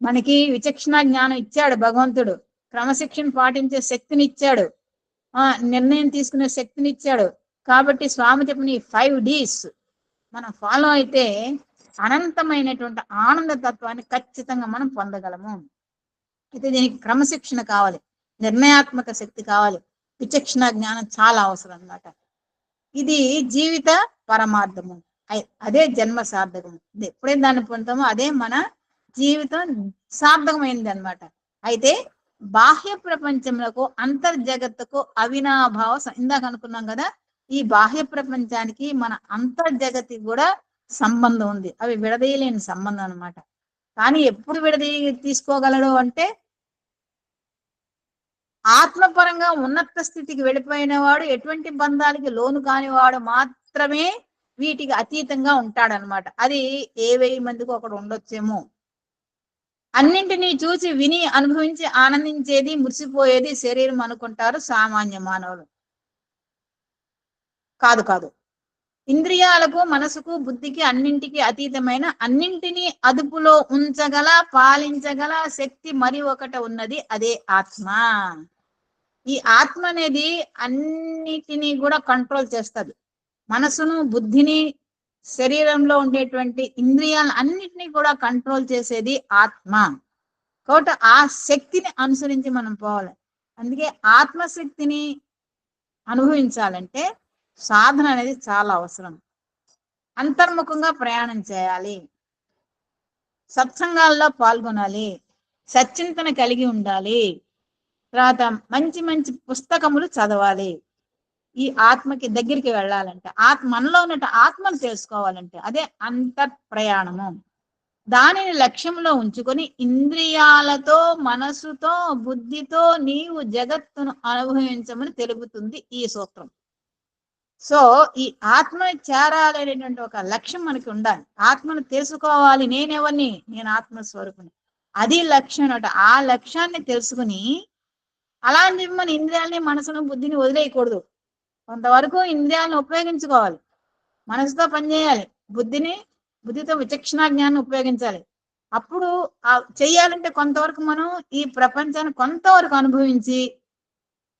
మనకి విచక్షణ జ్ఞానం ఇచ్చాడు భగవంతుడు, క్రమశిక్షణ పాటించే శక్తిని ఇచ్చాడు, నిర్ణయం తీసుకునే శక్తిని ఇచ్చాడు. కాబట్టి స్వామి చెప్పిన ఈ 5 Ds మనం ఫాలో అయితే అనంతమైనటువంటి ఆనంద తత్వాన్ని ఖచ్చితంగా మనం పొందగలము. అయితే దీనికి క్రమశిక్షణ కావాలి, నిర్ణయాత్మక శక్తి కావాలి, విచక్షణ జ్ఞానం చాలా అవసరం అన్నమాట. ఇది జీవిత పరమార్థము, అదే జన్మ సార్థకము. ఎప్పుడైతే దాన్ని పొందుతామో అదే మన జీవితం సార్థకమైంది అన్నమాట. అయితే బాహ్య ప్రపంచంలో అంతర్జగత్తుకు అవినాభావ ఇందాక అనుకున్నాం కదా, ఈ బాహ్య ప్రపంచానికి మన అంతర్జగతికి కూడా సంబంధం ఉంది. అవి విడదీయలేని సంబంధం అన్నమాట. కానీ ఎప్పుడు తీసుకోగలడు అంటే ఆత్మపరంగా ఉన్నత స్థితికి వెళ్ళిపోయిన వాడు, ఎటువంటి బంధాలకి లోను కానివాడు మాత్రమే వీటికి అతీతంగా ఉంటాడనమాట. అది ఏ 1000 మందికి ఒకడు ఉండొచ్చేమో. అన్నింటినీ చూసి విని అనుభవించి ఆనందించేది, మురిసిపోయేది శరీరం అనుకుంటారు సామాన్య మానవులు. కాదు. ఇంద్రియాలకు, మనసుకు, బుద్ధికి అన్నింటికి అతీతమైన, అన్నింటినీ అదుపులో ఉంచగల, పాలించగల శక్తి మరి ఒకటి ఉన్నది, అదే ఆత్మ. ఈ ఆత్మ అనేది అన్నిటినీ కూడా కంట్రోల్ చేస్తుంది. మనసును, బుద్ధిని, శరీరంలో ఉండేటువంటి ఇంద్రియాలను అన్నిటినీ కూడా కంట్రోల్ చేసేది ఆత్మ. కాబట్టి ఆ శక్తిని అనుసరించి మనం పోవాలి. అందుకే ఆత్మశక్తిని అనుభవించాలంటే సాధన అనేది చాలా అవసరం. అంతర్ముఖంగా ప్రయాణం చేయాలి. సత్సంగాల్లో పాల్గొనాలి, సచ్చింతన కలిగి ఉండాలి, తర్వాత మంచి మంచి పుస్తకములు చదవాలి. ఈ ఆత్మకి దగ్గరికి వెళ్ళాలంటే, మనలో ఉన్న ఆత్మను తెలుసుకోవాలంటే అదే అంతర్ ప్రయాణము. దానిని లక్ష్యంలో ఉంచుకొని ఇంద్రియాలతో, మనసుతో, బుద్ధితో నీవు జగత్తును అనుభవించమని తెలుపుతుంది ఈ సూత్రం. సో ఈ ఆత్మని చేరాలనేటువంటి ఒక లక్ష్యం మనకి ఉండాలి. ఆత్మను తెలుసుకోవాలి, నేనెవరిని, నేను ఆత్మస్వరూపుని, అది లక్ష్యం అన్నమాట. ఆ లక్ష్యాన్ని తెలుసుకుని అలాంటి మన ఇంద్రియాలని, మనసును, బుద్ధిని వదిలేయకూడదు. కొంతవరకు ఇంద్రియాలను ఉపయోగించుకోవాలి, మనసుతో పనిచేయాలి, బుద్ధితో విచక్షణ జ్ఞానం ఉపయోగించాలి. అప్పుడు చెయ్యాలంటే కొంతవరకు మనం ఈ ప్రపంచాన్ని కొంతవరకు అనుభవించి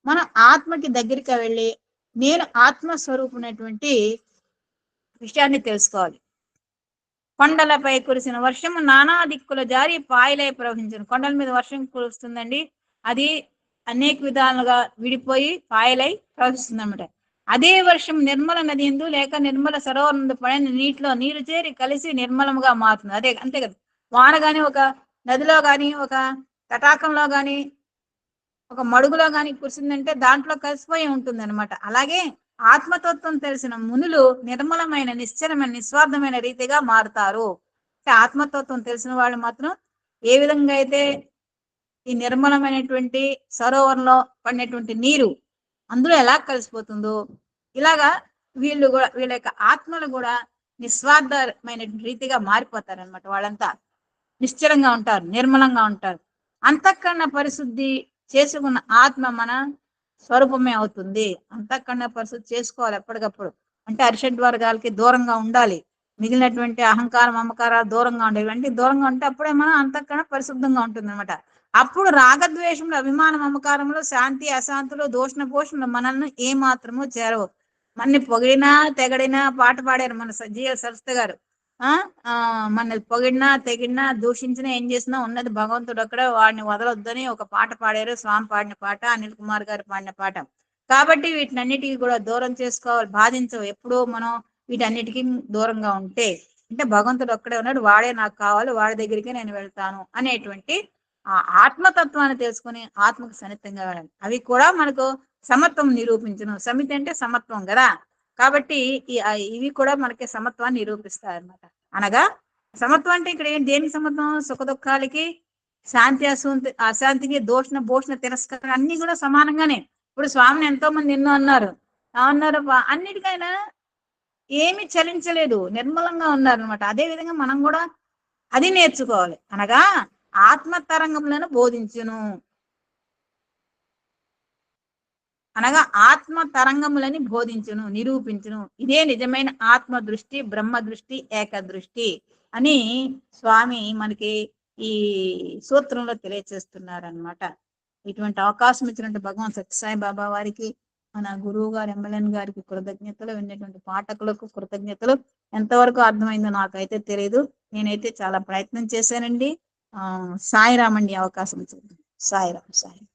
మనం ఆత్మకి దగ్గరికి వెళ్ళి నేను ఆత్మస్వరూపునటువంటి విషయాన్ని తెలుసుకోవాలి. కొండలపై కురిసిన వర్షము నానా దిక్కుల జారి పాయలై ప్రవహించను. కొండల మీద వర్షం కురుస్తుందండి, అది అనేక విధాలుగా విడిపోయి పాయలై ప్రవహిస్తుంది అన్నమాట. అదే వర్షం నిర్మల నది ఎందు లేక నిర్మల సరోవరం పడిన నీటిలో నీరు చేరి కలిసి నిర్మలముగా మారుతుంది. అదే అంతే కదా, వాన గాని ఒక నదిలో గాని, ఒక తటాకంలో గాని, ఒక మడుగులో గాని కురిసిందంటే దాంట్లో కలిసిపోయి ఉంటుంది అనమాట. అలాగే ఆత్మతత్వం తెలిసిన మునులు నిర్మలమైన, నిశ్చలమైన, నిస్వార్థమైన రీతిగా మారుతారు. ఆత్మతత్వం తెలిసిన వాళ్ళు మాత్రం ఏ విధంగా అయితే ఈ నిర్మలమైనటువంటి సరోవరంలో పడినటువంటి నీరు అందులో ఎలా కలిసిపోతుందో, ఇలాగా వీళ్ళ యొక్క ఆత్మలు కూడా నిస్వార్థమైన రీతిగా మారిపోతారు అనమాట. వాళ్ళంతా నిశ్చలంగా ఉంటారు, నిర్మలంగా ఉంటారు. అంతఃకరణ పరిశుద్ధి చేసుకున్న ఆత్మ మన స్వరూపమే అవుతుంది. అంతఃకరణ పరిశుద్ధి చేసుకోవాలి ఎప్పటికప్పుడు. అంటే అరిషడ్ వర్గాలకి దూరంగా ఉండాలి, మిగిలినటువంటి అహంకారం, మమకారాలు దూరంగా ఉండాలి. ఇవన్నీ దూరంగా ఉంటే అప్పుడే మనం అంతఃకరణ పరిశుద్ధంగా ఉంటుంది అనమాట. అప్పుడు రాగద్వేషములు, అభిమాన మమకారములు, శాంతి అశాంతులు, దోషణ పోషణలు మనల్ని ఏ మాత్రము చేరవు. మనని పొగిడినా తెగడినా పాట పాడారు మన జీఎల్ సరస్వతి గారు. మన పొగిడినా తెగిడినా దూషించినా ఏం చేసినా ఉన్నది భగవంతుడు అక్కడ, వాడిని వదలొద్దని ఒక పాట పాడారు. స్వామి పాడిన పాట, అనిల్ కుమార్ గారు పాడిన పాట. కాబట్టి వీటినన్నిటికీ కూడా దూరం చేసుకోవాలి, బాధించవు. ఎప్పుడూ మనం వీటన్నిటికీ దూరంగా ఉంటే, అంటే భగవంతుడు ఒక్కడే ఉన్నాడు, వాడే నాకు కావాలి, వాడి దగ్గరికి నేను వెళ్తాను అనేటువంటి ఆ ఆత్మతత్వాన్ని తెలుసుకుని ఆత్మకు సన్నిహితంగా వెళ్ళాలి. అవి కూడా మనకు సమత్వం నిరూపించను. సమితి అంటే సమత్వం కదా, కాబట్టి ఇవి కూడా మనకి సమత్వాన్ని నిరూపిస్తాయి అన్నమాట. అనగా సమత్వం అంటే ఇక్కడ దేనికి సమత్వం? సుఖ దుఃఖాలకి, శాంతి అశాంతికి, దోషణ భూషణ తిరస్కారం అన్ని కూడా సమానంగానే. ఇప్పుడు స్వామిని ఎంతో మంది ఎన్నో అన్నారు, అన్నిటికైనా ఏమి చలించలేదు, నిర్మలంగా ఉన్నారు అనమాట. అదే విధంగా మనం కూడా అది నేర్చుకోవాలి. అనగా ఆత్మ తరంగములను బోధించును, అనగా ఆత్మ తరంగములని బోధించును, నిరూపించును. ఇదే నిజమైన ఆత్మ దృష్టి, బ్రహ్మ దృష్టి, ఏక దృష్టి అని స్వామి మనకి ఈ సూత్రంలో తెలియచేస్తున్నారనమాట. ఇటువంటి అవకాశం ఇచ్చినటువంటి భగవాన్ సత్యసాయి బాబా వారికి, మన గురువు గారు ఎంఎల్ఎన్ గారికి కృతజ్ఞతలు, విన్నటువంటి పాఠకులకు కృతజ్ఞతలు. ఎంతవరకు అర్థమైందో నాకైతే తెలియదు, నేనైతే చాలా ప్రయత్నం చేశానండి. సాయిరామ్ అండి అవకాశం ఇచ్చింది. సాయిరామ్.